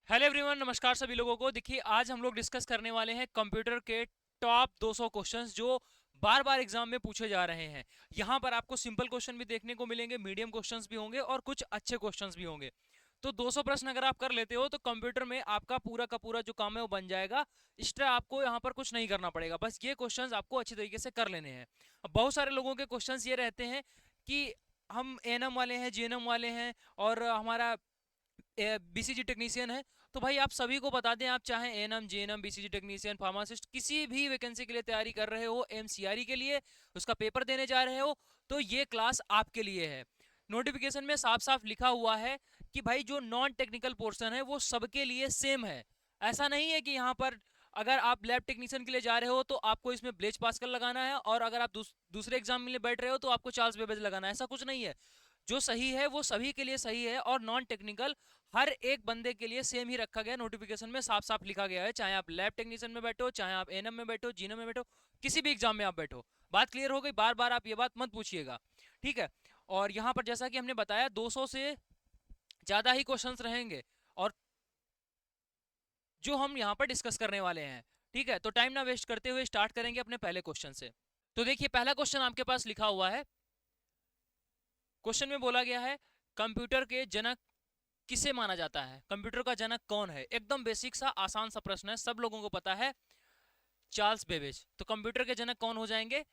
Hello everyone, नमस्कार सभी लोगों को। देखिए, आज हम लोग डिस्कस करने वाले हैं कंप्यूटर के टॉप 200 क्वेश्चंस जो बार बार एग्जाम में पूछे जा रहे हैं। यहाँ पर आपको सिंपल क्वेश्चन भी देखने को मिलेंगे, मीडियम क्वेश्चंस भी होंगे और कुछ अच्छे क्वेश्चंस भी होंगे। तो 200 प्रश्न अगर आप कर लेते हो तो कंप्यूटर में आपका पूरा का पूरा जो काम है वो बन जाएगा। एक्स्ट्रा आपको यहाँ पर कुछ नहीं करना पड़ेगा, बस ये क्वेश्चंस आपको अच्छी तरीके से कर लेने हैं। अब बहुत सारे लोगों के क्वेश्चंस ये रहते हैं कि हम एएनएम वाले हैं, जीएनएम वाले हैं और हमारा बीसीजी टेक्नीशियन है। तो भाई आप सभी को बता दें, आप चाहे ANM, GNM, BCG technician, pharmacist किसी भी वैकेंसी के लिए तैयारी कर रहे हो, एमसीआरई के लिए उसका पेपर देने जा रहे हो, तो ये क्लास आपके लिए है। नोटिफिकेशन में साफ साफ लिखा हुआ है कि भाई जो नॉन टेक्निकल पोर्शन है वो सबके लिए सेम है। ऐसा नहीं है कि यहाँ पर अगर आप लैब टेक्नीशियन के लिए जा रहे हो तो आपको इसमें ब्लेच पास्कल लगाना है और अगर आप दूसरे एग्जाम में बैठ रहे हो तो आपको चार्ल्स बेबेज लगाना है। ऐसा कुछ नहीं है। जो सही है वो सभी के लिए सही है और नॉन टेक्निकल हर एक बंदे के लिए सेम ही रखा गया। नोटिफिकेशन में साफ साफ लिखा गया है, चाहे आप लैब टेक्नीशियन में बैठो, चाहे आप एनएम में बैठो, जीएनएम में बैठो, किसी भी एग्जाम में आप बैठो। बात क्लियर हो गई? बार बार आप ये बात मत पूछिएगा, ठीक है। और यहाँ पर जैसा कि हमने बताया 200 से ज्यादा ही क्वेश्चंस रहेंगे और जो हम यहाँ पर डिस्कस करने वाले हैं, ठीक है। तो टाइम ना वेस्ट करते हुए स्टार्ट करेंगे अपने पहले क्वेश्चन से। तो देखिए, पहला क्वेश्चन आपके पास लिखा हुआ है। क्वेश्चन में बोला गया है कंप्यूटर के जनक किसे माना जाता है, कंप्यूटर का जनक कौन है। एकदम बेसिक सा आसान सा प्रश्न है, सब लोगों को पता है, चार्ल्स बेबेज। तो कंप्यूटर के जनक कौन हो जाएंगे?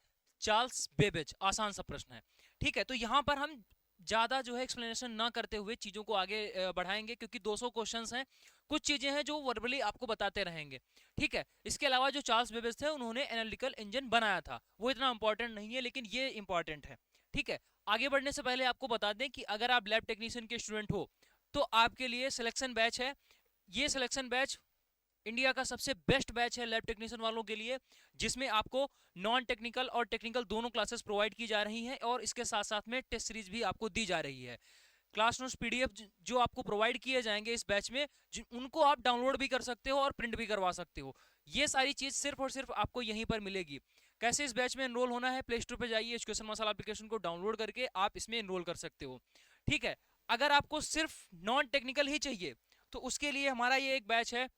Charles Babbage. आसान सा प्रश्न है, ठीक है। तो यहां पर हम ज्यादा जो है एक्सप्लेनेशन ना करते हुए चीजों को आगे बढ़ाएंगे, क्योंकि 200 क्वेश्चंस हैं। कुछ चीजें हैं जो वर्बली आपको बताते रहेंगे, ठीक है। इसके अलावा जो चार्ल्स बेबेज थे उन्होंने एनालिटिकल इंजन बनाया था, वो इतना इंपॉर्टेंट नहीं है, लेकिन ये इंपॉर्टेंट है, ठीक है। आगे बढ़ने से पहले आपको बता दें कि अगर आप लैब टेक्नीशियन के स्टूडेंट हो तो आपके लिए सिलेक्शन बैच है। ये सिलेक्शन बैच इंडिया का सबसे बेस्ट बैच है लैब टेक्नीशियन वालों के लिए, जिसमें आपको नॉन टेक्निकल और टेक्निकल दोनों क्लासेस प्रोवाइड की जा रही हैं और इसके साथ साथ में टेस्ट सीरीज भी आपको दी जा रही है। क्लास नोट्स पीडीएफ जो आपको प्रोवाइड किए जाएंगे इस बैच में, उनको आप डाउनलोड भी कर सकते हो और प्रिंट भी करवा सकते हो। ये सारी चीज सिर्फ और सिर्फ आपको यहीं पर मिलेगी। कैसे इस बैच में एनरोल होना है? प्ले स्टोर पर जाइए, एजुकेशन मसाला एप्लीकेशन को डाउनलोड करके आप इसमें एनरोल कर सकते हो, ठीक है। अगर आपको सिर्फ नॉन टेक्निकल ही चाहिए तो उसके लिए हमारा ये एक बैच है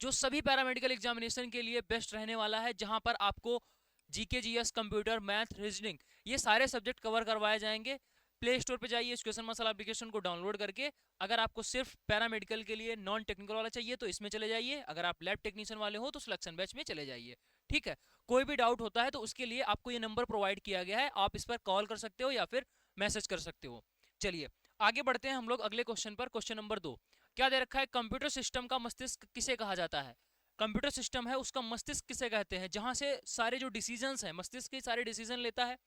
जो सभी पैरामेडिकल एग्जामिनेशन के लिए बेस्ट रहने वाला है, जहां पर आपको GK, GS, computer, math, reasoning, ये सारे सब्जेक्ट कवर करवाए जाएंगे। प्ले स्टोर पे जाइए, एजुकेशन मसाला एप्लीकेशन को डाउनलोड करके अगर आपको सिर्फ पैरामेडिकल के लिए नॉन टेक्निकल वाला चाहिए तो इसमें चले जाइए, अगर आप लैब टेक्नीशियन वाले हो तो सिलेक्शन बैच में चले जाइए, ठीक है। कोई भी डाउट होता है तो उसके लिए आपको ये नंबर प्रोवाइड किया गया है, आप इस पर कॉल कर सकते हो या फिर मैसेज कर सकते हो। चलिए आगे बढ़ते हैं हम लोग अगले क्वेश्चन पर। क्वेश्चन नंबर 2 क्या दे रखा है? कंप्यूटर सिस्टम का मस्तिष्क किसे कहा जाता है? कंप्यूटर सिस्टम है उसका मस्तिष्क किसे कहते हैं? जहां से सारे जो डिसीजंस हैं, मस्तिष्क ही सारे डिसीजन लेता है।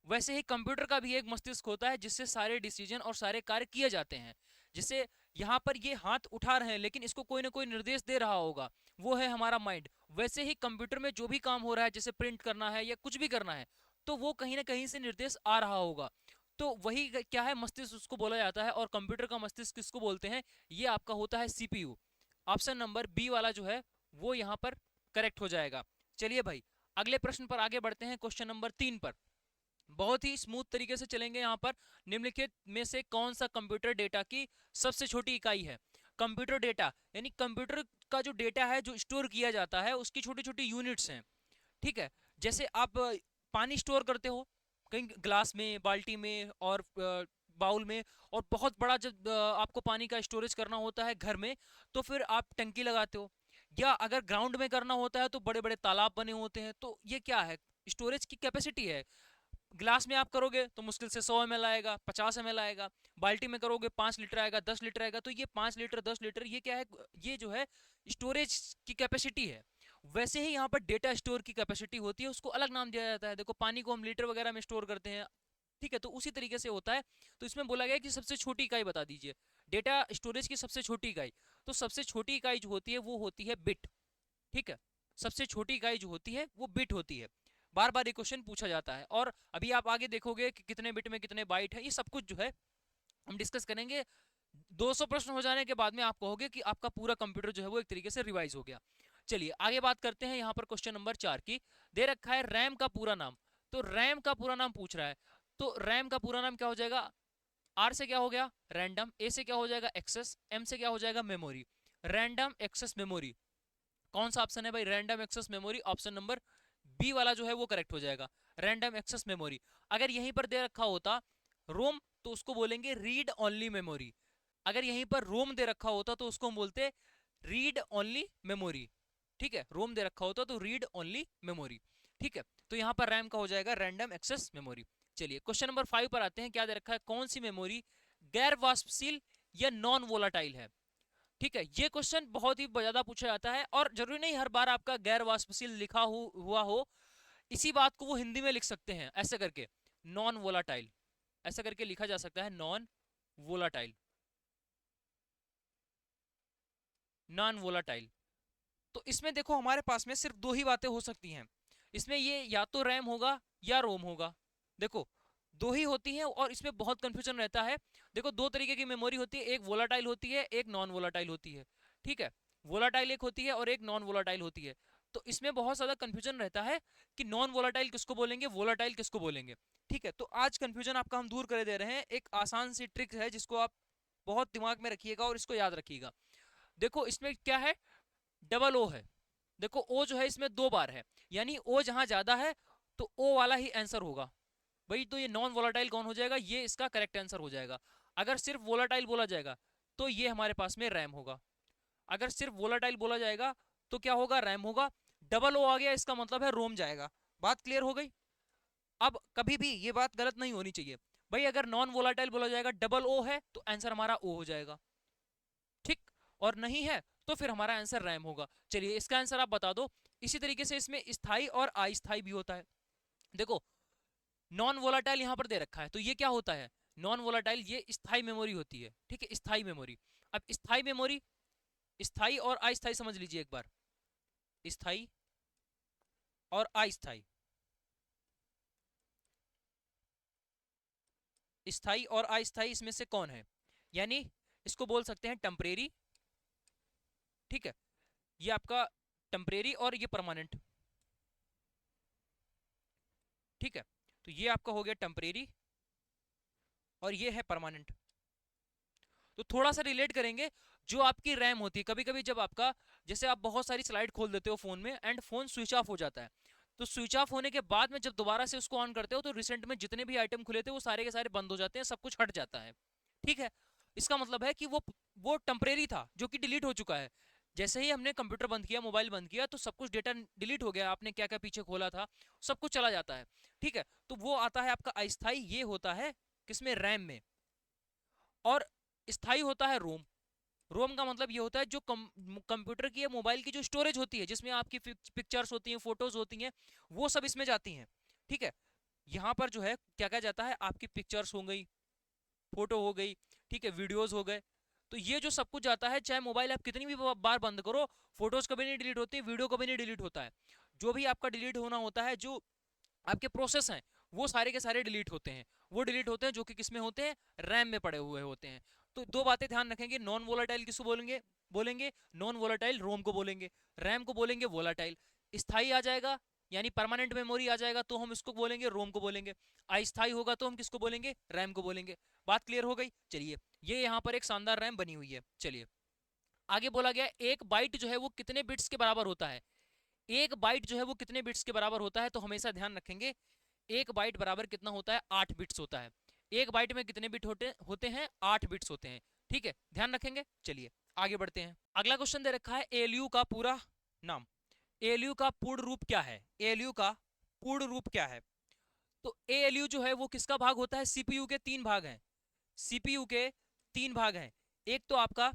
वैसे ही कंप्यूटर का भी एक मस्तिष्क होता है जिससे सारे डिसीजन और सारे कार्य किए जाते हैं। जैसे यहाँ पर ये हाथ उठा रहे हैं लेकिन इसको कोई ना कोई निर्देश दे रहा होगा, वो है हमारा माइंड। वैसे ही कंप्यूटर में जो भी काम हो रहा है, जैसे प्रिंट करना है या कुछ भी करना है, तो वो कहीं ना कहीं से निर्देश आ रहा होगा। तो वही क्या है, मस्तिष्क उसको बोला जाता है। और कंप्यूटर का मस्तिष्क किसको बोलते हैं? ये आपका होता है सीपीयू। ऑप्शन नंबर बी वाला जो है वो यहाँ पर करेक्ट हो जाएगा। चलिए भाई, अगले प्रश्न पर आगे बढ़ते हैं, क्वेश्चन नंबर 3 पर। बहुत ही स्मूथ तरीके से चलेंगे यहाँ पर। निम्नलिखित में से कौन सा कंप्यूटर डेटा की सबसे छोटी इकाई है? कंप्यूटर डेटा यानी कंप्यूटर का जो डेटा है जो स्टोर किया जाता है उसकी छोटी छोटी यूनिट्स हैं, ठीक है। जैसे आप पानी स्टोर करते हो कहीं ग्लास में, बाल्टी में और बाउल में, और बहुत बड़ा जब आपको पानी का स्टोरेज करना होता है घर में तो फिर आप टंकी लगाते हो, या अगर ग्राउंड में करना होता है तो बड़े बड़े तालाब बने होते हैं। तो ये क्या है? स्टोरेज की कैपेसिटी है। ग्लास में आप करोगे तो मुश्किल से 100 ml आएगा, 50 ml आएगा। बाल्टी में करोगे 5 लीटर आएगा, 10 लीटर आएगा। तो ये 5 लीटर, 10 लीटर, ये क्या है? ये जो है स्टोरेज की कैपेसिटी है। वैसे ही यहाँ पर डेटा स्टोर की कैपेसिटी होती है, उसको अलग नाम दिया जाता है। देखो, पानी को हम लीटर वगैरह में स्टोर करते हैं, ठीक है। तो उसी तरीके से होता है। तो इसमें बोला गया है कि सबसे छोटी इकाई बता दीजिए, डेटा स्टोरेज की सबसे छोटी इकाई। तो सबसे छोटी इकाई जो होती है वो होती है बिट, ठीक है। सबसे छोटी इकाई जो होती है वो बिट होती है। बार बार ये क्वेश्चन पूछा जाता है और अभी आप आगे देखोगे कि कितने बिट में कितने बाइट है, ये सब कुछ जो है हम डिस्कस करेंगे। 200 प्रश्न हो जाने के बाद में आप कहोगे कि आपका पूरा कंप्यूटर जो है वो एक तरीके से रिवाइज हो गया। चलिए आगे बात करते हैं यहाँ पर क्वेश्चन नंबर 4 की। दे रखा है रैम का पूरा नाम। तो रैम का पूरा नाम पूछ रहा है, तो रैम का पूरा नाम क्या हो जाएगा? आर से क्या हो गया रैंडम, ए से क्या हो जाएगा एक्सेस, एम से क्या हो जाएगा मेमोरी। रैंडम एक्सेस मेमोरी कौन सा ऑप्शन है भाई, random access memory, option number B वाला जो है वो करेक्ट हो जाएगा, रैंडम एक्सेस मेमोरी। अगर यहीं पर दे रखा होता रोम तो उसको बोलेंगे रीड ओनली मेमोरी, अगर यहीं पर रोम दे रखा होता तो उसको हम बोलते रीड ओनली मेमोरी। ठीक है, रोम दे रखा होता तो रीड ओनली मेमोरी। ठीक है, तो यहाँ पर रैम का हो जाएगा रैंडम एक्सेस मेमोरी। चलिए क्वेश्चन नंबर 5 पर आते हैं, क्या दे रखा है, कौन सी मेमोरी गैर वाष्पशील या नॉन वोलाटाइल है। ठीक है, ये क्वेश्चन बहुत ही ज्यादा पूछा जाता है और जरूरी नहीं हर बार आपका गैर वाष्पशील लिखा हुआ हो, इसी बात को वो हिंदी में लिख सकते हैं ऐसे करके, नॉन वोलाटाइल, ऐसा करके लिखा जा सकता है नॉन वोलाटाइल, नॉन वोलाटाइल। तो इसमें देखो हमारे पास में सिर्फ दो ही बातें हो सकती हैं इसमें, ये या तो रैम होगा या रोम होगा। देखो दो ही होती हैं और इसमें बहुत कंफ्यूजन रहता है। देखो दो तरीके की मेमोरी होती है, एक वोलाटाइल होती है एक नॉन वोलाटाइल होती है। ठीक है, वोलाटाइल एक होती है और एक नॉन वोलाटाइल होती है। तो इसमें बहुत ज्यादा कंफ्यूजन रहता है कि नॉन वोलाटाइल किसको बोलेंगे, वोलाटाइल किसको बोलेंगे। ठीक है, तो आज कंफ्यूजन आपका हम दूर कर दे रहे हैं, एक आसान सी ट्रिक है जिसको आप बहुत दिमाग में रखिएगा और इसको याद रखिएगा। देखो इसमें क्या है, डबल ओ है। देखो ओ जो है इसमें दो बार है, यानी ओ जहां ज्यादा है तो ओ वाला ही आंसर होगा भाई। तो ये नॉन वोलाटाइल कौन हो जाएगा, ये इसका करेक्ट आंसर हो जाएगा। अगर सिर्फ वोलाटाइल बोला जाएगा तो ये हमारे पास में रैम होगा, अगर सिर्फ वोलाटाइल बोला जाएगा तो क्या होगा, रैम होगा। डबल ओ आ गया इसका मतलब है रोम जाएगा। बात क्लियर हो गई। अब कभी भी ये बात गलत नहीं होनी चाहिए भाई, अगर नॉन वोलाटाइल बोला जाएगा डबल ओ है तो आंसर हमारा ओ हो जाएगा, ठीक, और नहीं है तो फिर हमारा आंसर रैम होगा। चलिए इसका आंसर आप बता दो। इसी तरीके से इसमें स्थाई और अस्थाई भी होता है। देखो नॉन वोलाटाइल यहां पर दे रखा है तो ये क्या होता है, नॉन वोलाटाइल ये स्थाई मेमोरी होती है। ठीक है, स्थाई मेमोरी। अब स्थाई मेमोरी, स्थाई और अस्थाई समझ लीजिए एक बार, स्थाई और अस्थाई, स्थाई और अस्थाई इसमें से कौन है, यानी इसको बोल सकते हैं टेम्परेरी। ठीक है, ये आपका टेम्परेरी और ये परमानेंट। ठीक है, तो ये आपका हो गया टेम्परेरी और ये है परमानेंट। तो थोड़ा सा रिलेट करेंगे, जो आपकी रैम होती है, कभी कभी जब आपका, जैसे आप बहुत सारी स्लाइड खोल देते हो फोन में एंड फोन स्विच ऑफ हो जाता है, तो स्विच ऑफ होने के बाद में जब दोबारा से उसको ऑन करते हो तो रिसेंट में जितने भी आइटम खुले थे वो सारे के सारे बंद हो जाते हैं, सब कुछ हट जाता है। ठीक है, इसका मतलब है कि वो टेम्परेरी था जो कि डिलीट हो चुका है। जैसे ही हमने कंप्यूटर बंद किया, मोबाइल बंद किया, तो सब कुछ डेटा डिलीट हो गया, आपने क्या क्या पीछे खोला था सब कुछ चला जाता है। ठीक है, तो वो आता है आपका अस्थाई, ये होता है किसमें, रैम में। और स्थाई होता है रोम। रोम का मतलब ये होता है जो कंप्यूटर की या मोबाइल की जो स्टोरेज होती है, जिसमें आपकी पिक्चर्स होती हैं, फोटोज होती हैं, वो सब इसमें जाती हैं। ठीक है, यहाँ पर जो है क्या क्या जाता है, आपकी पिक्चर्स हो गई, फोटो हो गई, ठीक है, वीडियोस हो गए। तो ये जो सब कुछ जाता है, चाहे मोबाइल आप कितनी भी बार बंद करो, फोटोज कभी नहीं डिलीट होती, वीडियो कभी नहीं डिलीट होता है। जो भी आपका डिलीट होना होता है, जो आपके प्रोसेस हैं, वो सारे के सारे डिलीट होते हैं। वो डिलीट होते हैं जो कि किसमें होते हैं, रैम में पड़े हुए होते हैं। तो दो बातें ध्यान रखेंगे, नॉन वोलाटाइल किसको बोलेंगे, बोलेंगे नॉन वोलाटाइल रोम को बोलेंगे, रैम को बोलेंगे वोलाटाइल। स्थाई आ जाएगा यानी परमानेंट मेमोरी आ जाएगा तो हम इसको बोलेंगे रोम को बोलेंगे, अस्थाई होगा तो हम किसको बोलेंगे, रैम को बोलेंगे। बात क्लियर हो गई। चलिए ये यहाँ पर एक शानदार रैम बनी हुई है। चलिए आगे बोला गया एक बाइट जो है वो कितने बिट्स के बराबर होता है, एक बाइट जो है वो कितने बिट्स के बराबर होता है, तो हमेशा ध्यान रखेंगे एक बाइट बराबर कितना होता है, 8 बिट्स होता है। एक बाइट में कितने बिट होते होते हैं, 8 बिट्स होते हैं। ठीक है, ध्यान रखेंगे। चलिए आगे बढ़ते हैं। अगला क्वेश्चन दे रखा है एएलयू का पूरा नाम, एएलयू का पूर्ण रूप क्या है, एएलयू का पूर्ण रूप क्या है। तो एएलयू जो है वो किसका भाग होता है, सीपीयू के तीन भाग हैं, सीपीयू के तीन भाग हैं। एक तो आपका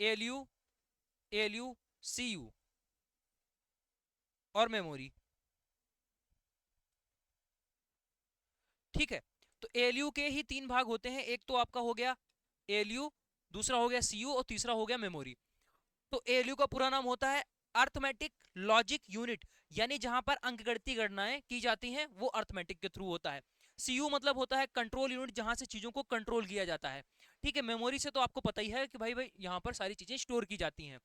एएलयू, एएलयू सीयू और मेमोरी। ठीक है, तो एएलयू के ही तीन भाग होते हैं, एक तो आपका हो गया एएलयू, दूसरा हो गया सीयू और तीसरा हो गया मेमोरी। तो एएलयू का पूरा नाम होता है अर्थमेटिक लॉजिक यूनिट, यानी जहां पर अंकगणितीय गणनाएं की जाती हैं वो अर्थमेटिक के थ्रू होता है। सीयू मतलब होता है कंट्रोल यूनिट, जहां से चीजों को कंट्रोल किया जाता है। ठीक है, मेमोरी से तो आपको पता ही है कि भाई भाई यहाँ पर सारी चीजें स्टोर की जाती हैं,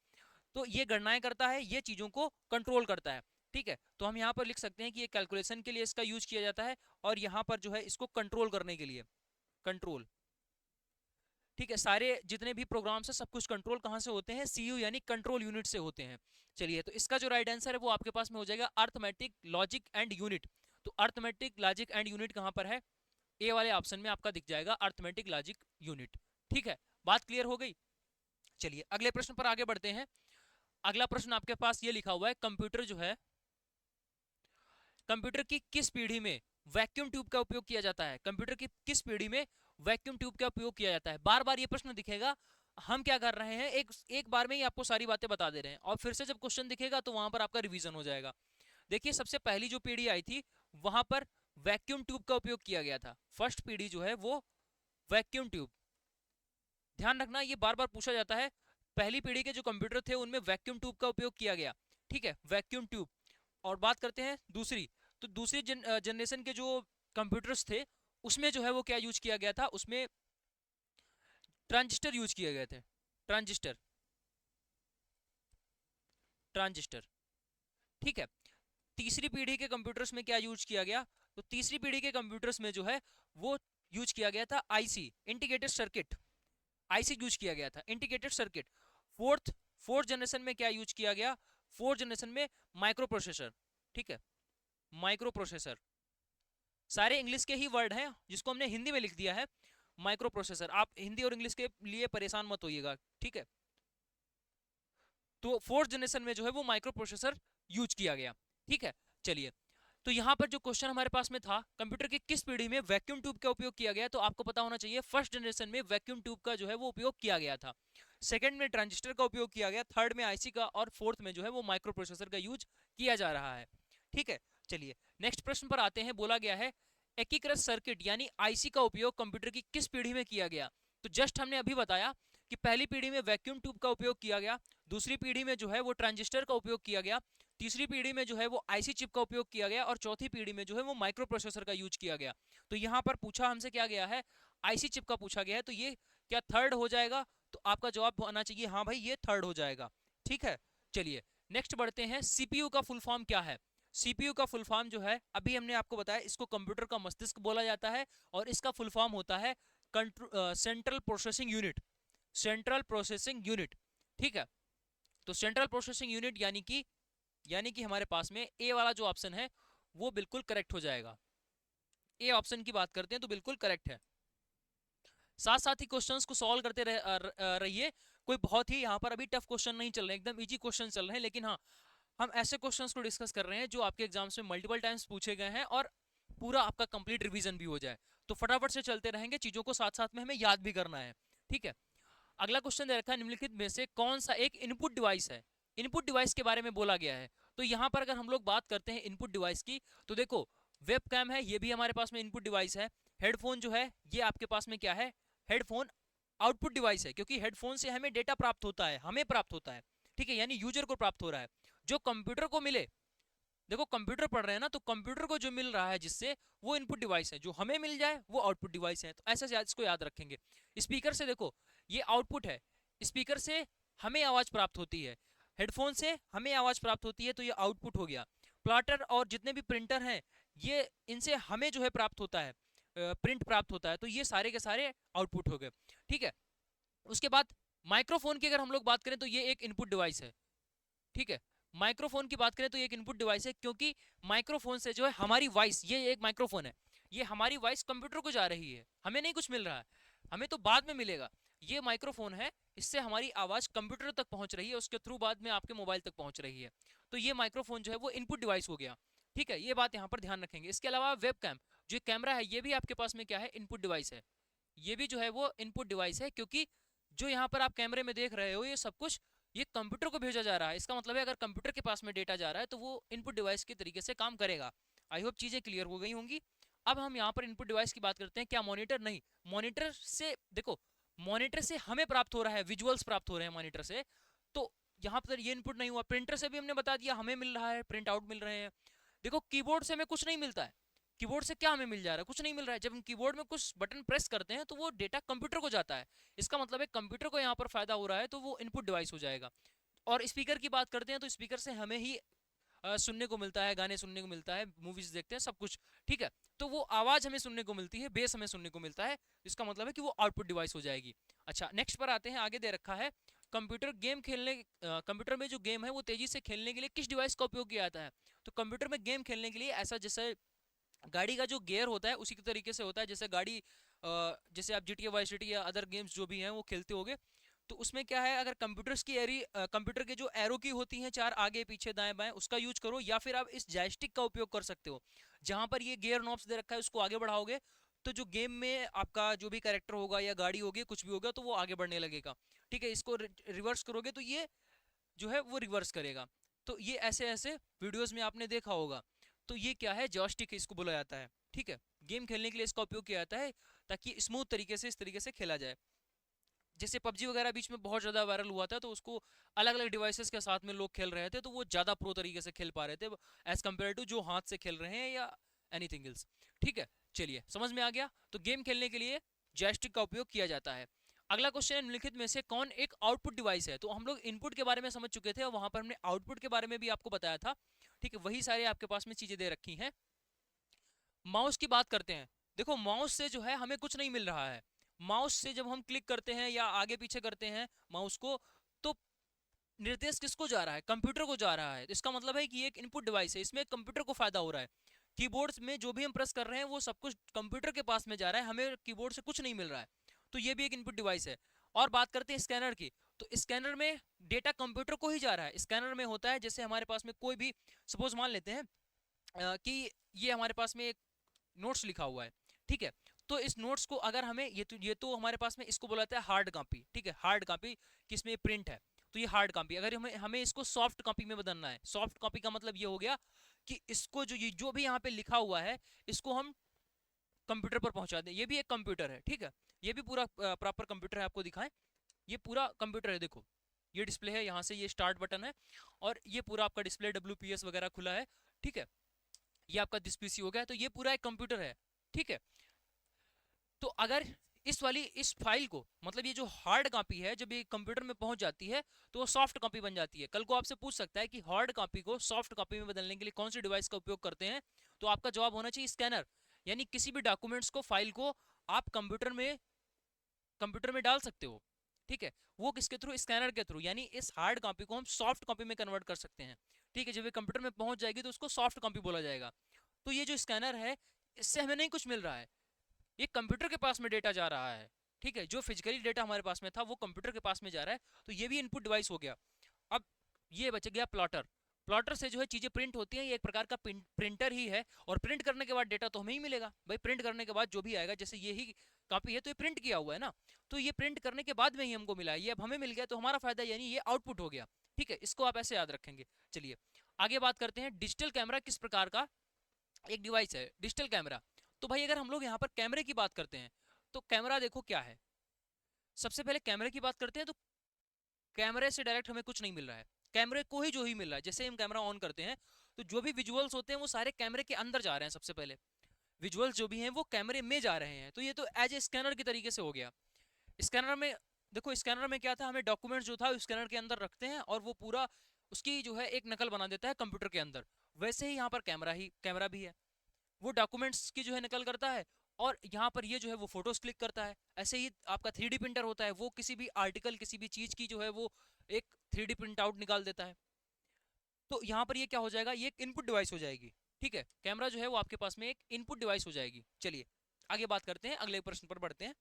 तो ये गणनाएं करता है, ये चीजों को कंट्रोल करता है। ठीक है, तो हम यहाँ पर लिख सकते हैं कि ये कैलकुलेशन के लिए इसका यूज किया जाता है और यहाँ पर जो है इसको कंट्रोल करने के लिए, कंट्रोल ठीक है, सारे जितने भी प्रोग्राम्स है सब कुछ कंट्रोल कहाँ से होते हैं, सीयू यानी कंट्रोल यूनिट से होते हैं। चलिए, तो इसका जो राइट आंसर है वो आपके पास में हो जाएगा अर्थमेटिक लॉजिक एंड यूनिट। तो अर्थमेटिक लॉजिक एंड यूनिट कहाँ पर है, ए वाले ऑप्शन में आपका दिख जाएगा अर्थमेटिक लॉजिक यूनिट। ठीक है, बात क्लियर हो गई। चलिए अगले प्रश्न पर आगे बढ़ते हैं। अगला प्रश्न आपके पास ये लिखा हुआ है, कंप्यूटर जो है, कंप्यूटर की किस पीढ़ी में वैक्यूम ट्यूब का उपयोग किया जाता है, कंप्यूटर की किस पीढ़ी में वैक्यूम ट्यूब का उपयोग किया जाता है। बार बार ये प्रश्न दिखेगा, हम क्या कर रहे हैं, एक बार में ही आपको सारी बातें बता दे रहे हैं, और फिर से जब क्वेश्चन दिखेगा तो वहां पर आपका रिवीजन हो जाएगा। देखिए, सबसे पहली जो पीढ़ी आई थी वहां पर वैक्यूम ट्यूब का उपयोग किया गया था। फर्स्ट पीढ़ी जो है वो वैक्यूम ट्यूब, ध्यान रखना ये बार बार पूछा जाता है। पहली पीढ़ी के जो कंप्यूटर थे उनमें वैक्यूम ट्यूब का उपयोग किया गया। ठीक है, वैक्यूम ट्यूब। और बात करते हैं दूसरी, तो दूसरी जनरेशन के जो कंप्यूटर्स थे उसमें जो है वो क्या यूज किया गया था, उसमें ट्रांजिस्टर यूज किए गए थे। Transistor, transistor. ठीक है, तीसरी पीढ़ी के कंप्यूटर्स में क्या यूज किया गया, तो तीसरी पीढ़ी के कंप्यूटर्स में जो है वो यूज किया गया था IC, integrated circuit. IC use किया गया था, integrated circuit. Fourth fourth generation में क्या यूज किया गया, फोर्थ जनरेशन में माइक्रो प्रोसेसर। ठीक है, माइक्रो प्रोसेसर, सारे इंग्लिश के ही वर्ड हैं जिसको हमने हिंदी में लिख दिया है माइक्रो प्रोसेसर। आप हिंदी और इंग्लिश के लिए परेशान मत होइएगा। ठीक है, तो फोर्थ जनरेशन में जो है वो माइक्रो प्रोसेसर यूज किया गया। ठीक है, चलिए, तो यहाँ पर जो क्वेश्चन हमारे पास में था, कंप्यूटर की किस पीढ़ी में वैक्यूम ट्यूब का उपयोग किया गया, तो आपको पता होना चाहिए फर्स्ट जनरेशन में वैक्यूम ट्यूब का जो है वो उपयोग किया गया था, सेकंड में ट्रांजिस्टर का उपयोग किया गया, थर्ड में आईसी का, और फोर्थ में जो है वो माइक्रो प्रोसेसर का यूज किया जा रहा है। ठीक है, चलिए नेक्स्ट प्रश्न पर आते हैं। बोला गया है एकीकृत सर्किट यानी आईसी का उपयोग कंप्यूटर की किस पीढ़ी में किया गया, तो जस्ट हमने अभी बताया कि पहली पीढ़ी में वैक्यूम ट्यूब का उपयोग किया गया, दूसरी पीढ़ी में जो है वो ट्रांजिस्टर का उपयोग किया गया, तीसरी पीढ़ी में जो है वो आईसी चिप का उपयोग किया गया, और चौथी पीढ़ी में जो है वो माइक्रो प्रोसेसर का यूज किया गया। तो यहाँ पर पूछा हमसे क्या गया है, आईसी चिप का पूछा गया है, तो ये क्या थर्ड हो जाएगा, तो आपका जवाब आना चाहिए हाँ भाई ये थर्ड हो जाएगा। ठीक है, चलिए नेक्स्ट बढ़ते हैं। सीपीयू का फुल फॉर्म क्या है, सीपीयू का फुल फॉर्म जो है अभी हमने आपको बताया, इसको कंप्यूटर का मस्तिष्क बोला जाता है, और इसका फुल फॉर्म होता है central processing unit, central processing unit. ठीक है, तो सेंट्रल प्रोसेसिंग यूनिट यानी कि हमारे पास में ए वाला जो ऑप्शन है वो बिल्कुल करेक्ट हो जाएगा। ए ऑप्शन की बात करते हैं तो बिल्कुल करेक्ट है। साथ साथ ही क्वेश्चंस को सॉल्व करते रहिए, कोई बहुत ही यहाँ पर अभी टफ क्वेश्चन नहीं चल रहे, एकदम इजी क्वेश्चन चल रहे हैं, लेकिन हाँ हम ऐसे क्वेश्चंस को डिस्कस कर रहे हैं जो आपके एग्जाम्स में मल्टीपल टाइम्स पूछे गए हैं और पूरा आपका कंप्लीट रिवीजन भी हो जाए। तो फटाफट से चलते रहेंगे, चीजों को साथ साथ में हमें याद भी करना है। ठीक है, अगला क्वेश्चन दे रखा है, निम्नलिखित में से कौन सा एक इनपुट डिवाइस है, इनपुट डिवाइस के बारे में बोला गया है। तो यहाँ पर अगर हम लोग बात करते हैं इनपुट डिवाइस की, तो देखो वेब कैम है, ये भी हमारे पास में इनपुट डिवाइस है। हेडफोन जो है ये आपके पास में क्या है, हेडफोन आउटपुट डिवाइस है, क्योंकि हेडफोन से हमें डेटा प्राप्त होता है, हमें प्राप्त होता है। ठीक है, यानी यूजर को प्राप्त हो रहा है। जो कंप्यूटर को मिले, देखो कंप्यूटर पढ़ रहे हैं ना, तो कंप्यूटर को जो मिल रहा है जिससे, वो इनपुट डिवाइस है, जो हमें मिल जाए वो आउटपुट डिवाइस है। तो ऐसे इसको याद रखेंगे। स्पीकर से देखो ये आउटपुट है, स्पीकर से हमें आवाज प्राप्त होती है, हेडफोन से हमें आवाज प्राप्त होती है, तो ये आउटपुट हो गया। प्लॉटर और जितने भी प्रिंटर हैं ये, इनसे हमें जो है प्राप्त होता है, प्रिंट प्राप्त होता है, तो ये सारे के सारे आउटपुट हो गए। ठीक है, उसके बाद माइक्रोफोन की अगर हम लोग बात करें तो ये एक इनपुट डिवाइस है। ठीक है, माइक्रोफोन की बात करें तो ये एक इनपुट डिवाइस है, क्योंकि माइक्रोफोन से जो है हमारी वॉइस, ये एक माइक्रोफोन है, ये हमारी वॉइस कंप्यूटर को जा रही है, हमें नहीं कुछ मिल रहा है, हमें तो बाद में मिलेगा। ये माइक्रोफोन है, इससे हमारी आवाज कंप्यूटर तक पहुंच रही है, उसके थ्रू बाद में आपके मोबाइल तक पहुंच रही है। तो ये माइक्रोफोन जो है वो इनपुट डिवाइस हो गया। ठीक है, ये बात यहाँ पर ध्यान रखेंगे। इसके अलावा वेब कैम, जो कैमरा है ये भी आपके पास में क्या है, इनपुट डिवाइस है, ये भी जो है वो इनपुट डिवाइस है, क्योंकि जो यहाँ पर आप कैमरे में देख रहे हो ये सब कुछ ये कंप्यूटर को भेजा जा रहा है। इसका मतलब है अगर कंप्यूटर के पास में डेटा जा रहा है तो वो इनपुट डिवाइस के तरीके से काम करेगा। आई होप चीजें क्लियर हो गई होंगी। अब हम यहाँ पर इनपुट डिवाइस की बात करते हैं। क्या मॉनिटर, नहीं, मॉनिटर से देखो, मॉनिटर से हमें प्राप्त हो रहा है, विजुअल्स प्राप्त हो रहे हैं मॉनिटर से, तो यहाँ पर ये इनपुट नहीं हुआ। प्रिंटर से भी हमने बता दिया हमें मिल रहा है, प्रिंट आउट मिल रहे हैं। देखो कीबोर्ड से हमें कुछ नहीं मिलता है, कीबोर्ड से क्या हमें मिल जा रहा है, कुछ नहीं मिल रहा है। जब हम कीबोर्ड में कुछ बटन प्रेस करते हैं तो वो डेटा कंप्यूटर को जाता है, इसका मतलब है कंप्यूटर को यहाँ पर फायदा हो रहा है, तो वो इनपुट डिवाइस हो जाएगा। और स्पीकर की बात करते हैं तो स्पीकर से हमें ही सुनने को मिलता है, गाने सुनने को मिलता है, मूवीज देखते हैं, सब कुछ, ठीक है। तो वो आवाज हमें सुनने को मिलती है, बेस हमें सुनने को मिलता है, इसका मतलब है कि वो आउटपुट डिवाइस हो जाएगी। अच्छा, नेक्स्ट पर आते हैं, आगे दे रखा है कंप्यूटर गेम खेलने, कंप्यूटर में जो गेम है वो तेजी से खेलने के लिए किस डिवाइस का उपयोग किया जाता है। तो कंप्यूटर में गेम खेलने के लिए ऐसा, जैसे गाड़ी का जो गियर होता है उसी के तरीके से होता है, जैसे गाड़ी जैसे आप GTA वाई सिटी या अदर गेम्स जो भी हैं वो खेलते होगे, तो उसमें क्या है, अगर कंप्यूटर्स की कंप्यूटर के जो एरो की होती हैं चार, आगे पीछे दाएं बाएं, उसका यूज करो, या फिर आप इस जॉयस्टिक का उपयोग कर सकते हो, जहां पर ये गियर नॉब्स दे रखा है, उसको आगे बढ़ाओगे तो जो गेम में आपका जो भी कैरेक्टर होगा या गाड़ी होगी, कुछ भी होगा, तो वो आगे बढ़ने लगेगा, ठीक है। इसको रिवर्स करोगे तो ये जो है वो रिवर्स करेगा। तो ये ऐसे ऐसे वीडियोस में आपने देखा होगा। तो ये क्या है, जॉयस्टिक इसको बोला जाता है, ठीक है। गेम खेलने के लिए इसका उपयोग किया जाता है ताकि स्मूथ तरीके से, इस तरीके से खेला जाए। जैसे पबजी वगैरह बीच में बहुत ज्यादा वायरल हुआ था, तो उसको अलग अलग डिवाइसेस के साथ में लोग खेल रहे थे, तो वो ज्यादा प्रो तरीके से खेल पा रहे थे एज कम्पेयर टू जो हाथ से खेल रहे हैं या एनीथिंग एल्स, ठीक है। चलिए, समझ में आ गया। तो गेम खेलने के लिए जॉयस्टिक का उपयोग किया जाता है। अगला क्वेश्चन है, निम्नलिखित में से कौन एक आउटपुट डिवाइस है। तो हम लोग इनपुट के बारे में समझ चुके थे और वहां पर हमने आउटपुट के बारे में भी आपको बताया था, ठीक है। वही सारे आपके पास में चीजें दे रखी हैं। माउस की बात करते हैं। देखो, माउस से जो है हमें कुछ नहीं मिल रहा है। माउस से जब हम क्लिक करते हैं या आगे पीछे करते हैं माउस को, तो निर्देश किसको जा रहा है, कंप्यूटर को जा रहा है। इसका मतलब है कि ये एक इनपुट डिवाइस है, इसमें कंप्यूटर को फायदा हो रहा है। कीबोर्ड में जो भी हम प्रेस कर रहे हैं वो सब कुछ कंप्यूटर के पास में जा रहा है, हमें कीबोर्ड से कुछ नहीं मिल रहा है, तो ये भी एक इनपुट डिवाइस है। और बात करते हैं स्कैनर की, तो स्कैनर में डेटा कंप्यूटर को ही जा रहा है। स्कैनर में होता है, जैसे हमारे पास में कोई भी, सपोज मान लेते हैं कि ये हमारे पास में एक नोट्स लिखा हुआ है, ठीक है। तो इस नोट्स को अगर हमें ये तो हमारे पास में इसको बोला जाता है हार्ड कॉपी, ठीक है। हार्ड कॉपी किसमें प्रिंट है, तो ये हार्ड कॉपी। अगर हमें हमें इसको सॉफ्ट कॉपी में बदलना है, सॉफ्ट कॉपी का मतलब ये हो गया कि इसको जो भी यहाँ पे लिखा हुआ है, इसको हम कंप्यूटर पर पहुंचा दें। ये भी एक कंप्यूटर है, ठीक है। ये भी पूरा प्रॉपर कंप्यूटर है, आपको दिखाएं, ये पूरा कंप्यूटर है। देखो, ये डिस्प्ले है, यहाँ से ये स्टार्ट बटन है, और ये पूरा आपका डिस्प्ले WPS वगैरह खुला है, ठीक है। ये आपका दिस PC हो गया, तो ये पूरा एक कंप्यूटर है, ठीक है। तो अगर इस फाइल को, मतलब ये जो हार्ड कॉपी है, जब ये कंप्यूटर में पहुंच जाती है तो वो सॉफ्ट कॉपी बन जाती है। कल को आपसे पूछ सकता है कि हार्ड कॉपी को सॉफ्ट कॉपी में बदलने के लिए कौन सी डिवाइस का उपयोग करते हैं, तो आपका जवाब होना चाहिए स्कैनर। यानी किसी भी डॉक्यूमेंट्स को, फाइल को आप कंप्यूटर में डाल सकते हो, ठीक है। वो किसके थ्रू, स्कैनर के थ्रू। यानी इस हार्ड कॉपी को हम सॉफ्ट कॉपी में कन्वर्ट कर सकते हैं, ठीक है। जब ये कंप्यूटर में पहुंच जाएगी तो उसको सॉफ्ट कॉपी बोला जाएगा। तो ये जो स्कैनर है, इससे हमें नहीं कुछ मिल रहा है, ये कंप्यूटर के पास में डेटा जा रहा है, ठीक है। जो फिजिकली डेटा हमारे पास में था वो कंप्यूटर के पास में जा रहा है, तो ये भी इनपुट डिवाइस हो गया। अब ये बच गया प्लॉटर। प्लॉटर से जो है चीजें प्रिंट होती हैं, ये एक प्रकार का प्रिंटर ही है, और प्रिंट करने के बाद डेटा तो हमें ही मिलेगा भाई। प्रिंट करने के बाद जो भी आएगा, जैसे ये ही कॉपी है तो ये प्रिंट किया हुआ है ना, तो ये प्रिंट करने के बाद में ही हमको मिला है, ये अब हमें मिल गया तो हमारा फायदा, यानी ये आउटपुट हो गया, ठीक है। इसको आप ऐसे याद रखेंगे। चलिए आगे बात करते हैं, डिजिटल कैमरा किस प्रकार का एक डिवाइस है, डिजिटल कैमरा। तो भाई अगर हम लोग यहाँ पर कैमरे की बात करते हैं, तो कैमरा देखो क्या है। सबसे पहले कैमरे की बात करते हैं, तो कैमरे से डायरेक्ट हमें कुछ नहीं मिल रहा है, कैमरे को ही जो ही मिल रहा है। जैसे हम कैमरा ऑन करते हैं तो जो भी विजुअल्स होते हैं वो सारे कैमरे के अंदर जा रहे हैं। सबसे पहले विजुअल्स जो भी हैं वो कैमरे में जा रहे हैं, तो ये तो एज ए स्कैनर की तरीके से हो गया। स्कैनर में देखो, स्कैनर में क्या था, हमें डॉक्यूमेंट जो था स्कैनर के अंदर रखते हैं और वो पूरा उसकी जो है एक नकल बना देता है कंप्यूटर के अंदर। वैसे ही यहाँ पर कैमरा भी है, वो डॉक्यूमेंट्स की जो है नकल करता है, और यहाँ पर ये जो है वो फोटोज क्लिक करता है। ऐसे ही आपका 3D प्रिंटर होता है, वो किसी भी आर्टिकल, किसी भी चीज की जो है वो एक 3D प्रिंट आउट निकाल देता है। तो यहाँ पर ये क्या हो जाएगा, ये एक इनपुट डिवाइस हो जाएगी, ठीक है। कैमरा जो है वो आपके पास में एक इनपुट डिवाइस हो जाएगी। चलिए आगे बात करते हैं, अगले प्रश्न पर बढ़ते हैं।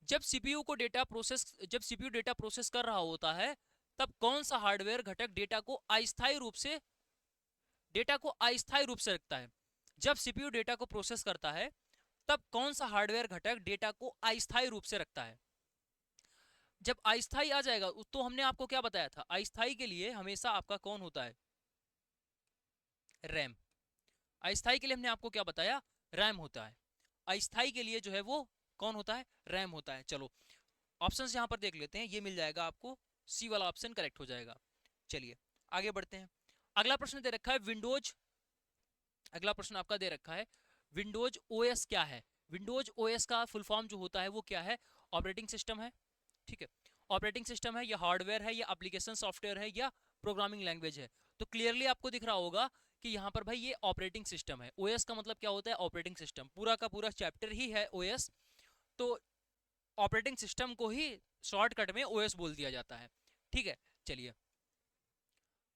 जब सीपीयू डेटा प्रोसेस कर रहा होता है, तब कौन सा हार्डवेयर घटक डेटा को अस्थायी रूप से रखता है। जब सीपीयू डेटा को प्रोसेस करता है, तब कौन सा हार्डवेयर घटक डेटा को अस्थायी रूप से रखता है। जब अस्थायी आ जाएगा, तो हमने आपको क्या बताया था, अस्थायी के लिए हमेशा आपका कौन होता है, रैम। अस्थायी के लिए हमने आपको क्या बताया, रैम होता है। अस्थायी के लिए जो है वो कौन होता है, रैम होता है। चलो ऑप्शंस यहां पर देख लेते हैं, ये मिल जाएगा आपको, सी वाला ऑप्शन करेक्ट हो जाएगा। चलिए आगे बढ़ते हैं। अगला प्रश्न दे रखा है विंडोज, अगला प्रश्न आपका दे रखा है विंडोज ओएस क्या है। विंडोज ओएस का फुल फॉर्म जो होता है वो क्या है, ऑपरेटिंग सिस्टम है, ठीक है। ऑपरेटिंग सिस्टम है, या हार्डवेयर है, या एप्लीकेशन सॉफ्टवेयर है, या प्रोग्रामिंग लैंग्वेज है। तो क्लियरली आपको दिख रहा होगा कि यहाँ पर भाई ये ऑपरेटिंग सिस्टम है। ओएस का मतलब क्या होता है? Operating system. पूरा का पूरा चैप्टर ही है ओएस, तो ऑपरेटिंग सिस्टम को ही शॉर्टकट में ओएस बोल दिया जाता है। ठीक है, चलिए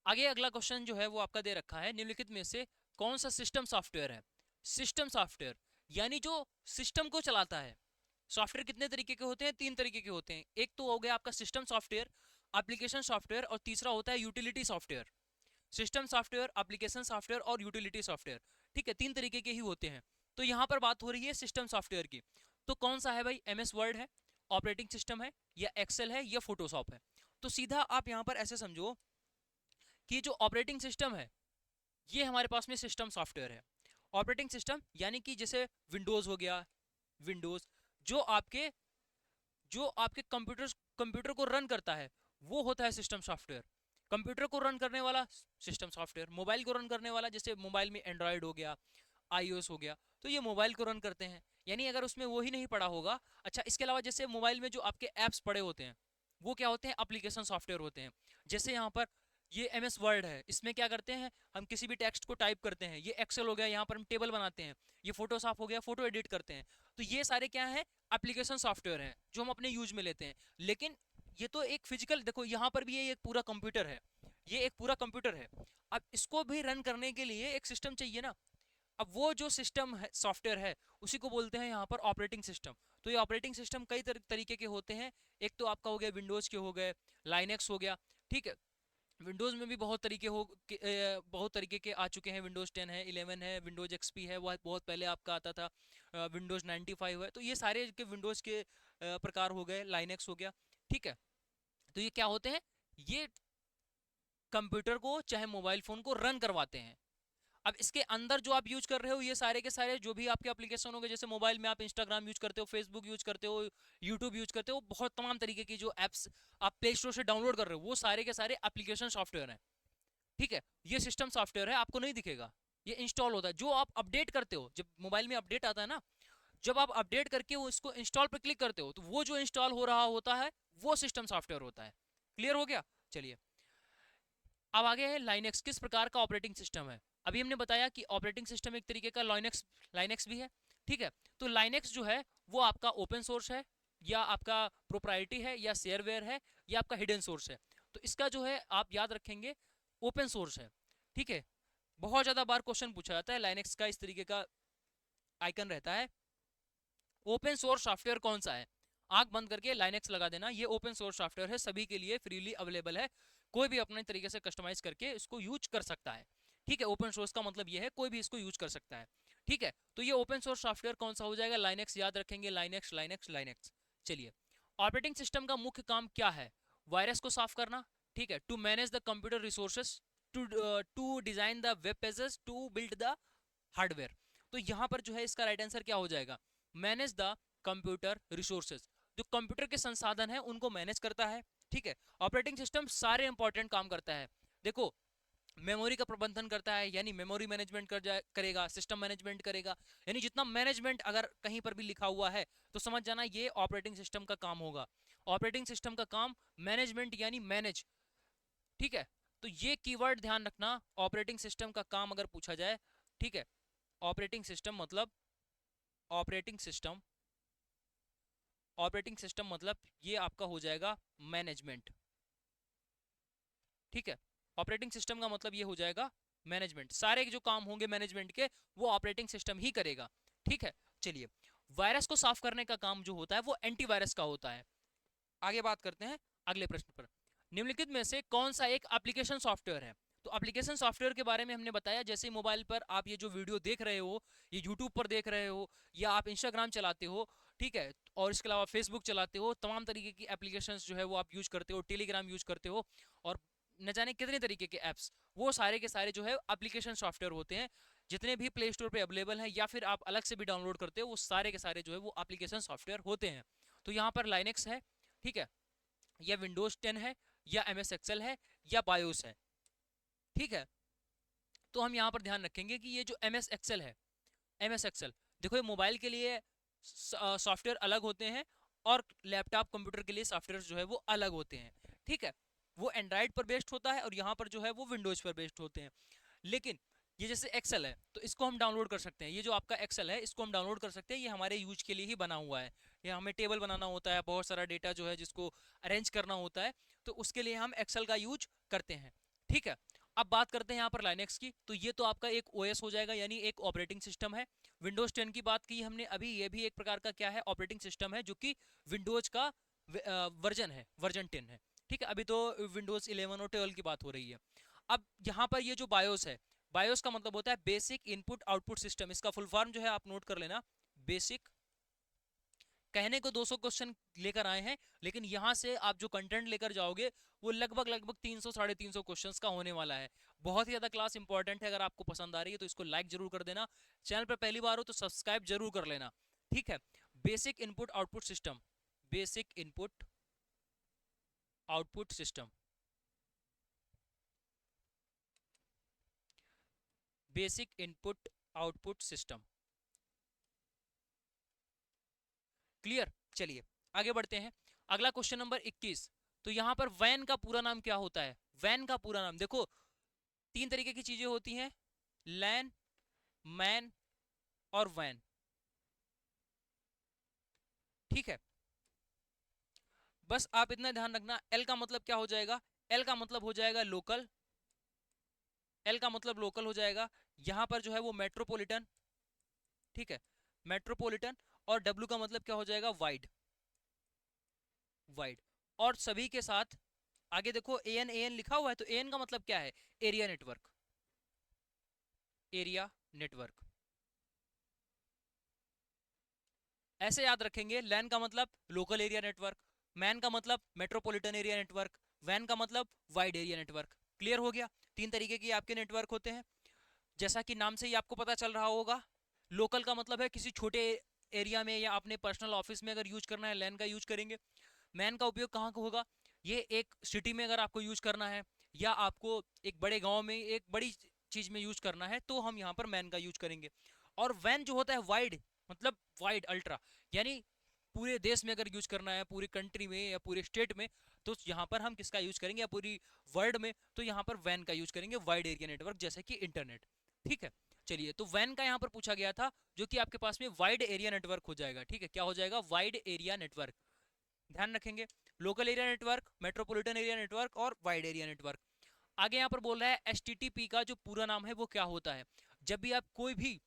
आगे अगला क्वेश्चन जो है वो आपका दे रखा है, निम्नलिखित में से कौन सा सिस्टम सॉफ्टवेयर है? सिस्टम सॉफ्टवेयर यानी जो सिस्टम को चलाता है। सॉफ्टवेयर कितने तरीके के होते हैं? 3 तरीके के होते हैं। एक तो हो गया आपका सिस्टम सॉफ्टवेयर, एप्लीकेशन सॉफ्टवेयर, और तीसरा होता है utility software. System software, application software और यूटिलिटी सॉफ्टवेयर। ठीक है, 3 तरीके के ही होते हैं। तो यहाँ पर बात हो रही है सिस्टम सॉफ्टवेयर की। तो कौन सा है भाई? एमएस वर्ड है, ऑपरेटिंग सिस्टम है, या एक्सेल है, या फोटोशॉप है? तो सीधा आप यहाँ पर ऐसे समझो कि जो ऑपरेटिंग सिस्टम है ये हमारे पास में सिस्टम सॉफ्टवेयर है। ऑपरेटिंग सिस्टम यानी कि जैसे विंडोज हो गया, विंडोज जो आपके कंप्यूटर को रन करता है वो होता है सिस्टम सॉफ्टवेयर। कंप्यूटर को रन करने वाला सिस्टम सॉफ्टवेयर, मोबाइल को रन करने वाला जैसे मोबाइल में एंड्रॉयड हो गया, आईओएस हो गया, तो ये मोबाइल को रन करते हैं। यानी अगर उसमें वो ही नहीं पड़ा होगा। अच्छा, इसके अलावा जैसे मोबाइल में जो आपके एप्स पड़े होते हैं वो क्या होते हैं? एप्लीकेशन सॉफ्टवेयर होते हैं। जैसे यहाँ पर ये एमएस वर्ड है, इसमें क्या करते हैं हम? किसी भी टेक्स्ट को टाइप करते हैं। ये एक्सेल हो गया, यहाँ पर हम टेबल बनाते हैं। ये फोटोशॉप हो गया, फोटो एडिट करते हैं। तो ये सारे क्या है? एप्लीकेशन सॉफ्टवेयर हैं जो हम अपने यूज में लेते हैं। लेकिन ये तो एक फिजिकल, देखो यहाँ पर भी ये एक पूरा कंप्यूटर है, ये एक पूरा कंप्यूटर है। अब इसको भी रन करने के लिए एक सिस्टम चाहिए ना। अब वो जो सिस्टम है, सॉफ्टवेयर है, उसी को बोलते हैं यहाँ पर ऑपरेटिंग सिस्टम। तो ये ऑपरेटिंग सिस्टम कई तरीके के होते हैं। एक तो आपका हो गया विंडोज के हो गए, लाइनेक्स हो गया। ठीक है, विंडोज में भी बहुत तरीके के आ चुके हैं। विंडोज 10 है, 11 है, विंडोज एक्सपी है, वो बहुत पहले आपका आता था। विंडोज 95 है। तो ये सारे के विंडोज के प्रकार हो गए, लाइनेक्स हो गया। ठीक है, तो ये क्या होते हैं? ये कंप्यूटर को चाहे मोबाइल फोन को रन करवाते हैं। अब इसके अंदर जो आप यूज कर रहे हो ये सारे के सारे जो भी आपके एप्लीकेशन होंगे, जैसे मोबाइल में आप इंस्टाग्राम यूज करते हो, फेसबुक यूज करते हो, यूट्यूब यूज करते हो, बहुत तमाम तरीके की जो एप्स आप प्ले स्टोर से डाउनलोड कर रहे हो वो सारे के सारे एप्लीकेशन सॉफ्टवेयर हैं। ठीक है, ये सिस्टम सॉफ्टवेयर है, आपको नहीं दिखेगा। ये इंस्टॉल होता है जो आप अपडेट करते हो। जब मोबाइल में अपडेट आता है ना, जब आप अपडेट करके वो इसको इंस्टॉल पे क्लिक करते हो तो वो जो इंस्टॉल हो रहा होता है वो सिस्टम सॉफ्टवेयर होता है। क्लियर हो गया? चलिए अब आगे है लाइनेक्स किस प्रकार का ऑपरेटिंग सिस्टम है। अभी हमने बताया कि ऑपरेटिंग सिस्टम एक तरीके का लाइनेक्स लाइनेक्स भी है। ठीक है, तो लाइनेक्स जो है वो आपका ओपन सोर्स है, या आपका प्रोप्राइटरी है, या शेयरवेयर है, या आपका हिडन सोर्स है। तो इसका जो है आप याद रखेंगे ओपन सोर्स है। ठीक है, बहुत ज्यादा बार क्वेश्चन पूछा जाता है लाइनेक्स का, इस तरीके का आइकन रहता है। ओपन सोर्स सॉफ्टवेयर कौन सा है? आंख बंद करके लाइनेक्स लगा देना। ये ओपन सोर्स सॉफ्टवेयर है, सभी के लिए फ्रीली अवेलेबल है। कोई भी अपने तरीके से कस्टमाइज करके इसको यूज कर सकता है। ठीक है, ओपन सोर्स का मतलब ये है कोई भी इसको यूज कर सकता है। ठीक है, तो ये ओपन सोर्स सॉफ्टवेयर कौन सा हो जाएगा? लाइनेक्स। याद रखेंगे लाइनेक्स लाइनेक्स लाइनेक्स। चलिए, ऑपरेटिंग सिस्टम का मुख्य काम क्या है? वायरस को साफ करना। ठीक है, to manage the computer resources, to design the web pages, to build the hardware. तो यहाँ पर जो है इसका राइट आंसर क्या हो जाएगा? मैनेज द कंप्यूटर रिसोर्सेज, जो कंप्यूटर के संसाधन है उनको मैनेज करता है। ठीक है, ऑपरेटिंग सिस्टम सारे इंपॉर्टेंट काम करता है। देखो, मेमोरी का प्रबंधन करता है, यानी मेमोरी मैनेजमेंट करेगा, सिस्टम मैनेजमेंट करेगा। यानी जितना मैनेजमेंट अगर कहीं पर भी लिखा हुआ है तो समझ जाना ये ऑपरेटिंग सिस्टम का काम होगा। ऑपरेटिंग सिस्टम का काम मैनेजमेंट यानी मैनेज। ठीक है, तो ये कीवर्ड ध्यान रखना, ऑपरेटिंग सिस्टम का काम अगर पूछा जाए। ठीक है, ऑपरेटिंग सिस्टम मतलब ऑपरेटिंग सिस्टम ऑपरेटिंग सिस्टम मतलब ये आपका हो जाएगा मैनेजमेंट। ठीक है, ऑपरेटिंग सिस्टम का मतलब ये हो जाएगा मैनेजमेंट। सारे जो काम होंगे मैनेजमेंट के वो ऑपरेटिंग सिस्टम ही करेगा। ठीक है, चलिए वायरस को साफ करने का काम जो होता है वो एंटीवायरस का होता है। आगे बात करते हैं अगले प्रश्न पर। निम्नलिखित में से कौन सा एक एप्लीकेशन सॉफ्टवेयर है? तो एप्लीकेशन सॉफ्टवेयर के बारे में हमने बताया, जैसे मोबाइल पर आप ये जो वीडियो देख रहे हो, ये यूट्यूब पर देख रहे हो, या आप इंस्टाग्राम चलाते हो। ठीक है, और इसके अलावा फेसबुक चलाते हो, तमाम तरीके की एप्लीकेशंस जो है वो आप यूज करते हो, टेलीग्राम यूज करते हो, और न जाने कितने तरीके के एप्स, वो सारे के सारे जो है एप्लीकेशन सॉफ्टवेयर होते हैं। जितने भी प्ले स्टोर पे अवेलेबल हैं या फिर आप अलग से भी डाउनलोड करते हो, वो सारे के सारे जो है वो एप्लीकेशन सॉफ्टवेयर होते हैं। तो यहाँ पर लाइनेक्स है, ठीक है, या विंडोज 10 है, या एमएस एक्सेल है, या बायोस है। ठीक है, तो हम यहाँ पर ध्यान रखेंगे कि ये जो एमएस एक्सेल है, एमएस एक्सेल देखो ये मोबाइल के लिए सॉफ्टवेयर अलग होते हैं और लैपटॉप कंप्यूटर के लिए सॉफ्टवेयर जो है वो अलग होते हैं। ठीक है, वो एंड्रॉइड पर बेस्ड होता है और यहाँ पर जो है वो विंडोज पर बेस्ड होते हैं। लेकिन ये जैसे एक्सेल है तो इसको हम डाउनलोड कर सकते हैं, ये जो आपका एक्सेल है इसको हम डाउनलोड कर सकते हैं, ये हमारे यूज के लिए ही बना हुआ है। ये हमें टेबल बनाना होता है, बहुत सारा डेटा जो है जिसको अरेंज करना होता है, तो उसके लिए हम एक्सेल का यूज करते हैं। ठीक है, अब बात करते हैं यहाँ पर लाइनेक्स की। तो ये तो आपका एक ओएस हो जाएगा, यानी एक ऑपरेटिंग सिस्टम है। विंडोज 10 की बात की हमने अभी, ये भी एक प्रकार का क्या है, ऑपरेटिंग सिस्टम है, जो कि विंडोज का वर्जन है, वर्जन 10 है। ठीक है, अभी तो विंडोज 11 और 12 की बात हो रही है। अब यहाँ पर ये जो बायोस है, बायोस का मतलब होता है बेसिक इनपुट आउटपुट सिस्टम। इसका फुल फॉर्म जो है आप नोट कर लेना, बेसिक। कहने को 200 क्वेश्चन लेकर आए हैं, लेकिन यहां से आप जो कंटेंट लेकर जाओगे वो लगभग लगभग 300 साढ़े 300 क्वेश्चंस का होने वाला है। बहुत ही ज्यादा क्लास इंपॉर्टेंट है। अगर आपको पसंद आ रही है तो इसको लाइक जरूर कर देना, चैनल पर पहली बार हो तो सब्सक्राइब जरूर कर लेना। ठीक है, basic input output system, basic input output system, basic input output system. Clear, चलिए आगे बढ़ते हैं। अगला क्वेश्चन नंबर 21। तो यहां पर वैन का पूरा नाम क्या होता है? वैन का पूरा नाम देखो, तीन तरीके की चीजें होती हैं, लैन, मैन और वैन। ठीक है, बस आप इतना ध्यान रखना, एल का मतलब क्या हो जाएगा? एल का मतलब हो जाएगा लोकल, एल का मतलब लोकल हो जाएगा। यहां पर जो है वो मेट्रोपॉलिटन, ठीक है, मेट्रोपॉलिटन। और डब्ल्यू का मतलब क्या हो जाएगा? Wide, wide. और सभी के साथ आगे देखो एन, एन लिखा हुआ है, तो एन का मतलब क्या है? Area network, area network. ऐसे याद रखेंगे, लैन का मतलब लोकल एरिया नेटवर्क, मैन का मतलब मेट्रोपॉलिटन एरिया नेटवर्क, वैन का मतलब वाइड एरिया नेटवर्क। क्लियर हो गया? तीन तरीके के आपके नेटवर्क होते हैं, जैसा कि नाम से ही आपको पता चल रहा होगा। लोकल का मतलब है किसी छोटे एरिया में या अपने पर्सनल ऑफिस में अगर यूज करना है, लैन का यूज करेंगे। मैन का उपयोग कहाँ का होगा? ये एक सिटी में अगर आपको यूज करना है, या आपको एक बड़े गांव में एक बड़ी चीज में यूज करना है, तो हम यहाँ पर मैन का यूज करेंगे। और वैन जो होता है वाइड, मतलब वाइड अल्ट्रा, यानी पूरे देश में अगर यूज करना है, पूरी कंट्री में या पूरे स्टेट में, तो यहाँ पर हम किसका यूज करेंगे, या पूरी वर्ल्ड में, तो यहाँ पर वैन का यूज करेंगे, वाइड एरिया नेटवर्क, जैसे कि इंटरनेट। ठीक है, चलिए, तो वैन का यहाँ पर पूछा गया था, जो कि आपके पास में वाइड एरिया नेटवर्क हो जाएगा। ठीक है, क्या हो जाएगा? Wide area network. ध्यान रखेंगे, local area network, metropolitan area network और वाइड एरिया नेटवर्क। आगे यहाँ पर बोल रहा है एचटीटीपी का जो पूरा नाम है वो क्या होता है? जब भी आप कोई भी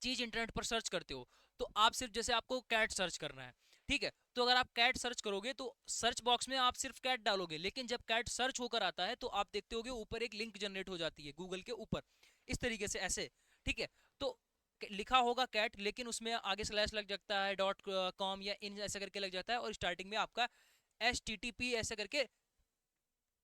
चीज इंटरनेट पर सर्च करते हो, तो आप सिर्फ, जैसे आपको कैट सर्च करना है, ठीक है, तो अगर आप कैट सर्च करोगे तो सर्च बॉक्स में आप सिर्फ कैट डालोगे, लेकिन जब कैट सर्च होकर आता है तो आप देखते होगे ऊपर एक लिंक जनरेट हो जाती है गूगल के ऊपर, इस तरीके से, ऐसे। ठीक है, तो लिखा होगा कैट, लेकिन उसमें आगे स्लैश लग जाता है, डॉट कॉम या इन ऐसे करके लग जाता है, और स्टार्टिंग में आपका HTTP ऐसे करके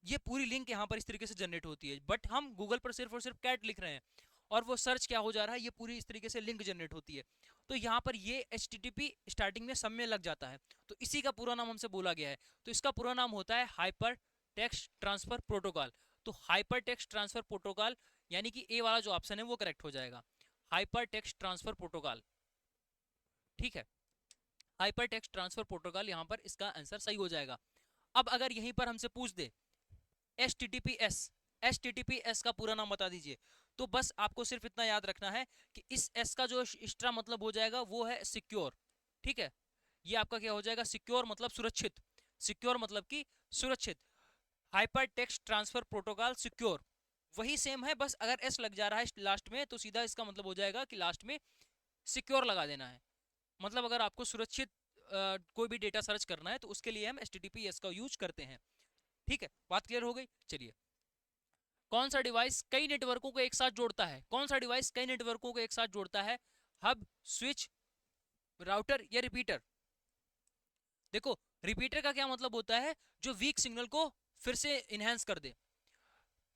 ये पूरी लिंक यहाँ पर इस तरीके से जनरेट होती है। बट हम गूगल पर सिर्फ और सिर्फ कैट लिख रहे हैं, और वो सर्च क्या हो जा रहा है, ये पूरी इस तरीके से लिंक जनरेट होती है। तो यहाँ पर ये HTTP स्टार्टिंग में सब में लग जाता है, तो इसी का पूरा नाम हमसे बोला गया है। तो इसका पूरा नाम होता है हाइपर टेक्स्ट ट्रांसफर प्रोटोकॉल। तो हाइपर टेक्स्ट ट्रांसफर प्रोटोकॉल, यानी कि ए वाला जो ऑप्शन है वो करेक्ट हो जाएगा, हाइपर टेक्स्ट ट्रांसफर प्रोटोकॉल। ठीक है, हाइपर टेक्स्ट ट्रांसफर प्रोटोकॉल, यहाँ पर इसका आंसर सही हो जाएगा। अब अगर यहीं पर हमसे पूछ दे HTTPS, HTTPS का पूरा नाम बता दीजिए, तो बस आपको सिर्फ इतना याद रखना है कि इस S का जो एक्स्ट्रा मतलब हो जाएगा वो है सिक्योर। ठीक है, ये आपका क्या हो जाएगा? सिक्योर मतलब सुरक्षित, सिक्योर मतलब कि सुरक्षित। Hyper text transfer protocol secure, वही सेम है, बस अगर S लग जा रहा है लास्ट में तो सीधा इसका मतलब हो जाएगा कि लास्ट में सिक्योर लगा देना है। मतलब अगर आपको सुरक्षित कोई भी डेटा सर्च करना है तो उसके लिए हम HTTPS का यूज करते हैं। ठीक है, बात क्लियर हो गई? चलिए, कौन सा डिवाइस कई नेटवर्कों को एक साथ जोड़ता है? कौन सा डिवाइस कई नेटवर्कों को एक साथ जोड़ता है? हब, स्विच, राउटर या रिपीटर? देखो, रिपीटर का क्या मतलब होता है? जो वीक सिग्नल को फिर से इनहेंस कर दे,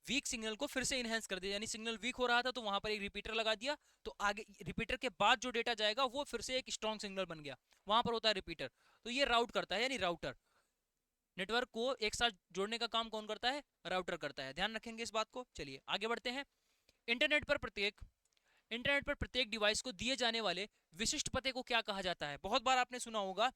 वीक सिग्नल को फिर से इनहेंस कर दे, यानी सिग्नल वीक हो रहा था तो वहां पर एक रिपीटर लगा दिया, तो आगे रिपीटर के बाद जो डेटा जाएगा वो फिर से एक स्ट्रॉन्ग सिग्नल बन गया, वहां पर होता है रिपीटर। तो ये राउट करता है, यानी राउटर। नेटवर्क को एक साथ जोड़ने का काम कौन करता है? राउटर करता है। ध्यान रखेंगे इस बात को। चलिए आगे बढ़ते हैं। इंटरनेट पर प्रत्येक इंटरनेट पर प्रत्येक डिवाइस को दिए जाने वाले विशिष्ट पते को क्या कहा जाता है? बहुत बार आपने सुना होगा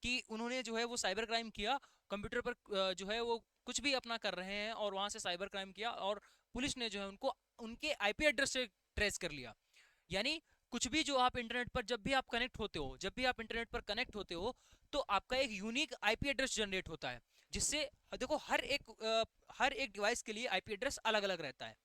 कि उन्होंने जो है वो साइबर क्राइम किया, कंप्यूटर पर जो है वो कुछ भी अपना कर रहे हैं और वहां से साइबर क्राइम किया और पुलिस ने जो है उनको उनके आईपी एड्रेस से ट्रेस कर लिया। यानी कुछ भी जो आप इंटरनेट पर जब भी आप कनेक्ट होते हो, जब भी आप इंटरनेट पर कनेक्ट होते हो, तो आपका एक यूनिक आईपी एड्रेस जनरेट होता है, जिससे देखो हर एक डिवाइस के लिए आईपी एड्रेस अलग अलग रहता है,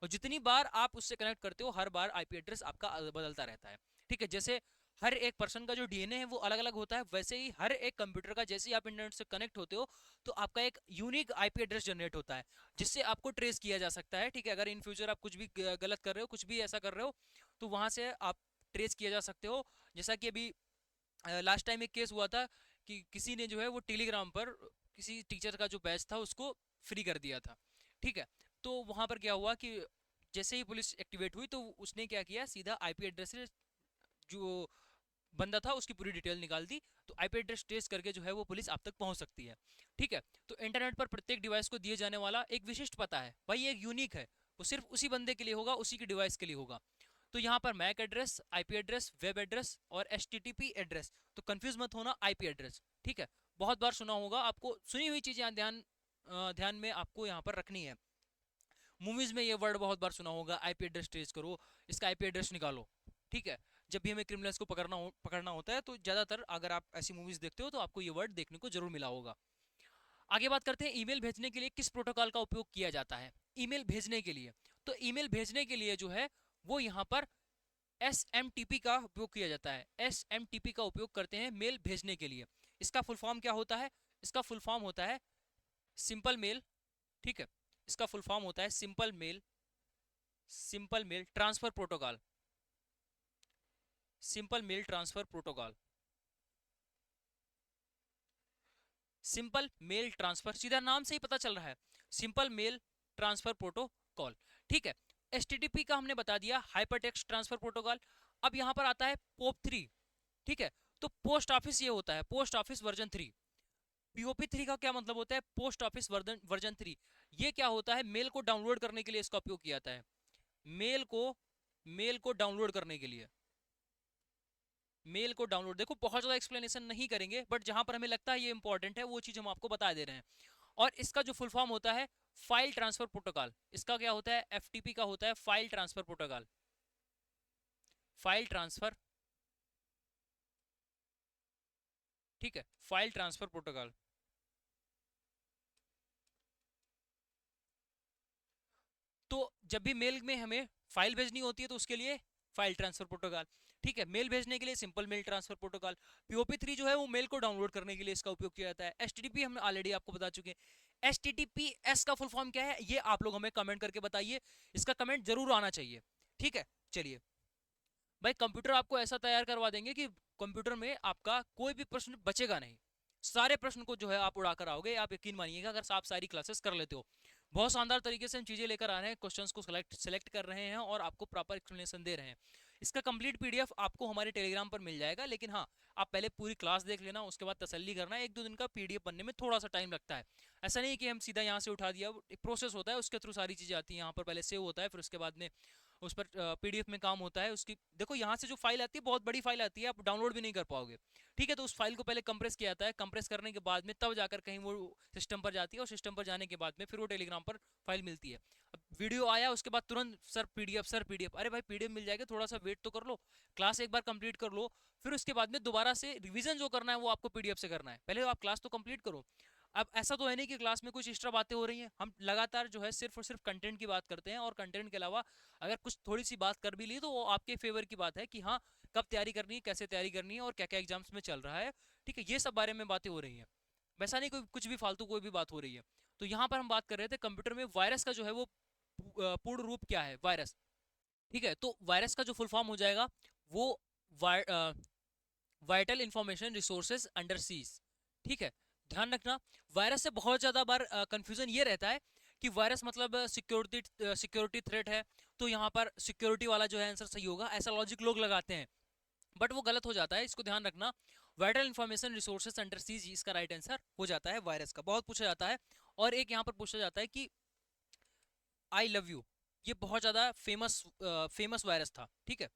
और जितनी बार आप उससे कनेक्ट करते हो हर बार आईपी एड्रेस आपका बदलता रहता है। ठीक है, जैसे हर एक पर्सन का जो डीएनए है वो अलग अलग होता है, वैसे ही हर एक कंप्यूटर का जैसे ही आप इंटरनेट से कनेक्ट होते हो तो आपका एक यूनिक आईपी एड्रेस जनरेट होता है, जिससे आपको ट्रेस किया जा सकता है। ठीक है, अगर इन फ्यूचर आप कुछ भी गलत कर रहे हो, कुछ भी ऐसा कर रहे हो, तो वहां से आप ट्रेस किया जा सकते हो। जैसा कि अभी लास्ट टाइम एक केस हुआ था कि किसी ने जो है वो टेलीग्राम पर किसी टीचर का जो बैच था उसको फ्री कर दिया था। ठीक है, तो वहां पर क्या हुआ कि जैसे ही पुलिस एक्टिवेट हुई तो उसने क्या किया, सीधा आईपी एड्रेस से जो बंदा था उसकी पूरी डिटेल निकाल दी, तो आईपी एड्रेस ट्रेस करके जो है वो पुलिस आप तक पहुंच सकती है। ठीक है, तो इंटरनेट पर प्रत्येक डिवाइस को दिए जाने वाला एक विशिष्ट पता है भाई, एक यूनिक है, वो सिर्फ उसी बंदे के लिए होगा, उसी की डिवाइस के लिए होगा। तो यहाँ पर MAC address, IP address, web address और एचटीटीपी एड्रेस, तो कंफ्यूज मत होना, आईपी एड्रेस। ठीक है, बहुत बार सुना होगा आपको, सुनी हुई चीजें ध्यान में आपको यहाँ पर रखनी है। मूवीज में ये वर्ड बहुत बार सुना होगा, आईपी एड्रेस ट्रेस करो, इसका आईपी एड्रेस निकालो। ठीक है, जब भी हमें क्रिमिनल्स को पकड़ना होता है तो ज्यादातर अगर आप ऐसी मूवीज देखते हो तो आपको ये वर्ड देखने को जरूर मिला होगा। आगे बात करते हैं ईमेल भेजने के लिए किस प्रोटोकॉल का उपयोग किया जाता है। ईमेल भेजने के लिए, तो ईमेल भेजने के लिए जो है वो यहाँ पर SMTP का उपयोग किया जाता है। SMTP का उपयोग करते हैं मेल भेजने के लिए। इसका फुल फॉर्म क्या होता है? इसका फुल फॉर्म होता है सिंपल मेल। ठीक है, इसका फुल फॉर्म होता है simple mail transfer protocol, simple mail transfer protocol, simple mail transfer, सीधा नाम से ही पता चल रहा है, सिंपल मेल ट्रांसफर प्रोटोकॉल। ठीक है, HTTP का हमने बता दिया, हाइपर टेक्स्ट ट्रांसफर प्रोटोकॉल। अब यहां पर आता है POP3। ठीक है, तो पोस्ट ऑफिस ये होता है, पोस्ट ऑफिस वर्जन 3। POP3 का क्या मतलब होता है? Post office version 3। ये क्या होता है? मेल को डाउनलोड करने के लिए इसका उपयोग किया जाता है। मेल को मेल को डाउनलोड करने के लिए, मेल को डाउनलोड, देखो बहुत ज्यादा एक्सप्लेनेशन नहीं करेंगे, बट जहां पर हमें लगता है ये इंपॉर्टेंट है वो चीज हम आपको बता दे रहे हैं। और इसका जो फुल फॉर्म होता है फाइल ट्रांसफर प्रोटोकॉल, इसका क्या होता है? FTP का होता है file transfer protocol, file transfer. ठीक है, फाइल ट्रांसफर प्रोटोकॉल। तो जब भी मेल में हमें फाइल भेजनी होती है तो उसके लिए फाइल ट्रांसफर प्रोटोकॉल। ठीक है, मेल भेजने के लिए simple mail transfer protocol. POP3 जो है वो मेल को डाउनलोड करने के लिए इसका उपयोग किया जाता है। HTTP हमने ऑलरेडी आपको बता चुके हैं। HTTPS का फुल फॉर्म क्या है ये आप लोग हमें कमेंट करके बताइए, इसका कमेंट जरूर आना चाहिए। ठीक है, चलिए भाई, कंप्यूटर आपको ऐसा तैयार करवा देंगे कि कंप्यूटर में आपका कोई भी प्रश्न बचेगा नहीं, सारे प्रश्न को जो है आप उड़ा कर आओगे, आप यकीन मानिएगा अगर आप सारी क्लासेस कर लेते हो। बहुत शानदार तरीके से हम चीजें लेकर आ रहे हैं, क्वेश्चंस को सेलेक्ट कर रहे हैं और आपको प्रॉपर एक्सप्लेनेशन दे रहे हैं। इसका कंप्लीट PDF आपको हमारे टेलीग्राम पर मिल जाएगा, लेकिन हाँ, आप पहले पूरी क्लास देख लेना, उसके बाद तसल्ली करना। 1-2 दिन का PDF बनने में थोड़ा सा टाइम लगता है, ऐसा नहीं कि हम सीधा यहाँ से उठा दिया, एक प्रोसेस होता है, उसके थ्रू सारी चीजें आती हैं। यहाँ पर पहले सेव होता है, फिर उसके बाद में उस पर PDF में काम होता है उसकी। देखो यहाँ से जो फाइल आती है बहुत बड़ी फाइल आती है, आप डाउनलोड भी नहीं कर पाओगे। ठीक है, तो उस फाइल को पहले कंप्रेस किया जाता है, कंप्रेस करने के बाद में तब जाकर कहीं वो सिस्टम पर जाती है, और सिस्टम पर जाने के बाद में फिर वो टेलीग्राम पर फाइल मिलती है। अब वीडियो आया उसके बाद तुरंत सर PDF, अरे भाई PDF मिल जाएगा, थोड़ा सा वेट तो कर लो, क्लास एक बार कंप्लीट कर लो, फिर उसके बाद में दोबारा से रिवीजन जो करना है वो आपको PDF से करना है, पहले आप क्लास तो कंप्लीट करो। अब ऐसा तो है नहीं कि क्लास में कुछ एक्स्ट्रा बातें हो रही हैं, हम लगातार जो है सिर्फ और सिर्फ कंटेंट की बात करते हैं, और कंटेंट के अलावा अगर कुछ थोड़ी सी बात कर भी ली तो वो आपके फेवर की बात है कि हाँ, कब तैयारी करनी है, कैसे तैयारी करनी है, और क्या क्या एग्जाम्स में चल रहा है। ठीक है, ये सब बारे में बातें हो रही हैं, वैसा नहीं कोई कुछ भी फालतू कोई भी बात हो रही है। तो यहाँ पर हम बात कर रहे थे कंप्यूटर में वायरस का जो है वो पूर्ण रूप क्या है, वायरस। ठीक है, तो वायरस का जो फुल फॉर्म हो जाएगा वो vital information resources under seize. ठीक है, ध्यान रखना, वायरस से बहुत ज्यादा बार कंफ्यूजन ये रहता है कि वायरस मतलब सिक्योरिटी थ्रेट है, तो यहाँ पर सिक्योरिटी वाला जो है आंसर सही होगा, ऐसा लॉजिक लोग लगाते हैं, बट वो गलत हो जाता है, इसको ध्यान रखना। Vital information resources under seize इसका राइट आंसर हो जाता है वायरस का, बहुत पूछा जाता है। और एक यहाँ पर पूछा जाता है कि आई लव यू, ये बहुत ज्यादा फेमस वायरस था। ठीक है,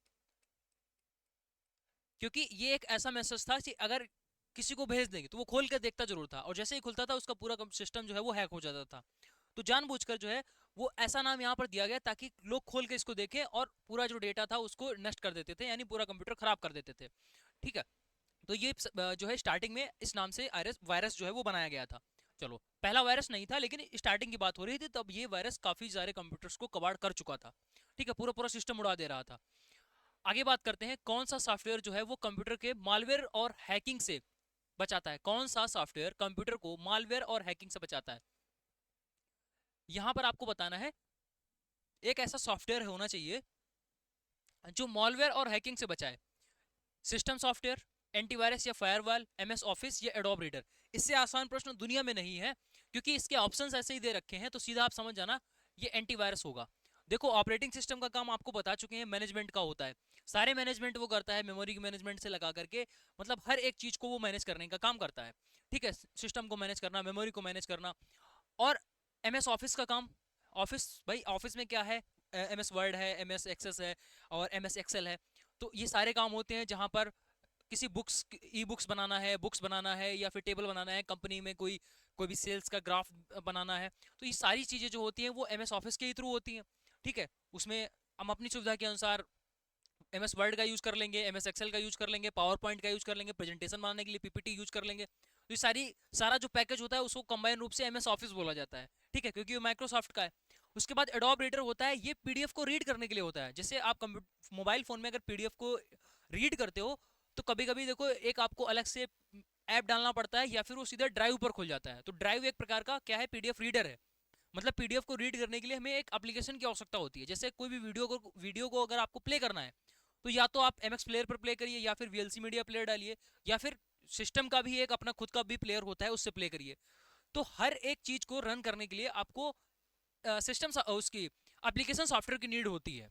क्योंकि ये एक ऐसा मैसेज था कि अगर किसी को भेज देंगे तो वो खोल कर देखता जरूर था, और जैसे ही खुलता था उसका पूरा सिस्टम जो है वो हैक हो जाता था। तो जानबूझकर जो है वो ऐसा नाम यहाँ पर दिया गया ताकि लोग खोल के इसको देखें और पूरा जो डेटा था उसको नष्ट कर देते थे, यानी पूरा कंप्यूटर खराब कर देते थे। ठीक है, तो ये जो है स्टार्टिंग में इस नाम से वायरस जो है वो बनाया गया था। चलो, पहला वायरस नहीं था, लेकिन स्टार्टिंग की बात हो रही थी, तब ये वायरस काफी सारे कंप्यूटर्स को कबाड़ कर चुका था। ठीक है, पूरा पूरा सिस्टम उड़ा दे रहा था। आगे बात करते हैं कौन सा सॉफ्टवेयर जो है वो कंप्यूटर के मालवेयर और हैकिंग से बचाता है। कौन सा सॉफ्टवेयर कंप्यूटर को मालवेयर और हैकिंग से बचाता है? यहां पर आपको बताना है एक ऐसा सॉफ्टवेयर होना चाहिए जो मॉलवेयर और हैकिंग से बचाए। सिस्टम सॉफ्टवेयर, एंटीवायरस या फायरवॉल, एमएस ऑफिस या एडोब रीडर। इससे आसान प्रश्न दुनिया में नहीं है, क्योंकि इसके ऑप्शंस ऐसे ही दे रखे हैं, तो सीधा आप समझ जाना ये एंटीवायरस होगा। देखो, ऑपरेटिंग सिस्टम का काम आपको बता चुके हैं, मैनेजमेंट का होता है। सारे मैनेजमेंट वो करता है, मेमोरी की मैनेजमेंट से लगा करके, मतलब हर एक चीज को वो मैनेज करने का काम करता है। ठीक है, सिस्टम को मैनेज करना, मेमोरी को मैनेज करना। और एमएस ऑफिस का काम, ऑफिस भाई ऑफिस में क्या है, एमएस वर्ड है, एमएस एक्सेस है और एमएस एक्सेल है। तो ये सारे काम होते हैं जहां पर किसी बुक्स, ई बुक्स बनाना है, बुक्स बनाना है, या फिर टेबल बनाना है, कंपनी में कोई कोई भी सेल्स का ग्राफ बनाना है। तो ये सारी चीजें जो होती हैं वो एमएस ऑफिस के ही थ्रू होती हैं। ठीक है, उसमें हम अपनी सुविधा के अनुसार एमएस वर्ड का यूज कर लेंगे, एमएस एक्सेल का यूज कर लेंगे, पावर पॉइंट का यूज कर लेंगे, प्रेजेंटेशन बनाने के लिए पीपीटी यूज कर लेंगे। तो ये सारा जो पैकेज होता है उसको कंबाइन रूप से एमएस ऑफिस बोला जाता है। ठीक है, क्योंकि वो माइक्रोसॉफ्ट का है। उसके बाद एडोब रीडर होता है, ये पीडीएफ को रीड करने के लिए होता है। जैसे आप मोबाइल फोन में अगर पीडीएफ को रीड करते हो, तो कभी कभी देखो एक आपको अलग से ऐप डालना पड़ता है, या फिर वो सीधा ड्राइव पर खुल जाता है। तो ड्राइव एक प्रकार का क्या है, पीडीएफ रीडर है। मतलब पीडीएफ को रीड करने के लिए हमें एक एप्लीकेशन की आवश्यकता होती है। जैसे कोई भी वीडियो को अगर आपको प्ले करना है, तो या तो आप एमएक्स प्लेयर पर प्ले करिए, या फिर वीएलसी मीडिया प्लेयर डालिए, या फिर सिस्टम का भी एक अपना खुद का भी प्लेयर होता है, उससे प्ले करिए। तो हर एक चीज को रन करने के लिए आपको सिस्टम उसकी एप्लीकेशन सॉफ्टवेयर की नीड होती है।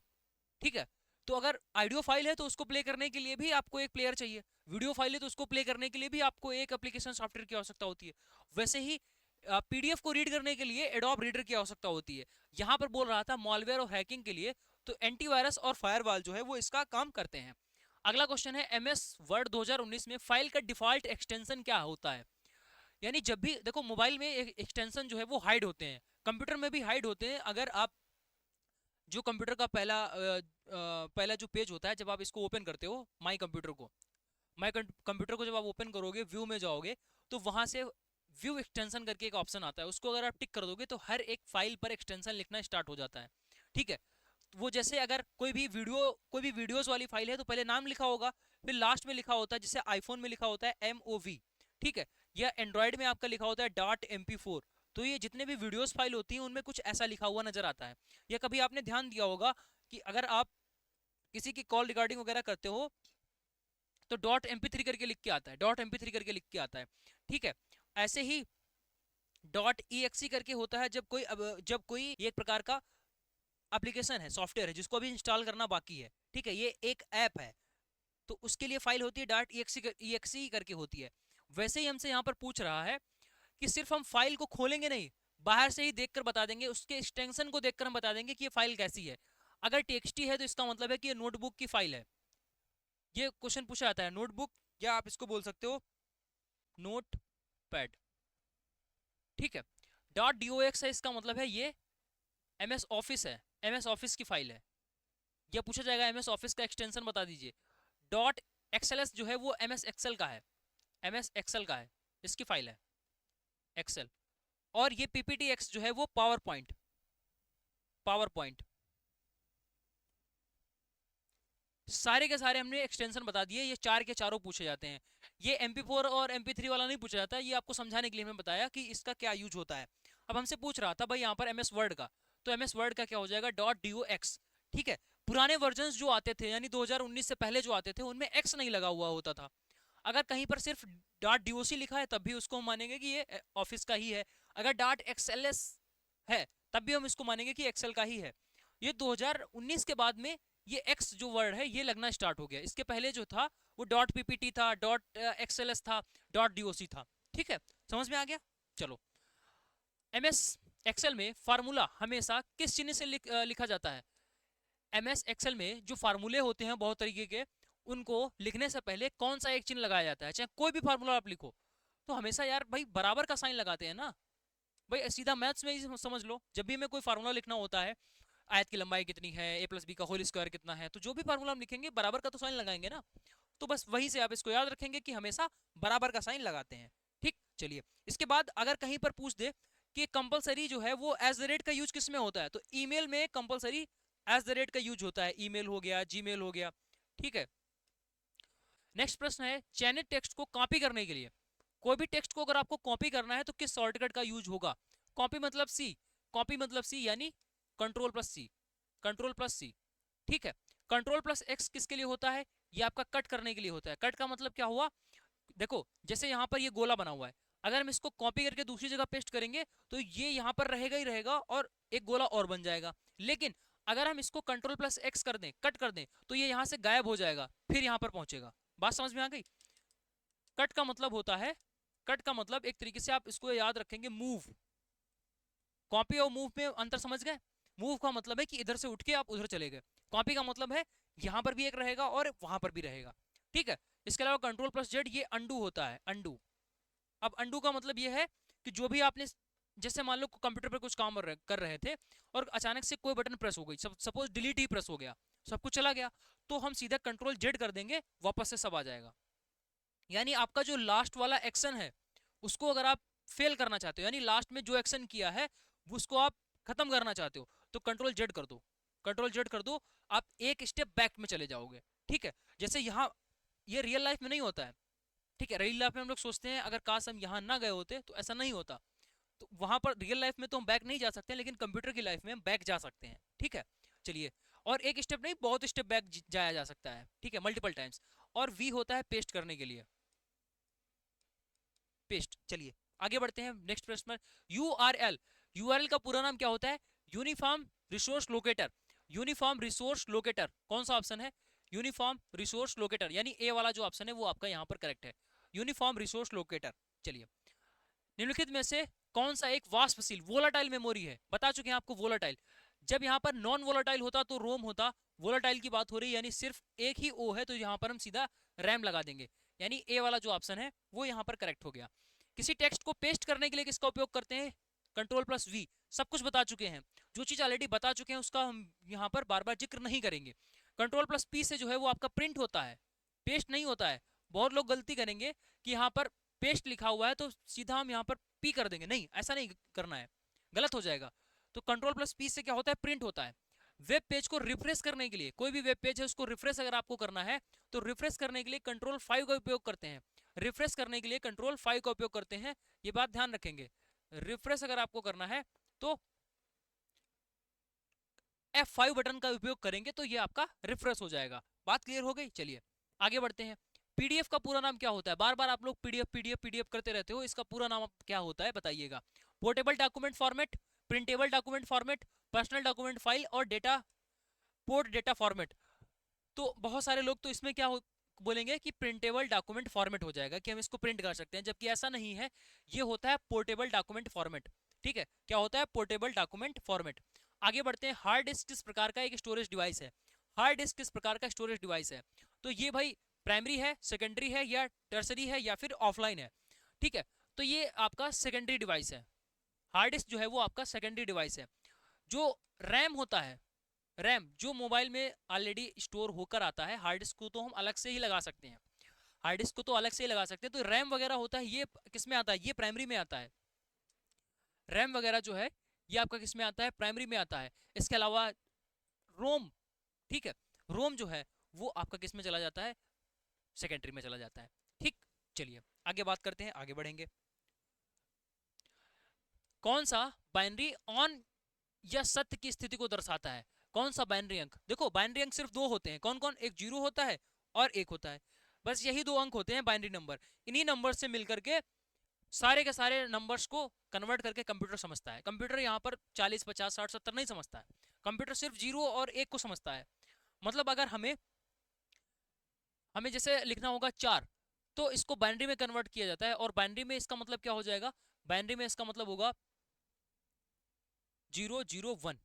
ठीक है, तो अगर ऑडियो फाइल है तो उसको प्ले करने के लिए भी आपको एक प्लेयर चाहिए, वीडियो फाइल है तो उसको प्ले करने के लिए भी आपको एक एप्लीकेशन सॉफ्टवेयर की आवश्यकता होती है। वैसे ही पीडीएफ को रीड करने के लिए एडोब रीडर की आवश्यकता होती है। यहां पर बोल रहा था मॉलवेयर और हैकिंग के लिए, तो एंटीवायरस और फायरवॉल जो है वो इसका काम करते हैं। अगला क्वेश्चन है, एमएस वर्ड 2019 में फाइल का डिफॉल्ट एक्सटेंशन क्या होता है? यानी जब भी देखो मोबाइल में एक्सटेंशन जो है वो हाइड होते हैं, कंप्यूटर में भी हाइड होते हैं। अगर आप जो कंप्यूटर का पहला जो पेज होता है, जब आप इसको ओपन करते हो माई कंप्यूटर को, माई कंप्यूटर को जब आप ओपन करोगे, व्यू में जाओगे, तो वहां से व्यू एक्सटेंशन करके एक ऑप्शन आता है, उसको अगर आप टिक कर दोगे तो हर एक फाइल पर एक्सटेंशन लिखना स्टार्ट हो जाता है। ठीक है, वो जैसे अगर कोई भी वीडियोस वाली फाइल है तो पहले नाम लिखा होगा, फिर लास्ट में लिखा होता है, जैसे आईफोन में लिखा होता है MOV। ठीक है, या एंड्रॉयड में आपका लिखा होता है .mp4। तो ये जितने भी वीडियोस फाइल होती हैं उनमें कुछ ऐसा लिखा हुआ नजर आता है। या कभी आपने ध्यान दिया होगा कि अगर आप किसी की कॉल रिकॉर्डिंग वगैरह करते हो, तो .mp3 करके लिख के आता है, .mp3 करके लिख के आता है। ठीक है, ऐसे ही .exe करके होता है जब कोई एक प्रकार का एप्लीकेशन है, सॉफ्टवेयर है, जिसको अभी इंस्टॉल करना बाकी है। ठीक है, ये एक ऐप है, तो उसके लिए फाइल होती है .exe करके होती है। वैसे ही हमसे यहाँ पर पूछ रहा है कि सिर्फ हम फाइल को खोलेंगे नहीं, बाहर से ही देखकर बता देंगे, उसके एक्सटेंशन को देखकर हम बता देंगे कि ये फाइल कैसी है। अगर टेक्स्ट है तो इसका मतलब है कि ये नोटबुक की फाइल है। ये क्वेश्चन पूछा जाता है, नोटबुक, या आप इसको बोल सकते हो नोट पैड। ठीक है, .dox है, इसका मतलब है ये एमएस ऑफिस है, एमएस ऑफिस की फाइल है। यह पूछा जाएगा एमएस ऑफिस का एक्सटेंशन बता दीजिए। .xls जो है वो एमएस एक्सेल का है, एमएस एक्सेल का है, इसकी फाइल है एक्सेल। और ये PPTX जो है वो पावर पॉइंट, पावर पॉइंट। सारे के सारे हमने एक्सटेंशन बता दिए, ये चार के चारों पूछे जाते हैं। ये MP4 और MP3 वाला नहीं पूछा जाता, ये आपको समझाने के लिए हमने बताया कि इसका क्या यूज होता है। अब हमसे पूछ रहा था भाई यहाँ पर MS वर्ड का, तो MS वर्ड का क्या हो जाएगा, .dox। ठीक है, पुराने वर्जन जो आते थे, यानी 2019 से पहले जो आते थे, उनमें X नहीं लगा हुआ होता था। अगर कहीं पर सिर्फ .doc लिखा है तब भी उसको हम मानेंगे कि ये ऑफिस का ही है। अगर .xls है तब भी हम इसको मानेंगे कि एक्सेल का ही है। ये 2019 के बाद में ये X जो वर्ड है ये लगना स्टार्ट हो गया। इसके पहले जो था वो .ppt था, .xls था, .doc था। ठीक है, समझ में आ गया? चलो, MS एक्सेल में फार्मूला हमेशा किस चिन्ह से लिखा जाता है? MS एक्सेल में जो फार्मूले होते हैं बहुत तरीके के, उनको लिखने से पहले कौन सा एक चिन्ह लगाया जाता है, चाहे कोई भी फार्मूला आप लिखो तो हमेशा यार भाई बराबर का साइन लगाते हैं ना। भाई सीधा मैथ्स में ही समझ लो, जब भी हमें कोई फार्मूला लिखना होता है, आयत की लंबाई कितनी है, ए प्लस बी का होल स्क्वायर कितना है, तो जो भी फार्मूला हम लिखेंगे बराबर का तो साइन लगाएंगे ना। तो बस वही से आप इसको याद रखेंगे कि हमेशा बराबर का साइन लगाते हैं। ठीक, चलिए इसके बाद अगर कहीं पर पूछ दे कि कंपलसरी जो है वो एज द रेट का यूज किस में होता है, तो ईमेल में कंपलसरी एज द रेट का यूज होता है, ईमेल हो गया, जीमेल हो गया। ठीक है, नेक्स्ट प्रश्न है चयनित टेक्स्ट को कॉपी करने के लिए, कोई भी टेक्स्ट को अगर आपको कॉपी करना है तो किस शॉर्टकट का यूज होगा। कॉपी मतलब सी, कॉपी मतलब सी यानी control plus C, control plus सी। ठीक है, कंट्रोल प्लस एक्स किसके लिए होता है, ये आपका कट करने के लिए होता है। कट का मतलब क्या हुआ, देखो जैसे यहाँ पर ये गोला बना हुआ है, अगर हम इसको कॉपी करके दूसरी जगह पेस्ट करेंगे तो ये यहाँ पर रहेगा ही रहेगा और एक गोला और बन जाएगा। लेकिन अगर हम इसको कंट्रोल प्लस एक्स कर दें, कट कर दें, तो ये यहाँ से गायब हो जाएगा, फिर यहाँ पर पहुंचेगा। बात समझ में आ गई। कट का मतलब होता है, कट का मतलब एक तरीके से आप इसको याद रखेंगे मूव। कॉपी और मूव में अंतर समझ गए। मूव का मतलब है कि इधर से उठ के आप उधर चले गए, कॉपी का मतलब है यहां पर भी एक रहेगा और वहां पर भी रहेगा। ठीक है, इसके अलावा कंट्रोल प्लस जेड ये अंडू होता है, अंडू। अब अंडू का मतलब ये है कि जो भी आपने, जैसे मान लो कंप्यूटर पर कुछ काम कर रहे थे और अचानक से कोई बटन प्रेस हो गई, सपोज डिलीट ही प्रेस हो गया, सब कुछ चला गया, तो हम सीधा कंट्रोल जेड कर देंगे, वापस से सब आ जाएगा। यानी आपका जो लास्ट वाला एक्शन है उसको अगर आप फेल करना चाहते हो, यानी लास्ट में जो एक्शन किया है उसको आप खत्म करना चाहते हो, तो कंट्रोल जेड कर दो, कंट्रोल जेड कर दो, आप एक स्टेप बैक में चले जाओगे। ठीक है, जैसे यहाँ ये रियल लाइफ में नहीं होता है। ठीक है, रियल लाइफ में हम लोग सोचते हैं अगर काश हम यहाँ ना गए होते तो ऐसा नहीं होता, तो वहां पर रियल लाइफ में तो हम बैक नहीं जा सकते, लेकिन कंप्यूटर की लाइफ में हम बैक जा सकते हैं। ठीक है, चलिए, और एक स्टेप नहीं बहुत स्टेप बैक जाया जा सकता है। ठीक है, मल्टीपल टाइम्स। और वी होता है पेस्ट करने के लिए, पेस्ट। चलिए आगे बढ़ते हैं नेक्स्ट प्रश्न पर। यूआरएल, यूआरएल का पूरा नाम क्या होता है, uniform resource locator. Uniform resource locator कौन सा ऑप्शन है, यूनिफॉर्म रिसोर्स लोकेटर, यानी ए वाला जो ऑप्शन है वो आपका यहाँ पर करेक्ट है, यूनिफॉर्म रिसोर्स लोकेटर। चलिए, निम्नलिखित में से कौन सा एक वाष्पशील वोलाटाइल मेमोरी है, बता चुके हैं आपको वोलाटाइल। जब यहाँ पर नॉन वोलाटाइल होता तो रोम होता, वोलाटाइल की बात हो रही है यानी सिर्फ एक ही ओ है, तो यहाँ पर हम सीधा रैम लगा देंगे, यानी ए वाला जो ऑप्शन है वो यहाँ पर करेक्ट हो गया। किसी टेक्स्ट को पेस्ट करने के लिए किसका उपयोग करते हैं, कंट्रोल प्लस वी। सब कुछ बता चुके हैं, जो चीज ऑलरेडी बता चुके हैं उसका हम यहाँ पर बार बार जिक्र नहीं करेंगे। कंट्रोल प्लस पी से जो है वो आपका प्रिंट होता है, पेस्ट नहीं होता है। बहुत लोग गलती करेंगे कि यहाँ पर पेस्ट लिखा हुआ है तो सीधा हम यहाँ पर पी कर देंगे, नहीं ऐसा नहीं करना है, गलत हो जाएगा। तो कंट्रोल प्लस पी से क्या होता है, प्रिंट होता है। वेब पेज को रिफ्रेश करने के लिए, कोई भी वेब पेज है उसको रिफ्रेश अगर आपको करना है तो रिफ्रेश करने के लिए कंट्रोल 5 का उपयोग करते हैं, रिफ्रेश करने के लिए कंट्रोल 5 का उपयोग करते हैं, ये बात ध्यान रखेंगे। रिफ्रेश अगर आपको करना है तो F5 बटन का उपयोग करेंगे तो ये आपका रिफ्रेश हो जाएगा। बात क्लियर हो गई। चलिए आगे बढ़ते हैं। पीडीएफ का पूरा नाम क्या होता है, बार बार आप लोग पीडीएफ पीडीएफ पीडीएफ करते रहते हो, इसका पूरा नाम क्या होता है बताइएगा। Portable document format, printable document format, personal document file और डेटा पोर्ट डेटा फॉर्मेट। तो बहुत सारे लोग तो इसमें क्या बोलेंगे कि प्रिंटेबल डॉक्यूमेंट फॉर्मेट हो जाएगा, कि हम इसको प्रिंट कर सकते हैं, जबकि ऐसा नहीं है, ये होता है पोर्टेबल डॉक्यूमेंट फॉर्मेट। ठीक है, क्या होता है, पोर्टेबल डॉक्यूमेंट फॉर्मेट। आगे बढ़ते हैं। हार्ड डिस्क किस प्रकार का एक स्टोरेज डिवाइस है, हार्ड डिस्क किस प्रकार का स्टोरेज डिवाइस है, तो ये भाई प्राइमरी है, सेकेंडरी है या टर्सरी है या फिर ऑफलाइन है। ठीक है, तो ये आपका सेकेंडरी डिवाइस है, हार्ड डिस्क जो है वो आपका सेकेंडरी डिवाइस है। जो रैम होता है, रैम जो मोबाइल में ऑलरेडी स्टोर होकर आता है, हार्ड डिस्क को तो हम अलग से ही लगा सकते हैं, हार्ड डिस्क को तो अलग से ही लगा सकते हैं। तो रैम वगैरह होता है ये किस में आता है, ये प्राइमरी में आता है। रैम वगैरह जो है ये आपका किस में आता है, प्राइमरी में आता है। इसके अलावा रोम, ठीक है, रोम जो है वो आपका किस में चला जाता है, सेकेंडरी में चला जाता है। ठीक, चलिए आगे बात करते हैं, आगे बढ़ेंगे। कौन सा बाइनरी ऑन या सत्य की स्थिति को दर्शाता है, कौन सा बाइनरी अंक, देखो बाइनरी अंक सिर्फ दो होते हैं, कौन कौन, एक जीरो होता है और एक होता है, बस यही दो अंक होते हैं बाइनरी नंबर। इन्हीं नंबर से मिलकर के सारे के सारे नंबर्स को कन्वर्ट करके कंप्यूटर समझता है। कंप्यूटर यहाँ पर 40 50 60 70 नहीं समझता है, कंप्यूटर सिर्फ जीरो और एक को समझता है। मतलब अगर हमें हमें जैसे लिखना होगा 4, तो इसको बाइनरी में कन्वर्ट किया जाता है, और बाइनरी में इसका मतलब क्या हो जाएगा, बाइनरी में इसका मतलब होगा 0 0 1।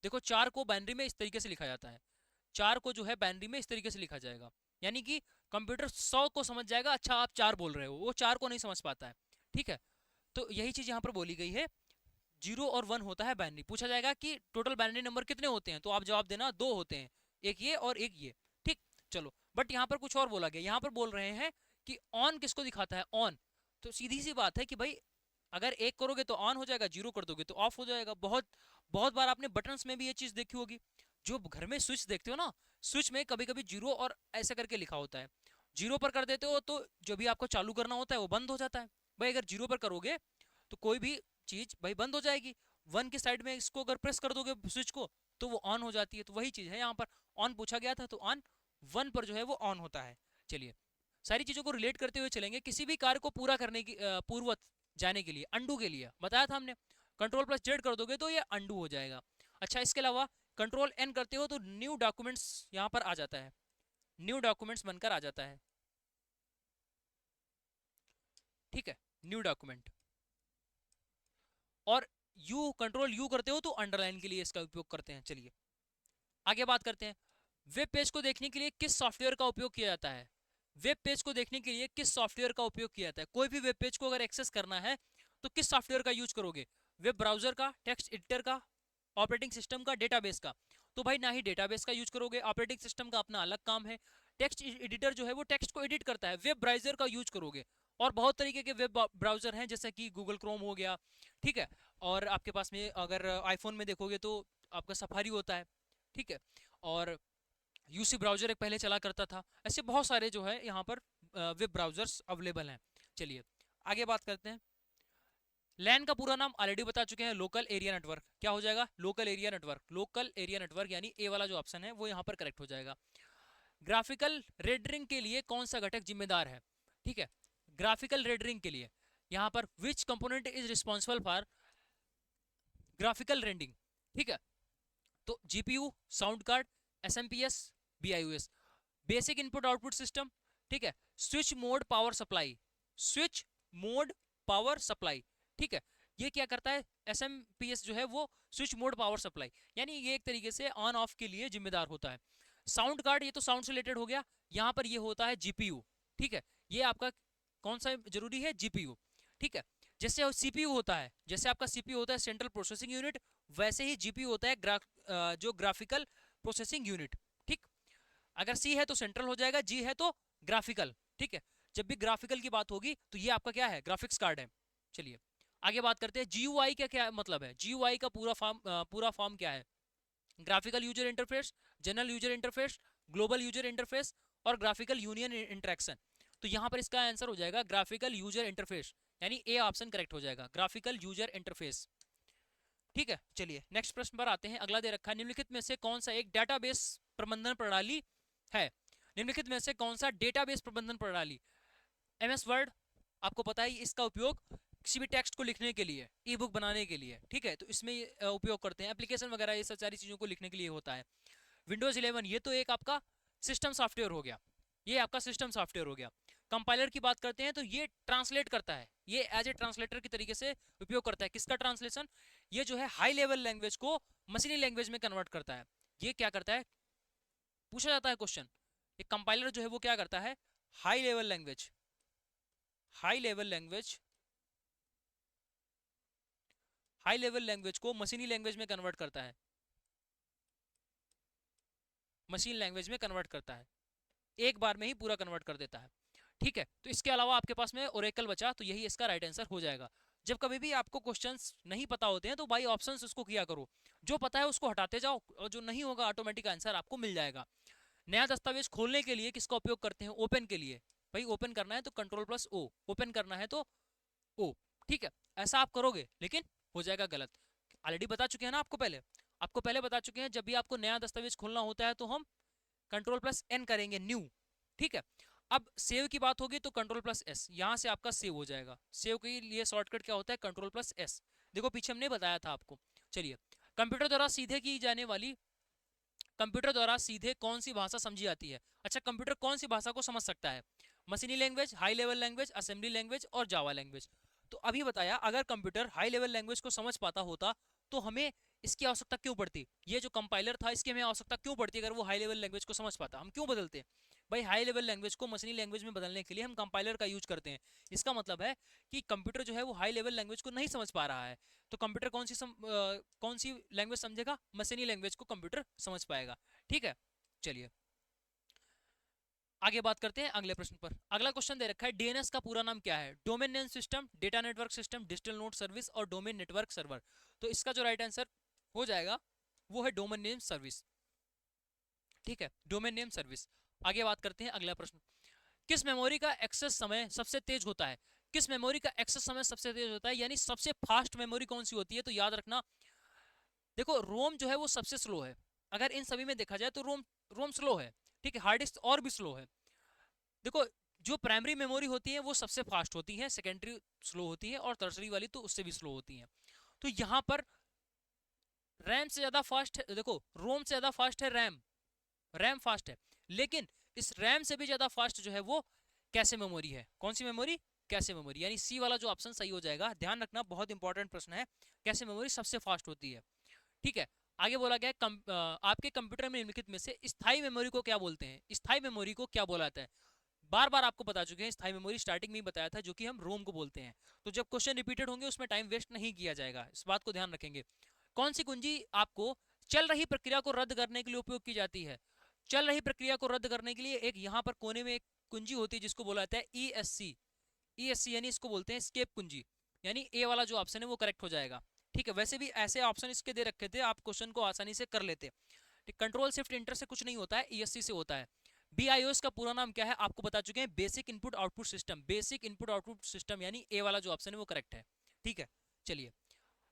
देखो 4 को बाइनरी में इस तरीके से लिखा जाता है, 4 को जो है बाइनरी में इस तरीके से लिखा जाएगा, यानी कि कंप्यूटर 100 को समझ जाएगा, अच्छा आप 4 बोल रहे हो, वो 4 को नहीं समझ पाता है। ठीक है, तो यही चीज यहाँ पर बोली गई है। 0 और 1 होता है बाइनरी। पूछा जाएगा कि टोटल बाइनरी नंबर कितने होते हैं, तो आप जवाब देना 2 होते हैं, एक ये और एक ये। ठीक, चलो, बट यहाँ पर कुछ और बोला गया। यहाँ पर बोल रहे हैं कि ऑन किसको दिखाता है, ऑन। तो सीधी सी बात है कि भाई अगर 1 करोगे तो ऑन हो जाएगा, 0 कर दोगे तो ऑफ हो जाएगा। बहुत बहुत बार आपने बटन्स में भी ये चीज देखी होगी, जो घर में स्विच देखते हो ना, स्विच में कभी कभी 0 और ऐसे करके लिखा होता है। 0 पर कर देते हो तो जो भी आपको चालू करना होता है वो बंद हो जाता है। भाई अगर 0 पर करोगे तो कोई भी चीज भाई बंद हो जाएगी। 1 की साइड में इसको अगर प्रेस कर दोगे स्विच को तो वो ऑन हो जाती है। तो वही चीज है यहाँ पर, ऑन पूछा गया था तो ऑन, 1 पर जो है वो ऑन होता है। चलिए, सारी चीजों को रिलेट करते हुए चलेंगे। किसी भी कार्य को पूरा करने की पूर्वत जाने के लिए, अंडू के लिए बताया था हमने, कंट्रोल प्लस जेड कर दोगे तो ये अंडू हो जाएगा। अच्छा, इसके अलावा कंट्रोल एन करते हो तो न्यू डॉक्यूमेंट्स यहाँ पर आ जाता है, न्यू डॉक्यूमेंट्स बनकर आ जाता है। ठीक है, न्यू डॉक्यूमेंट। और यू, कंट्रोल यू करते हो तो अंडरलाइन के लिए इसका उपयोग करते हैं। चलिए आगे बात करते हैं। वेब पेज को देखने के लिए किस सॉफ्टवेयर का उपयोग किया जाता है, वेब पेज को देखने के लिए किस सॉफ्टवेयर का उपयोग किया जाता है। कोई भी वेब पेज को अगर एक्सेस करना है तो किस सॉफ्टवेयर का यूज करोगे, वेब ब्राउजर का, टेक्स्ट एडिटर का, ऑपरेटिंग सिस्टम का, डेटाबेस का। तो भाई ना ही डेटाबेस का यूज करोगे, ऑपरेटिंग सिस्टम का अपना अलग काम है। टेक्स्ट एडिटर जो है वो टेक्स्ट को एडिट करता है, वेब ब्राउजर का यूज करोगे। और बहुत तरीके के वेब ब्राउजर हैं, जैसे कि गूगल क्रोम हो गया। ठीक है, और आपके पास में अगर आईफोन में देखोगे तो आपका सफारी होता है। ठीक है, और यूसी ब्राउजर एक पहले चला करता था। ऐसे बहुत सारे जो है यहाँ पर वेब ब्राउजर्स अवेलेबल हैं। चलिए आगे बात करते हैं। लैन का पूरा नाम ऑलरेडी बता चुके हैं, लोकल एरिया नेटवर्क। क्या हो जाएगा, local area network. Local area network यानी ए वाला जो ऑप्शन है वो यहाँ पर करेक्ट हो जाएगा। ग्राफिकल रेंडरिंग के लिए कौन सा घटक जिम्मेदार है। ठीक है, ग्राफिकल रेंडरिंग के लिए यहाँ पर which component is responsible for graphical rendering. ठीक है, तो GPU, sound card, SMPS, BIOS. Basic input output system. ठीक है, switch mode power supply, switch mode power supply. ठीक है, ये क्या करता है, एसएमपीएस जो है वो स्विच मोड पावर सप्लाई, यानी ये एक तरीके से ऑन ऑफ के लिए जिम्मेदार होता है। साउंड कार्ड, ये तो साउंड से रिलेटेड हो गया। यहाँ पर ये होता है जीपीयू। ठीक है, ये आपका कौन सा जरूरी है, जीपीयू। ठीक है, जैसे सीपीयू होता है, जैसे आपका सीपीयू होता है सेंट्रल प्रोसेसिंग यूनिट, वैसे ही जीपीयू होता है जो ग्राफिकल प्रोसेसिंग यूनिट। ठीक, अगर सी है तो सेंट्रल हो जाएगा, जी है तो ग्राफिकल। ठीक है, जब भी ग्राफिकल की बात होगी तो ये आपका क्या है, ग्राफिक्स कार्ड है। चलिए आगे बात करते हैं। जीयूआई का क्या मतलब है, जीयूआई का पूरा फॉर्म क्या है, graphical user interface, general user interface, global user interface और ग्राफिकल यूनियन इंटरेक्शन। तो यहाँ पर इसका आंसर हो जाएगा ग्राफिकल यूजर इंटरफेस, यानी ए ऑप्शन करेक्ट हो जाएगा, ग्राफिकल यूजर इंटरफेस। ठीक है, चलिए नेक्स्ट प्रश्न पर आते हैं। अगला दे रखा है, निम्नलिखित में से कौन सा एक डेटाबेस प्रबंधन प्रणाली है। निम्नलिखित में से कौन सा डेटाबेस प्रबंधन प्रणाली, एमएस वर्ड, आपको पता है इसका उपयोग किसी भी टेक्स्ट को लिखने के लिए, ई बुक बनाने के लिए। ठीक है, तो इसमें उपयोग करते हैं, एप्लीकेशन वगैरह ये सब सारी चीजों को लिखने के लिए होता है। विंडोज 11, ये तो एक आपका सिस्टम सॉफ्टवेयर हो गया, ये आपका सिस्टम सॉफ्टवेयर हो गया। कंपाइलर की बात करते हैं तो ये ट्रांसलेट करता है, ये एज ए ट्रांसलेटर की तरीके से उपयोग करता है। किसका ट्रांसलेशन, ये जो है हाई लेवल लैंग्वेज को मशीनी लैंग्वेज में कन्वर्ट करता है। ये क्या करता है, पूछा जाता है क्वेश्चन, ये कंपाइलर जो है वो क्या करता है, high level language, high level language, high level language को मशीनी लैंग्वेज में कन्वर्ट करता है, मशीन लैंग्वेज में कन्वर्ट करता है, एक बार में ही पूरा कन्वर्ट कर देता है। ठीक है, तो इसके अलावा आपके पास में ओरेकल बचा, तो यही इसका राइट आंसर हो जाएगा। जब कभी भी आपको क्वेश्चंस नहीं पता होते हैं तो भाई ऑप्शंस उसको किया करो, जो पता है उसको हटाते जाओ और जो नहीं होगा ऑटोमेटिक आंसर आपको मिल जाएगा। नया दस्तावेज खोलने के लिए किसका उपयोग करते हैं, ओपन के लिए। भाई ओपन करना है तो कंट्रोल प्लस ओ, ओपन करना है तो ओ। ठीक है, ऐसा आप करोगे लेकिन हो जाएगा गलत। ऑलरेडी बता चुके हैं ना आपको पहले बता चुके हैं, जब भी आपको नया दस्तावेज खोलना होता है तो हम कंट्रोल प्लस एन करेंगे, न्यू। ठीक है, अब सेव की बात होगी तो कंट्रोल प्लस एस, यहां से आपका सेव हो जाएगा। सेव के लिए शॉर्टकट क्या होता है, कंट्रोल प्लस एस। देखो पीछे हमने बताया था आपको। चलिए, कंप्यूटर द्वारा सीधे की जाने वाली, कंप्यूटर द्वारा सीधे कौन सी भाषा समझी जाती है। अच्छा, कंप्यूटर कौन सी भाषा को समझ सकता है, मशीनी language, high level language, assembly language और जावा लैंग्वेज। तो अभी बताया, अगर कंप्यूटर हाई लेवल लैंग्वेज को समझ पाता होता तो हमें इसकी आवश्यकता क्यों पड़ती? ये जो कंपाइलर था इसकी हमें आवश्यकता क्यों पड़ती अगर वो हाई लेवल लैंग्वेज को समझ पाता? हम क्यों बदलते? भाई हाई लेवल लैंग्वेज को मशीनी लैंग्वेज में बदलने के लिए हम कंपाइलर का यूज करते हैं। इसका मतलब है कि कंप्यूटर जो है वो हाई लेवल लैंग्वेज को नहीं समझ पा रहा है, तो कंप्यूटर कौन सी लैंग्वेज समझेगा? मशीनी लैंग्वेज को कंप्यूटर समझ पाएगा। ठीक है, चलिए आगे बात करते हैं अगले प्रश्न पर। अगला क्वेश्चन दे रखा है डीएनएस का पूरा नाम क्या है? Domain name system, data network system, digital node service और डोमेन नेटवर्क सर्वर। तो इसका जो राइट आंसर हो जाएगा वो है डोमेन नेम सर्विस। ठीक है, डोमेन नेम सर्विस। आगे बात करते हैं अगला प्रश्न। किस मेमोरी का एक्सेस समय सबसे तेज होता है? किस मेमोरी का एक्सेस समय सबसे तेज होता है, यानी सबसे फास्ट मेमोरी कौन सी होती है? तो याद रखना, देखो रोम जो है वो सबसे स्लो है। अगर इन सभी में देखा जाए तो रोम रोम स्लो है। ठीक है, हार्ड डिस्क और भी स्लो है। देखो जो प्राइमरी मेमोरी होती है वो सबसे फास्ट होती है, सेकेंडरी स्लो होती है और टर्सरी वाली तो उससे भी स्लो होती है। तो यहाँ पर रैम से ज्यादा फास्ट है, देखो रोम से ज्यादा फास्ट है रैम, रैम फास्ट है, लेकिन इस रैम से भी ज्यादा फास्ट जो है वो कैशे मेमोरी है। कौन सी मेमोरी? कैशे मेमोरी, यानी सी वाला जो ऑप्शन सही हो जाएगा। ध्यान रखना, बहुत इंपॉर्टेंट प्रश्न है। कैशे मेमोरी सबसे फास्ट होती है। ठीक है, आगे बोला गया आपके कंप्यूटर में निम्नलिखित में से स्थायी मेमोरी को क्या बोलते हैं? स्थायी मेमोरी को क्या बोला जाता है? बार बार आपको बता चुके हैं, स्थायी मेमोरी स्टार्टिंग में ही बताया था, जो कि हम रोम को बोलते हैं। तो जब क्वेश्चन रिपीटेड होंगे उसमें टाइम वेस्ट नहीं किया जाएगा, इस बात को ध्यान रखेंगे। कौन सी कुंजी आपको चल रही प्रक्रिया को रद्द करने के लिए उपयोग की जाती है? चल रही प्रक्रिया को रद्द करने के लिए एक यहाँ पर कोने में एक कुंजी होती है जिसको बोला जाता है ESC। ESC यानी इसको बोलते हैं स्केप कुंजी, यानी ए वाला जो ऑप्शन है वो करेक्ट हो जाएगा। ठीक है, वैसे भी ऐसे ऑप्शन इसके दे रखे थे, आप क्वेश्चन को आसानी से कर लेते। कंट्रोल शिफ्ट इंटर से कुछ नहीं होता है, ESC से होता है। BIOS का पूरा नाम क्या है आपको बता चुके हैं, basic input output system. Basic input output system यानी ए वाला जो ऑप्शन है वो करेक्ट है। ठीक है, चलिए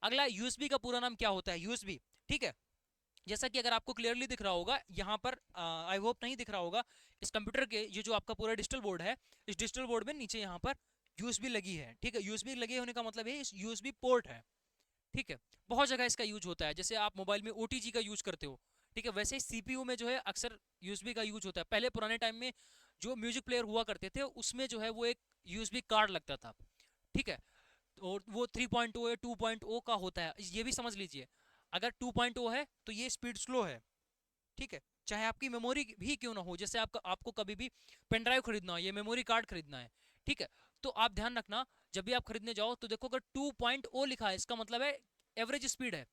अगला USB का पूरा नाम क्या होता है? USB, ठीक है, जैसा कि अगर आपको क्लियरली दिख रहा होगा यहाँ पर, आई होप नहीं दिख रहा होगा, इस कंप्यूटर के ये जो आपका पूरा डिजिटल बोर्ड है, इस डिजिटल बोर्ड में नीचे यहाँ पर USB लगी है। ठीक है, USB लगे होने का मतलब है इस USB पोर्ट है। ठीक है, बहुत जगह इसका यूज होता है, जैसे आप मोबाइल में OTG का यूज करते हो। ठीक है, वैसे CPU में जो है अक्सर USB का यूज होता है। पहले पुराने टाइम में जो म्यूजिक प्लेयर हुआ करते थे उसमें जो है वो एक USB कार्ड लगता था। ठीक है, और वो 3.0 या 2.0 का होता है, ये भी समझ लीजिए। अगर 2.0 है तो ये स्पीड स्लो है। ठीक है, चाहे आपकी मेमोरी भी क्यों ना हो, जैसे आपको कभी भी पेन ड्राइव खरीदना हो, ये मेमोरी कार्ड खरीदना है। ठीक है, तो आप ध्यान रखना जब भी आप खरीदने जाओ तो देखो अगर 2.0 लिखा है इसका मतलब है एवरेज स्पीड है,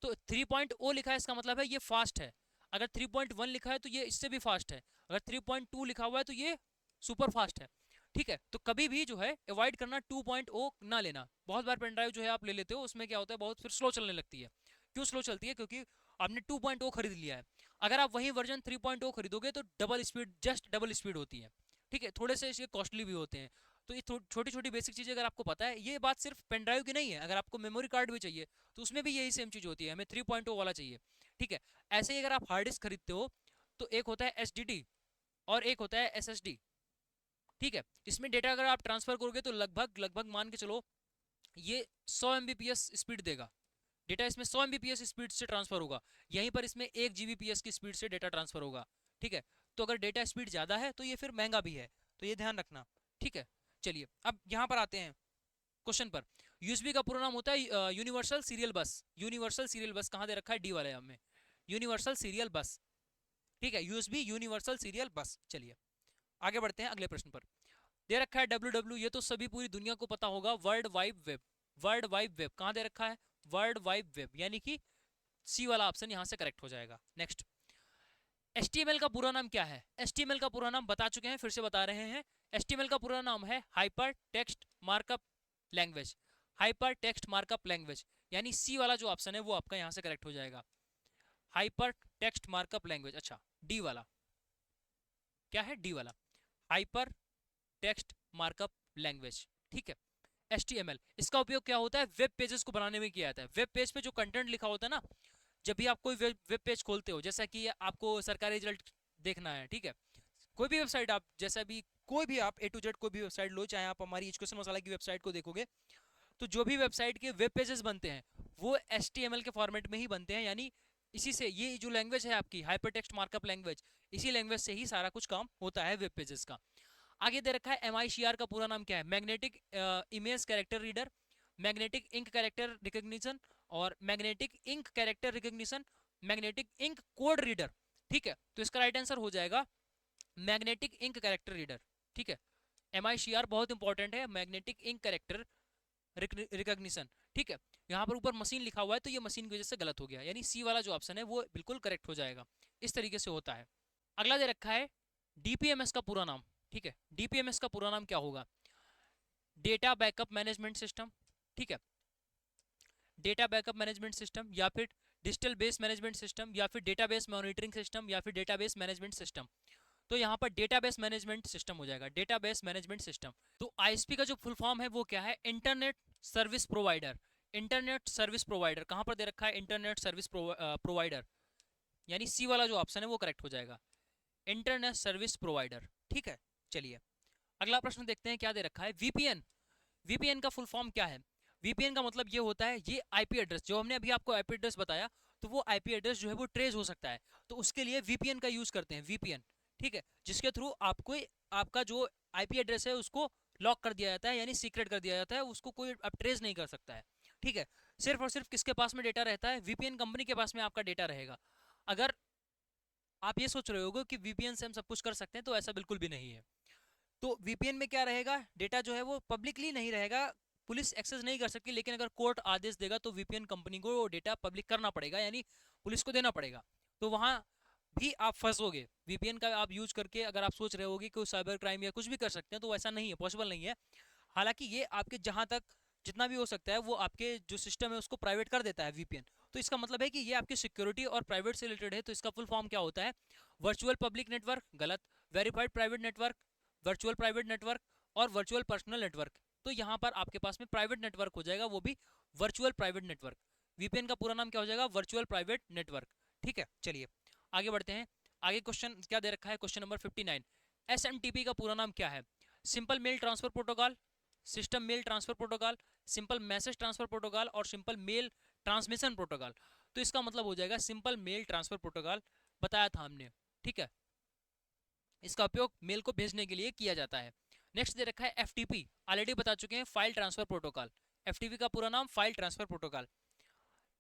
तो 3.0 लिखा है इसका मतलब है ये फास्ट है। अगर 3.1 लिखा है तो ये इससे भी फास्ट है। अगर 3.2 लिखा हुआ है तो ये सुपर फास्ट है। ठीक है, तो कभी भी जो है अवॉइड करना 2.0 ना लेना। बहुत बार पेन ड्राइव जो है आप ले लेते हो, उसमें क्या होता है बहुत फिर स्लो चलने लगती है। क्यों स्लो चलती है? क्योंकि आपने 2.0 खरीद लिया है। अगर आप वही वर्जन 3.0 खरीदोगे तो double speed, just double speed होती है। ठीक है, थोड़े से इसके कॉस्टली भी होते हैं। तो ये छोटी छोटी बेसिक चीजें अगर आपको पता है, ये बात सिर्फ पेन ड्राइव की नहीं है, अगर आपको मेमोरी कार्ड भी चाहिए तो उसमें भी यही सेम चीज होती है, हमें 3.0 वाला चाहिए। ठीक है, ऐसे ही अगर आप हार्ड डिस्क खरीदते हो तो एक होता है SSD और एक होता है SSD। ठीक है, इसमें डेटा अगर आप ट्रांसफर करोगे तो लगभग लगभग मान के चलो ये 100 MBPS स्पीड देगा। डेटा इसमें 100 MBPS स्पीड से ट्रांसफर होगा, यहीं पर इसमें 1 GBPS की स्पीड से डेटा ट्रांसफर होगा। ठीक है, तो अगर डेटा स्पीड ज्यादा है तो ये फिर महंगा भी है, तो ये ध्यान रखना। ठीक है, चलिए अब यहाँ पर आते हैं क्वेश्चन पर। USB का पूरा नाम होता है यूनिवर्सल सीरियल बस। यूनिवर्सल सीरियल बस कहाँ दे रखा है? डी वाले में, यूनिवर्सल सीरियल बस। ठीक है, USB यूनिवर्सल सीरियल बस। चलिए आगे बढ़ते हैं अगले प्रश्न पर। दे रखा है WW, ये तो सभी पूरी दुनिया को पता होगा, world wide web. World wide web कहाँ दे रखा है? वर्ल्ड वाइड वेब, यानी कि सी वाला ऑप्शन यहाँ से करेक्ट हो जाएगा। नेक्स्ट, HTML का पूरा नाम क्या है? HTML का पूरा नाम बता चुके हैं, फिर से बता रहे हैं। HTML का पूरा नाम है hyper text markup language. Hyper text markup language, यानी सी वाला जो ऑप्शन है वो आपका यहाँ से करेक्ट हो जाएगा, हाइपर टेक्स्ट मार्कअप लैंग्वेज। अच्छा, डी वाला क्या है? डी वाला हाइपर टेक्स्ट मार्कअप लैंग्वेज। ठीक है, HTML इसका उपयोग क्या होता है? वेब पेजेस को बनाने में किया जाता है। वेब पेज पे जो कंटेंट लिखा होता है ना, जब भी आप कोई वेब पेज खोलते हो, जैसा कि आपको सरकारी रिजल्ट देखना है, ठीक है, कोई भी वेबसाइट आप, जैसा भी कोई भी आप A to Z कोई भी वेबसाइट लो, चाहे आप हमारी एजुकेशन मसाला की वेबसाइट को देखोगे, तो जो भी वेबसाइट के वेब पेजेस बनते हैं वो HTML के फॉर्मेट में ही बनते हैं। यानी इसी से, ये जो लैंग्वेज है आपकी हाइपरटेक्स्ट मार्कअप लैंग्वेज, इसी लैंग्वेज से ही सारा कुछ काम होता है वेब पेजेस का। आगे दे रखा है MICR का पूरा नाम क्या है? Magnetic image character reader, magnetic ink character recognition और magnetic ink character recognition, magnetic ink code reader. ठीक है, तो इसका राइट आंसर हो जाएगा मैग्नेटिक इंक कैरेक्टर रीडर। ठीक है, MICR बहुत इंपॉर्टेंट है, मैग्नेटिक इंक कैरेक्टर रिकॉग्निशन। ठीक है, यहाँ पर ऊपर मशीन लिखा हुआ है तो ये मशीन की वजह से गलत हो गया, यानी सी वाला जो ऑप्शन है वो बिल्कुल करेक्ट हो जाएगा। इस तरीके से होता है। अगला दे रखा है DPMS का पूरा नाम। ठीक है, DPMS का पूरा नाम क्या होगा? Data backup management system. ठीक है, डेटा बैकअप मैनेजमेंट सिस्टम, या फिर डिजिटल बेस मैनेजमेंट सिस्टम, या फिर डेटाबेस मॉनिटरिंग सिस्टम, या फिर डेटाबेस मैनेजमेंट सिस्टम। तो यहाँ पर डेटाबेस मैनेजमेंट सिस्टम हो जाएगा, डेटाबेस मैनेजमेंट सिस्टम। तो ISP का जो फुल फॉर्म है वो क्या है? Internet service provider. Internet service provider कहाँ पर दे रखा है? इंटरनेट सर्विस प्रोवाइडर, यानी सी वाला जो ऑप्शन है वो करेक्ट हो जाएगा, इंटरनेट सर्विस प्रोवाइडर। ठीक है, चलिए अगला प्रश्न देखते हैं क्या दे रखा है। VPN, VPN का फुल फॉर्म क्या है? VPN का मतलब ये होता है, ये IP एड्रेस, जो हमने अभी आपको IP एड्रेस बताया, तो वो IP एड्रेस जो है वो ट्रेस हो सकता है, तो उसके लिए VPN का यूज करते हैं, VPN। ठीक है, जिसके थ्रू आपको आपका जो IP एड्रेस है उसको लॉक कर दिया जाता है, यानी सीक्रेट कर दिया जाता है, उसको कोई अब ट्रेस नहीं कर सकता है। ठीक है, सिर्फ और सिर्फ किसके पास में डेटा रहता है? VPN कंपनी के पास में आपका डेटा रहेगा। अगर आप ये सोच रहे होगे कि VPN से हम सब कुछ कर सकते हैं, तो ऐसा बिल्कुल भी नहीं है। तो VPN में क्या रहेगा? डेटा जो है वो पब्लिकली नहीं रहेगा, पुलिस एक्सेस नहीं कर सकती, लेकिन अगर कोर्ट आदेश देगा तो VPN कंपनी को डेटा पब्लिक करना पड़ेगा, यानी पुलिस को देना पड़ेगा। तो वहां भी आप फंसोगे। VPN का आप यूज करके अगर आप सोच रहे होगे कि साइबर क्राइम या कुछ भी कर सकते हैं, तो ऐसा नहीं है, पॉसिबल नहीं है। हालांकि ये आपके जहां तक जितना भी हो सकता है वो आपके जो सिस्टम है उसको प्राइवेट कर देता है VPN। तो इसका मतलब है कि ये आपकी सिक्योरिटी और प्राइवेट से रिलेटेड है। तो इसका फुल फॉर्म क्या होता है? वर्चुअल पब्लिक नेटवर्क, गलत। Verified private network, virtual private network, और वर्चुअल पर्सनल नेटवर्क। तो यहाँ पर आपके पास में प्राइवेट नेटवर्क हो जाएगा, वो भी वर्चुअल प्राइवेट नेटवर्क। VPN का पूरा नाम क्या हो जाएगा? Virtual private network. ठीक है, चलिए आगे बढ़ते हैं। आगे क्वेश्चन क्या दे रखा है? Question number 59। SMTP का पूरा नाम क्या है? Simple mail transfer protocol, system mail transfer protocol, simple message transfer protocol, और सिंपल मेल ट्रांसमिशन प्रोटोकॉल। तो इसका मतलब हो जाएगा सिंपल मेल ट्रांसफर प्रोटोकॉल, बताया था हमने। ठीक है, इसका उपयोग मेल को भेजने के लिए किया जाता है। नेक्स्ट दे रखा है FTP, ऑलरेडी बता चुके हैं, फाइल ट्रांसफर प्रोटोकॉल। FTP का पूरा नाम फाइल ट्रांसफर प्रोटोकॉल।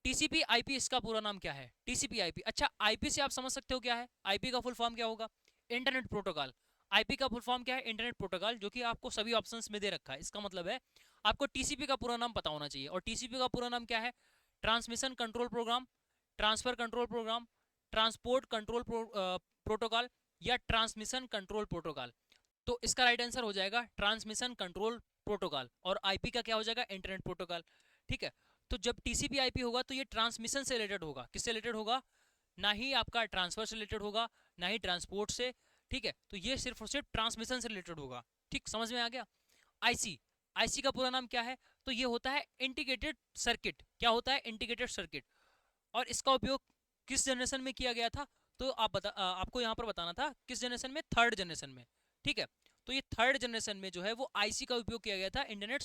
TCP/IP इसका पूरा नाम क्या है? TCP/IP, अच्छा IP से आप समझ सकते हो क्या है? IP का फुल फॉर्म क्या होगा? Internet protocol. IP का फुल फॉर्म क्या है? इंटरनेट प्रोटोकॉल, जो कि आपको सभी ऑप्शंस में दे रखा है। इसका मतलब है आपको TCP का पूरा नाम पता होना चाहिए, और TCP का पूरा नाम क्या है? Transmission control program, transfer control program, transport control protocol, या ट्रांसमिशन कंट्रोल प्रोटोकॉल। तो इसका राइट आंसर हो जाएगा ट्रांसमिशन कंट्रोल प्रोटोकॉल, और IP का क्या हो जाएगा? Internet protocol. ठीक है, तो जब TCP/IP होगा तो ये ट्रांसमिशन से रिलेटेड होगा। किससे रिलेटेड होगा? ना ही आपका ट्रांसफर से रिलेटेड होगा, ना ही ट्रांसपोर्ट से। ठीक है, तो ये सिर्फ और सिर्फ ट्रांसमिशन से रिलेटेड होगा। ठीक, समझ में आ गया? IC का पूरा नाम क्या है? तो ये होता है इंटीग्रेटेड सर्किट। क्या होता है? Integrated circuit. और इसका उपयोग किस जनरेशन में किया गया था? तो आपको यहाँ पर बताना था किस जनरेशन में? थर्ड जनरेशन में। ठीक है, तो ये थर्ड जनरेशन में जो है वो IC का उपयोग किया गया था, इंटरनेट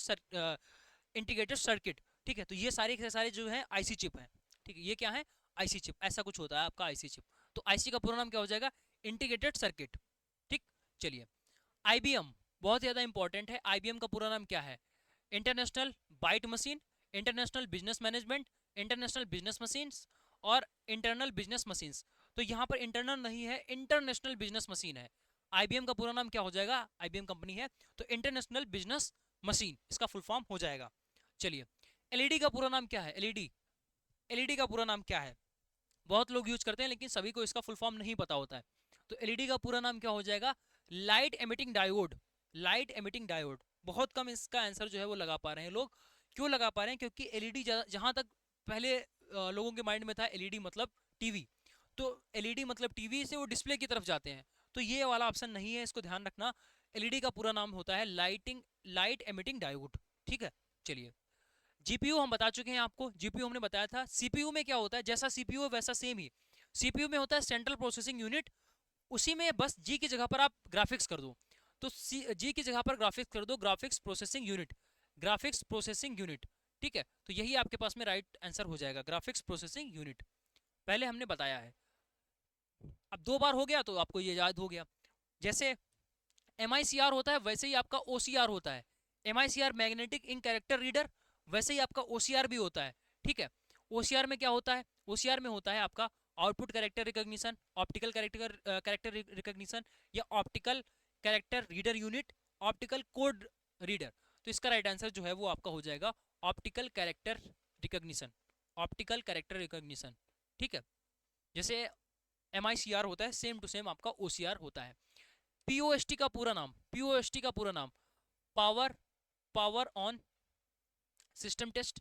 इंटीग्रेटेड सर्किट। ठीक है, तो ये सारे के सारे जो है IC चिप हैं। ठीक है, ये क्या है? IC चिप, ऐसा कुछ होता है आपका IC चिप। तो IC का पूरा नाम क्या हो जाएगा? Integrated circuit. ठीक, चलिए IBM बहुत ज्यादा इंपॉर्टेंट है। IBM का पूरा नाम क्या है? International byte machine, international business management, international business machines, और इंटरनल बिजनेस मशीन्स। तो यहाँ पर इंटरनल नहीं है, इंटरनेशनल बिजनेस मशीन है। IBM का पूरा नाम क्या हो जाएगा? IBM कंपनी है तो इंटरनेशनल बिजनेस मशीन इसका फुल फॉर्म हो जाएगा। चलिए LED का पूरा नाम क्या है? LED का पूरा नाम क्या है? बहुत लोग यूज करते हैं लेकिन सभी को इसका फुल फॉर्म नहीं पता होता है। तो LED का पूरा नाम क्या हो जाएगा? Light emitting diode. Light emitting diode. बहुत कम इसका आंसर जो है वो लगा पा रहे हैं लोग। क्यों लगा पा रहे हैं? क्योंकि LED जहां तक पहले लोगों के माइंड में था LED मतलब टीवी, तो LED मतलब टीवी से वो डिस्प्ले की तरफ जाते हैं, तो ये वाला ऑप्शन नहीं है, इसको ध्यान रखना। LED का पूरा नाम होता है लाइट एमिटिंग डायोड। ठीक है, चलिए GPU हम बता चुके हैं आपको, GPU हमने बताया था। CPU में क्या होता है? जैसा CPU है वैसा सेम ही CPU में होता है सेंट्रल प्रोसेसिंग यूनिट, उसी में बस G की जगह पर आप ग्राफिक्स कर दो, तो G की जगह पर ग्राफिक्स कर दो, graphics processing unit, graphics processing unit. ठीक है, तो यही आपके पास में राइट आंसर हो जाएगा, ग्राफिक्स प्रोसेसिंग यूनिट। पहले हमने बताया है, अब 2 बार हो गया तो आपको ये याद हो गया। जैसे MICR होता है वैसे ही आपका OCR होता है। MICR magnetic ink character reader, वैसे ही आपका OCR भी होता है। ठीक है, ओसीआर में क्या होता है? ओसीआर में होता है आपका output character recognition, optical character recognition, या optical character reader unit, optical code reader. तो इसका राइट आंसर जो है वो आपका हो जाएगा optical character recognition, optical character recognition. ठीक है, जैसे MICR होता है, सेम टू सेम आपका OCR होता है। POST का पूरा नाम, POST का पूरा नाम power on system test,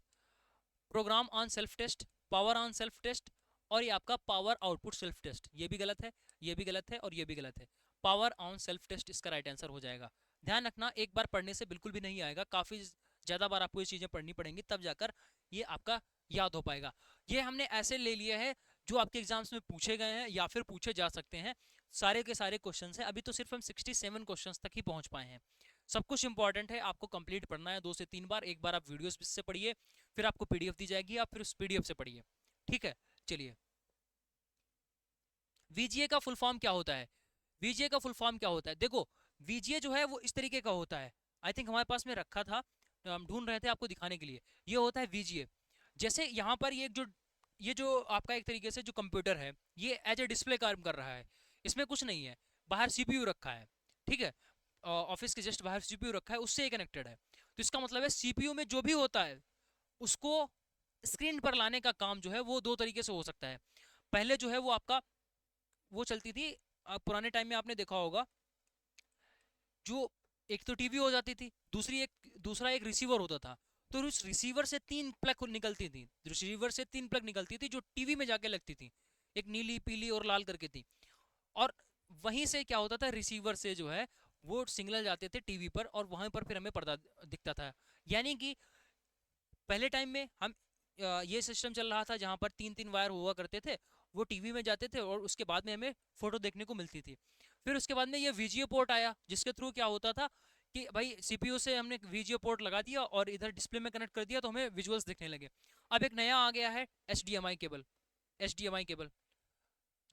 program on self test, power on self test, और ये आपका पावर आउटपुट सेल्फ टेस्ट। ये भी गलत है, ये भी गलत है, और ये भी गलत है। पावर ऑन सेल्फ टेस्ट इसका राइट आंसर हो जाएगा। ध्यान रखना, एक बार पढ़ने से बिल्कुल भी नहीं आएगा, काफी ज्यादा बार आपको ये चीजें पढ़नी पड़ेंगी, तब जाकर ये आपका याद हो पाएगा। ये हमने ऐसे ले लिए हैं जो आपके एग्जाम्स में पूछे गए हैं या फिर पूछे जा सकते हैं। सारे के सारे क्वेश्चंस हैं, अभी तो सिर्फ हम 67 क्वेश्चंस तक ही पहुंच पाए हैं। सब कुछ इंपॉर्टेंट है, आपको कंप्लीट पढ़ना है 2 से 3 बार। एक बार आप वीडियोस से पढ़िए, फिर आपको PDF दी जाएगी, आप फिर उस PDF से पढ़िए। ठीक है, चलिए। VGA का फुल फॉर्म क्या होता है? VGA का फुल फॉर्म क्या होता है? देखो, VGA जो है वो इस तरीके का होता है, आई थिंक हमारे पास में रखा था, हम ढूंढ रहे थे आपको दिखाने के लिए। ये होता है VGA। जैसे यहाँ पर ये जो आपका एक तरीके से जो कंप्यूटर है, ये एज ए डिस्प्ले काम कर रहा है। इसमें कुछ नहीं है, बाहर CPU रखा है। ठीक है, ऑफिस के जस्ट बाहर CPU रखा है, उससे कनेक्टेड है। तो इसका मतलब है CPU में जो भी होता है उसको स्क्रीन पर लाने का काम जो है वो 2 तरीके से हो सकता है। पहले जो है वो आपका वो चलती थी, पुराने टाइम में आपने देखा होगा, जो एक तो टीवी हो जाती थी, दूसरा एक रिसीवर होता था। तो उस रिसीवर से 3 प्लग निकलती थी, रिसीवर से 3 प्लग निकलती थी जो टीवी में जाके लगती थी, एक नीली, पीली और लाल करके थी। और वहीं से क्या होता था, रिसीवर से जो है वो सिग्नल जाते थे टीवी पर, और वहां पर फिर हमें पर्दा दिखता था। यानी कि पहले टाइम में हम ये सिस्टम चल रहा था जहां पर 3-3 वायर हुआ करते थे, वो टीवी में जाते थे और उसके बाद में हमें फोटो देखने को मिलती थी। फिर उसके बाद में ये VGA पोर्ट आया, जिसके थ्रू क्या होता था कि भाई CPU से हमने VGA पोर्ट लगा दिया और इधर डिस्प्ले में कनेक्ट कर दिया, तो हमें विजुअल्स दिखने लगे। अब एक नया आ गया है HDMI केबल। HDMI केबल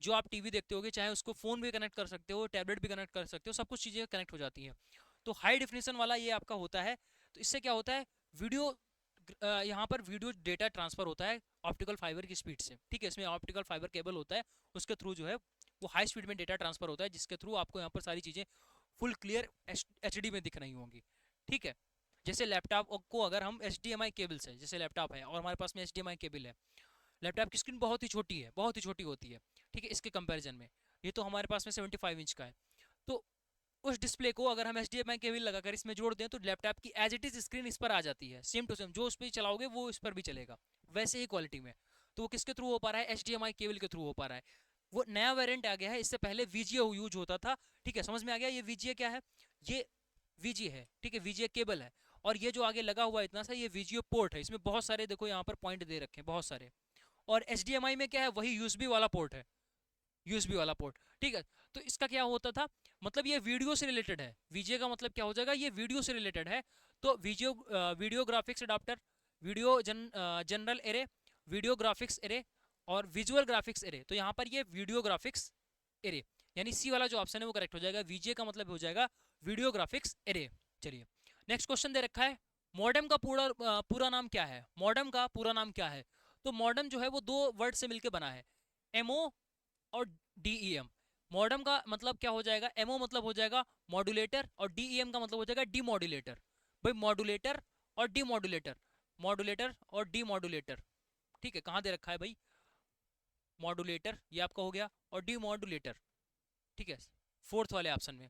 जो आप टीवी देखते होगे, चाहे उसको फोन भी कनेक्ट कर सकते हो, टैबलेट भी कनेक्ट कर सकते हो, सब कुछ चीजें कनेक्ट हो जाती हैं। तो हाई डेफिनेशन वाला ये आपका होता है। तो इससे क्या होता है, वीडियो यहाँ पर वीडियो डेटा ट्रांसफर होता है ऑप्टिकल फाइबर की स्पीड से। ठीक है, इसमें ऑप्टिकल फाइबर केबल होता है, उसके थ्रू जो है वो हाई स्पीड में डेटा ट्रांसफर होता है, जिसके थ्रू आपको यहाँ पर सारी चीजें फुल क्लियर HD में दिख रही होंगी। ठीक है, जैसे लैपटॉप को अगर हम HDMI केबल से, जैसे लैपटॉप है और हमारे पास में HDMI केबल है, लैपटॉप की स्क्रीन बहुत ही छोटी है, बहुत ही छोटी होती है। ठीक है, इसके कंपैरिजन में ये तो हमारे पास में 75 इंच का है। तो उस डिस्प्ले को अगर हम HDMI केबल लगाकर इसमें जोड़ दें तो लैपटॉप की एज इट इज स्क्रीन इस पर आ जाती है, सेम टू सेम, जो उस पर चलाओगे वो इस पर भी चलेगा, वैसे ही क्वालिटी में। तो वो किसके थ्रू हो पा रहा है? HDMI केबल के थ्रू हो पा रहा है। वो नया वेरिएंट आ गया है, इससे पहले VGA यूज होता था। ठीक है, समझ में आ गया ये VGA क्या है? ये VGA है। ठीक है, VGA केबल है, और ये जो आगे लगा हुआ है इतना सा, ये VGA पोर्ट है। इसमें बहुत सारे देखो यहाँ पर पॉइंट दे रखे हैं, बहुत सारे। और HDMI में क्या है, वही USB वाला पोर्ट है, USB वाला पोर्ट। ठीक है, तो इसका क्या होता था, मतलब ये वीडियो से रिलेटेड है। VGA का मतलब क्या हो जाएगा, ये वीडियो से रिलेटेड है। तो video graphics adapter, video general array, video graphics array और विजुअल ग्राफिक्स एरे। तो यहाँ पर ये वीडियो ग्राफिक्स एरे, यानी C वाला जो ऑप्शन है वो करेक्ट हो जाएगा। VGA का मतलब हो जाएगा वीडियो ग्राफिक्स एरे। चलिए, नेक्स्ट क्वेश्चन दे रखा है, मॉडेम का पूरा नाम क्या है? मॉडेम का पूरा नाम क्या है? तो मॉडेम जो है वो 2 वर्ड से मिलकर बना है, MO और DEM। मॉडेम का मतलब क्या हो जाएगा? MO मतलब हो जाएगा मॉड्यूलेटर, और DEM का मतलब हो जाएगा डीमॉड्यूलेटर। भाई मॉड्यूलेटर और डीमॉड्यूलेटर, मॉड्यूलेटर और डीमॉड्यूलेटर। ठीक है, कहाँ दे रखा है भाई? मॉड्यूलेटर ये आपका हो गया, और डीमॉड्यूलेटर। ठीक है, 4th वाले ऑप्शन में।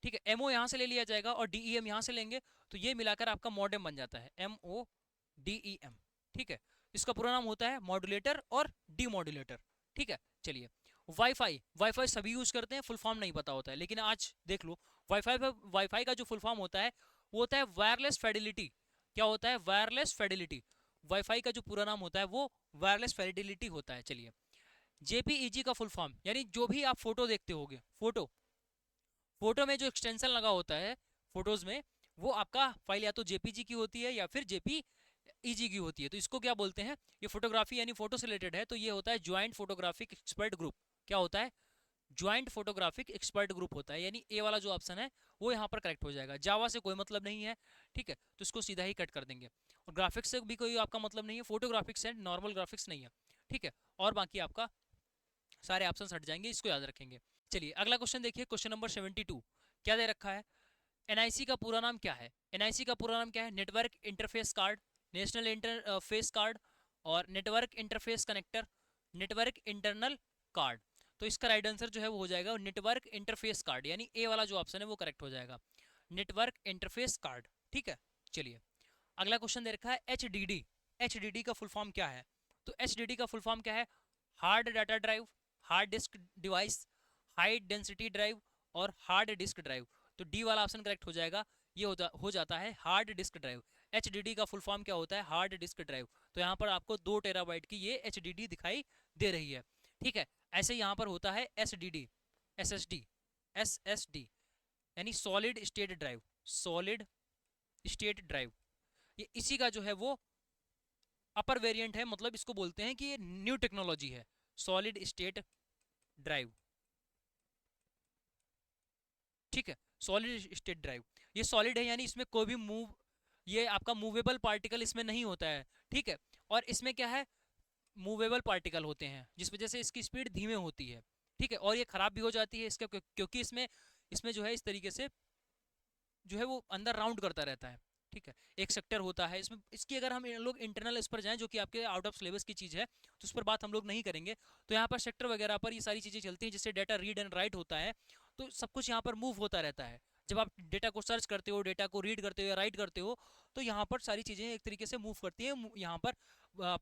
ठीक है, MO यहाँ से ले लिया जाएगा और DEM यहाँ से लेंगे, तो ये मिलाकर आपका मॉडेम बन जाता है, MODEM। ठीक है, इसका पूरा नाम होता है मॉड्यूलेटर और डीमॉड्यूलेटर। ठीक है, चलिए। वाईफाई सभी यूज करते हैं, फुल फॉर्म नहीं पता होता है, लेकिन आज देख लो, वाईफाई का जो फुल फॉर्म होता है वो होता है वायरलेस फिडेलिटी। क्या होता है? Wireless Fidelity. वाईफाई का जो पूरा नाम होता है वो वायरलेस फिडेलिटी होता है। चलिए, JPEG का फुल फॉर्म, यानी जो भी आप फोटो देखते होगे, फोटो में जो एक्सटेंशन लगा होता है फोटोज में, वो आपका फाइल या तो JPG की होती है या फिर JPEG की होती है। तो इसको क्या बोलते हैं? ये फोटोग्राफी यानी फोटो से रिलेटेड है, तो ये होता है ज्वाइंट फोटोग्राफिक एक्सपर्ट ग्रुप। क्या होता है? ज्वाइंट फोटोग्राफिक एक्सपर्ट ग्रुप होता है, यानी ए वाला जो ऑप्शन है वो यहाँ पर करेक्ट हो जाएगा। जावा से कोई मतलब नहीं है, ठीक है, तो इसको सीधा ही कट कर देंगे। और ग्राफिक्स से भी कोई आपका मतलब नहीं है, फोटोग्राफिक्स है, नॉर्मल ग्राफिक्स नहीं है, ठीक है। और बाकी आपका सारे ऑप्शन हट जाएंगे, इसको याद रखेंगे। चलिए अगला क्वेश्चन देखिए, क्वेश्चन नंबर 72 क्या दे रखा है। एनआईसी का पूरा नाम क्या है? एनआईसी का पूरा नाम क्या है? Network interface card, national interface card, और network interface connector, network internal card. तो इसका राइट आंसर जो है वो हो जाएगा नेटवर्क इंटरफेस कार्ड, यानी ए वाला जो ऑप्शन है वो करेक्ट हो जाएगा, नेटवर्क इंटरफेस कार्ड, ठीक है। चलिए अगला क्वेश्चन दे रखा है एचडीडी। एचडीडी का फुल फॉर्म क्या है? तो एचडीडी का फुल फॉर्म क्या है? Hard data drive, hard disk device, high density drive, और हार्ड डिस्क ड्राइव। तो डी वाला ऑप्शन करेक्ट हो जाएगा, ये हो जाता है हार्ड डिस्क ड्राइव। एचडीडी का फुल फॉर्म क्या होता है? Hard disk drive. तो यहाँ पर आपको 2 टेराबाइट की ये एचडीडी दिखाई दे रही है, ठीक है। ऐसे यहाँ पर होता है एसडीडी, एसएसडी, एसएसडी यानी solid state drive, solid state drive. ये इसी का जो है वो अपर वेरिएंट है, मतलब इसको बोलते हैं कि ये न्यू टेक्नोलॉजी है, सॉलिड स्टेट ड्राइव, ठीक है। सॉलिड स्टेट ड्राइव ये सॉलिड है, यानी इसमें कोई भी ये आपका मूवेबल पार्टिकल इसमें नहीं होता है, ठीक है। और इसमें क्या है, मूवेबल पार्टिकल होते हैं, जिस वजह से इसकी स्पीड धीमे होती है, ठीक है। और ये खराब भी हो जाती है इसका, क्योंकि इसमें इसमें जो है इस तरीके से जो है वो अंदर राउंड करता रहता है, ठीक है। एक सेक्टर होता है इसमें, इसकी अगर हम लोग इंटरनल इस पर जाएं, जो कि आपके आउट ऑफ सिलेबस की चीज़ है, तो उस पर बात हम लोग नहीं करेंगे। तो यहाँ पर सेक्टर वगैरह पर ये सारी चीज़ें चलती हैं, जिससे डेटा रीड एंड राइट होता है, तो सब कुछ यहाँ पर मूव होता रहता है। जब आप डेटा को सर्च करते हो, डेटा को रीड करते हो या राइट करते हो, तो यहाँ पर सारी चीज़ें एक तरीके से मूव करती हैं। यहाँ पर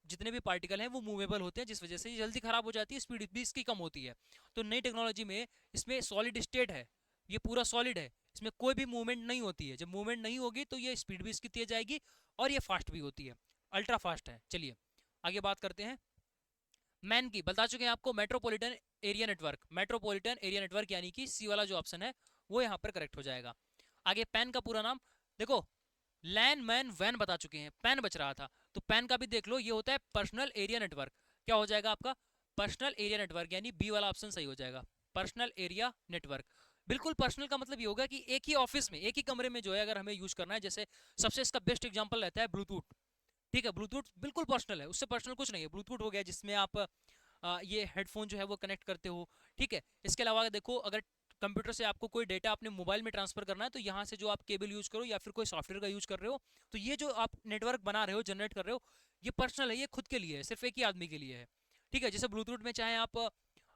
जितने भी पार्टिकल हैं वो मूवेबल होते हैं, जिस वजह से ये जल्दी खराब हो जाती है, स्पीड भी इसकी कम होती है। तो नई टेक्नोलॉजी में इसमें सॉलिड स्टेट है, ये पूरा सॉलिड है, इसमें कोई भी मूवमेंट नहीं होती है। जब मूवमेंट नहीं होगी तो ये स्पीड भी इसकी तेज आएगी, और ये फास्ट भी होती है, अल्ट्रा फास्ट है। चलिए आगे बात करते हैं मैन की। बता चुके हैं आपको metropolitan area network, metropolitan area network यानी कि सी वाला जो ऑप्शन है वो यहाँ पर करेक्ट हो जाएगा। आगे पैन का पूरा नाम देखो, लैन मैन वैन बता चुके हैं, पैन बच रहा था, तो पैन का भी देख लो, ये होता है पर्सनल एरिया नेटवर्क। क्या हो जाएगा आपका? पर्सनल एरिया नेटवर्क, यानी बी वाला ऑप्शन सही हो जाएगा, पर्सनल एरिया नेटवर्क। बिल्कुल पर्सनल का मतलब ये होगा कि एक ही ऑफिस में, एक ही कमरे में जो है अगर हमें यूज करना है, जैसे सबसे इसका बेस्ट एग्जांपल रहता है ब्लूटूथ, ठीक है। ब्लूटूथ बिल्कुल पर्सनल है, उससे पर्सनल कुछ नहीं है। ब्लूटूथ हो गया जिसमें आप ये हेडफोन जो है वो कनेक्ट करते हो, ठीक है। इसके अलावा देखो, अगर कंप्यूटर से आपको कोई डेटा अपने मोबाइल में ट्रांसफर करना है, तो यहाँ से जो आप केबल यूज करो या फिर कोई सॉफ्टवेयर का यूज कर रहे हो, तो ये जो आप नेटवर्क बना रहे हो, जनरेट कर रहे हो, ये पर्सनल है, ये खुद के लिए है, सिर्फ एक ही आदमी के लिए है, ठीक है। जैसे ब्लूटूथ में चाहे आप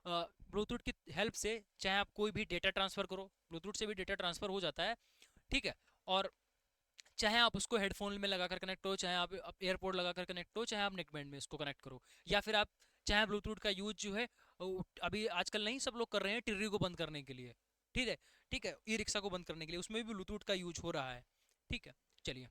ब्लूटूथ की हेल्प से चाहे आप कोई भी डेटा ट्रांसफर करो, ब्लूटूथ से भी डेटा ट्रांसफर हो जाता है, ठीक है। और चाहे आप उसको हेडफोन में लगाकर कनेक्ट करो, चाहे आप एयरपोर्ट लगाकर कनेक्ट करो, चाहे आप नेकबैंड में इसको कनेक्ट करो, या फिर आप चाहे ब्लूटूथ का यूज जो है अभी आजकल नहीं सब लोग कर रहे हैं, टिर्री को बंद करने के लिए, ठीक है, ठीक है, ई रिक्शा को बंद करने के लिए, उसमें भी ब्लूटूथ का यूज हो रहा है, ठीक है। चलिए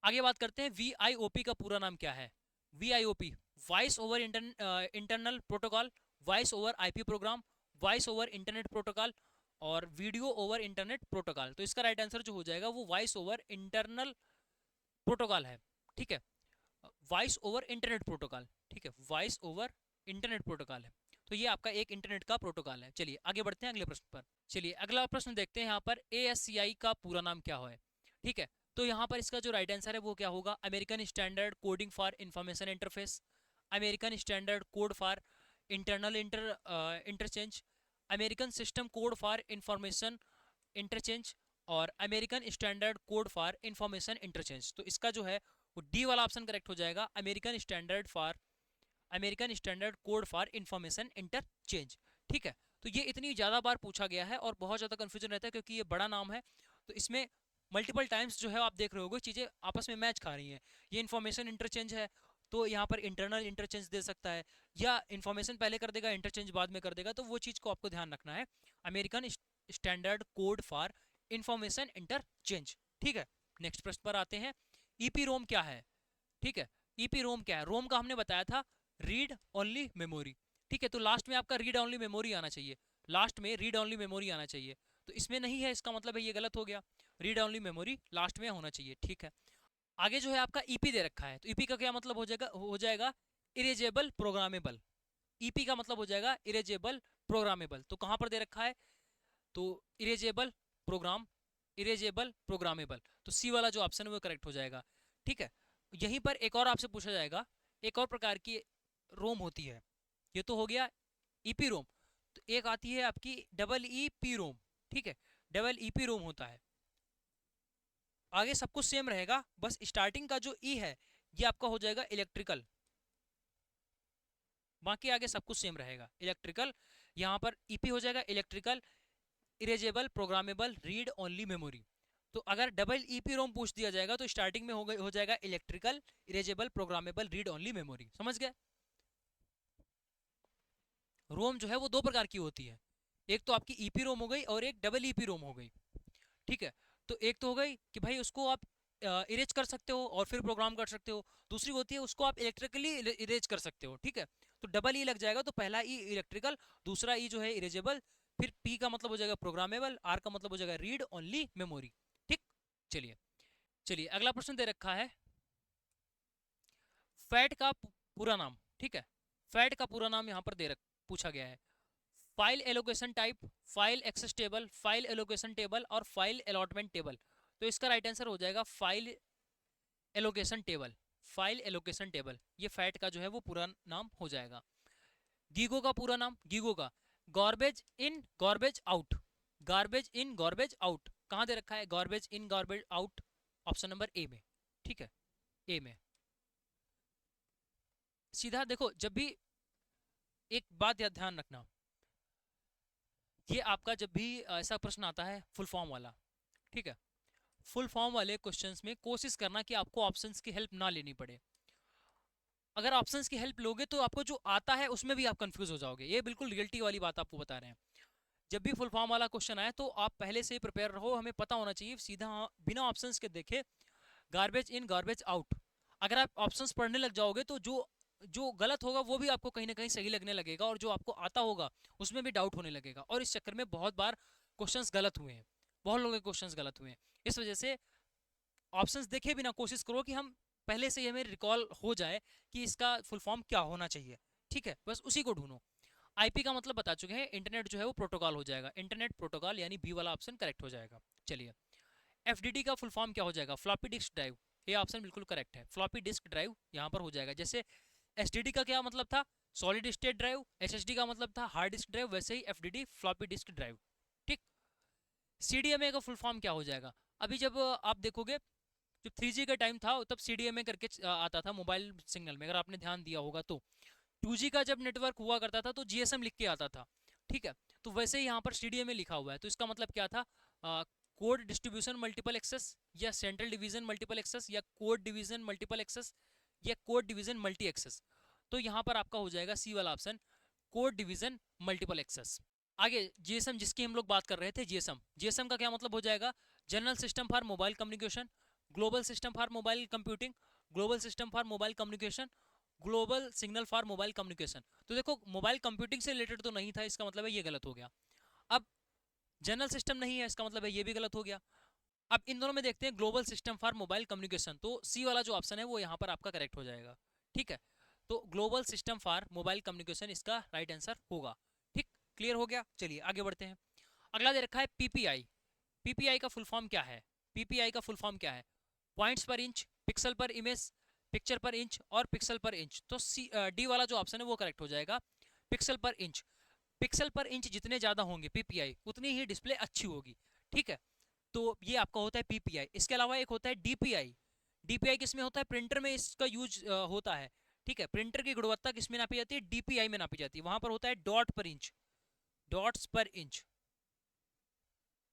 आगे बात करते हैं वीआईओपी का पूरा नाम क्या है। VIOP voice over internal protocol, voice over IP program, voice over internet protocol, और वीडियो ओवर इंटरनेट प्रोटोकॉल। तो इसका राइट आंसर जो हो जाएगा वो वॉइस ओवर इंटरनल प्रोटोकॉल है, ठीक है, वॉइस ओवर इंटरनेट प्रोटोकॉल, ठीक है, वॉइस ओवर इंटरनेट प्रोटोकॉल है। तो ये आपका एक इंटरनेट का प्रोटोकॉल है। चलिए आगे बढ़ते हैं अगले प्रश्न पर। चलिए अगला प्रश्न देखते हैं यहाँ पर ASCI का पूरा नाम क्या है, ठीक है। तो यहाँ पर इसका जो राइट आंसर है वो क्या होगा? American standard coding for information interface, American standard code for internal interchange, American system code for information interchange, और American standard code for information interchange. तो इसका जो है वो डी वाला ऑप्शन करेक्ट हो जाएगा, American standard code for information interchange, ठीक है। तो ये इतनी ज़्यादा बार पूछा गया है और बहुत ज़्यादा कन्फ्यूजन रहता है, क्योंकि ये बड़ा नाम है, तो इसमें मल्टीपल टाइम्स जो है आप देख रहे होगे चीज़ें आपस में मैच खा रही हैं। ये इन्फॉर्मेशन इंटरचेंज है, तो यहाँ पर इंटरनल इंटरचेंज दे सकता है, या इन्फॉर्मेशन पहले कर देगा, इंटरचेंज बाद में कर देगा, तो वो चीज़ को आपको ध्यान रखना है, American standard code for information interchange, ठीक है। नेक्स्ट प्रश्न पर आते हैं, ईपी रोम क्या है, ठीक है। ईपी रोम क्या है? रोम का हमने बताया था रीड ओनली मेमोरी, ठीक है। तो लास्ट में आपका रीड ओनली मेमोरी आना चाहिए, लास्ट में रीड ओनली मेमोरी आना चाहिए, तो इसमें नहीं है, इसका मतलब है ये गलत हो गया, रीड ओनली मेमोरी लास्ट में होना चाहिए, ठीक है। आगे जो है आपका ईपी दे रखा है, तो ईपी का क्या मतलब हो जाएगा इरेजेबल प्रोग्रामेबल, ईपी का मतलब हो जाएगा इरेजेबल प्रोग्रामेबल, तो कहां पर दे रखा है, तो इरेजेबल प्रोग्राम, इरेजेबल प्रोग्रामेबल, तो सी वाला जो ऑप्शन है वो करेक्ट हो जाएगा। ठीक है, यहीं पर एक और आपसे पूछा जाएगा, एक और प्रकार की रोम होती है, ये तो हो गया ईपी रोम, तो एक आती है आपकी डबल ई पी रोम। ठीक है, डबल ईपी रोम होता है। आगे सब कुछ सेम रहेगा, बस स्टार्टिंग का जो ई है ये आपका हो जाएगा इलेक्ट्रिकल, बाकी आगे सब कुछ सेम रहेगा इलेक्ट्रिकल। यहां पर ईपी हो जाएगा electrical, erasable, programmable, read only memory. तो अगर डबल ईपी रोम पूछ दिया जाएगा तो स्टार्टिंग में हो जाएगा electrical, erasable, programmable, read only memory. समझ गए? रोम जो है वो दो प्रकार की होती है, एक तो आपकी ईपी रोम हो गई और एक डबल ईपी रोम हो गई। ठीक है, तो एक तो हो गई कि भाई उसको आप इरेज कर सकते हो और फिर प्रोग्राम कर सकते हो, दूसरी होती है उसको आप इलेक्ट्रिकली इरेज कर सकते हो। ठीक है, तो डबल ई लग जाएगा, तो पहला ई इलेक्ट्रिकल, दूसरा ई जो है इरेजेबल, फिर पी का मतलब हो जाएगा प्रोग्रामेबल, आर का मतलब हो जाएगा रीड ओनली मेमोरी। ठीक, चलिए चलिए अगला प्रश्न दे रखा है, फैट का पूरा नाम। ठीक है, फैट का पूरा नाम यहाँ पर पूछा गया है, file allocation type, file access table, file allocation table और फाइल अलॉटमेंट टेबल। तो इसका राइट आंसर हो जाएगा file allocation table, file allocation table, ये फैट का जो है वो पूरा नाम हो जाएगा। गीगो का पूरा नाम, गीगो का garbage in garbage out, garbage in garbage out कहां दे रखा है, garbage in garbage out, option number A में। ठीक है, ए में। सीधा देखो, जब भी एक बात या ध्यान रखना, ये आपका जब भी ऐसा प्रश्न आता है फुल फॉर्म वाला, ठीक है, फुल फॉर्म वाले क्वेश्चंस में कोशिश करना कि आपको ऑप्शंस की हेल्प ना लेनी पड़े। अगर ऑप्शंस की हेल्प लोगे तो आपको जो आता है उसमें भी आप कंफ्यूज हो जाओगे, ये बिल्कुल रियलिटी वाली बात आपको बता रहे हैं। जब भी फुल फॉर्म वाला क्वेश्चन आए तो आप पहले से ही प्रिपेयर रहो, हमें पता होना चाहिए सीधा बिना ऑप्शंस के देखे गार्बेज इन गार्बेज आउट। अगर आप ऑप्शंस पढ़ने लग जाओगे तो जो जो गलत होगा वो भी आपको कहीं ना कहीं सही लगने लगेगा, और जो आपको आता होगा उसमें भी डाउट होने लगेगा, और इस चक्कर में बहुत बार क्वेश्चंस गलत हुए हैं, बहुत लोगों के क्वेश्चंस गलत हुए हैं। इस वजह से ऑप्शंस देखे बिना कोशिश करो कि हम पहले से ही हमें रिकॉल हो जाए कि इसका फुल फॉर्म क्या होना चाहिए। ठीक है, बस उसी को ढूंढो। आईपी का मतलब बता चुके हैं, इंटरनेट जो है वो प्रोटोकॉल हो जाएगा, इंटरनेट प्रोटोकॉल यानी बी वाला ऑप्शन करेक्ट हो जाएगा। चलिए, एफडीडी का फुल फॉर्म क्या हो जाएगा, फ्लॉपी डिस्क ड्राइव, ये ऑप्शन बिल्कुल करेक्ट है, फ्लॉपी डिस्क ड्राइव यहाँ पर हो जाएगा। जैसे एसडीडी का क्या मतलब था, सॉलिड स्टेट ड्राइव, एसएसडी का मतलब था हार्ड डिस्क ड्राइव, वैसे ही एफडीडी फ्लॉपी डिस्क ड्राइव। ठीक, सीडीएमए का फुल फॉर्म क्या हो जाएगा, अभी जब आप देखोगे जब 3G का टाइम था तब सीडीएमए करके आता था मोबाइल सिग्नल में, अगर आपने ध्यान दिया होगा तो 2G का जब नेटवर्क हुआ करता था तो जीएसएम लिख के आता था। ठीक है, तो वैसे ही यहाँ पर सीडीएमए लिखा हुआ है, तो इसका मतलब क्या था, कोड डिस्ट्रीब्यूशन मल्टीपल एक्सेस, या सेंट्रल डिवीजन मल्टीपल एक्सेस, या कोड डिवीजन मल्टीपल एक्सेस, या कोड डिवीजन मल्टी एक्सेस। तो यहाँ पर आपका हो जाएगा सी वाला option, code division multiple access. आगे जीएसएम जिसकी हम लोग बात कर रहे थे, जीएसएम, जीएसएम का क्या मतलब हो जाएगा, general system for mobile communication, global system for mobile computing, global system for mobile communication, global signal for mobile communication. तो देखो मोबाइल कंप्यूटिंग से रिलेटेड तो नहीं था, इसका मतलब है ये गलत हो गया। अब जनरल सिस्टम नहीं है, इसका मतलब है ये भी गलत हो गया। अब इन दोनों में देखते हैं global system for mobile communication, तो सी वाला जो ऑप्शन है वो यहाँ पर आपका करेक्ट हो जाएगा। ठीक है, तो global system for mobile communication इसका राइट आंसर होगा। ठीक, क्लियर हो गया। चलिए आगे बढ़ते हैं, अगला दे रखा है पीपीआई। पीपीआई का फुल फॉर्म क्या है, पीपीआई का फुल फॉर्म क्या है, पॉइंट्स पर इंच, पिक्सल पर इमेज, पिक्चर पर इंच और पिक्सल पर इंच। तो डी वाला जो ऑप्शन है वो करेक्ट हो जाएगा, पिक्सल पर इंच। पिक्सल पर इंच जितने ज्यादा होंगे पीपीआई उतनी ही डिस्प्ले अच्छी होगी। ठीक है, तो ये आपका होता है पीपीआई। इसके अलावा एक होता है डीपीआई। डीपीआई किस में होता है, प्रिंटर में इसका यूज होता है। ठीक है, प्रिंटर की गुणवत्ता किस में नापी जाती है, डीपीआई में नापी जाती है, वहां पर होता है डॉट पर इंच, डॉट्स पर इंच,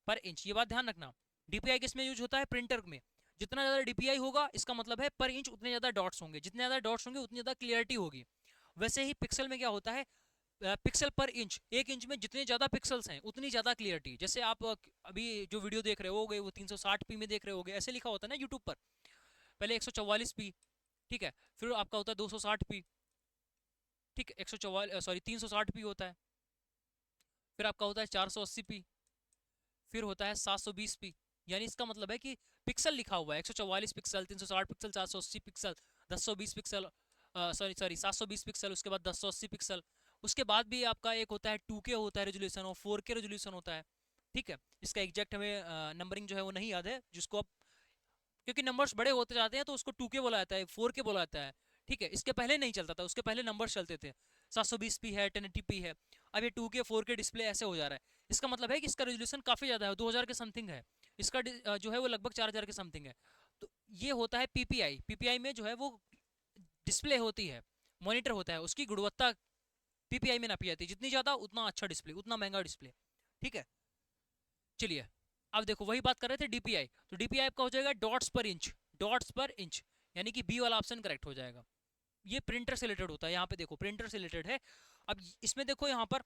पर इंच, ये बात ध्यान रखना। डीपीआई किस में यूज होता है, प्रिंटर में। जितना ज्यादा डीपीआई होगा इसका मतलब है पर इंच उतने ज्यादा डॉट्स होंगे, जितने ज्यादा डॉट्स होंगे उतनी ज्यादा क्लियरिटी होगी। वैसे ही पिक्सल में क्या होता है, पिक्सल पर इंच, एक इंच में जितने ज्यादा पिक्सल्स हैं उतनी ज्यादा क्लियरिटी। जैसे आप अभी जो वीडियो देख रहे होगे वो 360p में देख रहे होगे, ऐसे लिखा होता है ना यूट्यूब पर, पहले 144p, ठीक है, फिर आपका होता है 260p, ठीक है, 144 सॉरी 360p होता है, फिर आपका होता है 480p, फिर होता है 720p। यानी इसका मतलब है कि पिक्सल लिखा हुआ है 144 pixel, 360 pixel, 480 pixel, 1020 pixel, sorry 720 pixel, उसके बाद 1080 पिक्सल, उसके बाद भी आपका एक होता है 2K होता है रेजोल्यूशन और 4K रेजोल्यूशन होता है। ठीक है, इसका एग्जैक्ट हमें नंबरिंग जो है वो नहीं याद है, जिसको आप, क्योंकि नंबर्स बड़े होते जाते हैं तो उसको 2K बोला जाता है, 4K बोला जाता है। ठीक है, इसके पहले नहीं चलता था, उसके पहले नंबर्स चलते थे, 720p है, 1080p है। अब ये 2K 4K डिस्प्ले ऐसे हो जा रहा है। इसका मतलब है कि इसका रेजोल्यूशन काफी ज्यादा है, 2000 के समथिंग है। इसका जो है वो लगभग 4000 के समथिंग है। तो ये होता है पीपीआई। पीपीआई में जो है वो डिस्प्ले होती है, मॉनिटर होता है, उसकी गुणवत्ता पीपीआई में नापी जाती है। जितनी ज्यादा उतना अच्छा डिस्प्ले, उतना महंगा डिस्प्ले। ठीक है, चलिए अब देखो वही बात कर रहे थे डीपीआई, तो डीपीआई आपका हो जाएगा डॉट्स पर इंच। डॉट्स पर इंच, यानी कि बी वाला ऑप्शन करेक्ट हो जाएगा। ये प्रिंटर से रिलेटेड होता है, यहाँ पे देखो प्रिंटर से रिलेटेड है। अब इसमें देखो यहाँ पर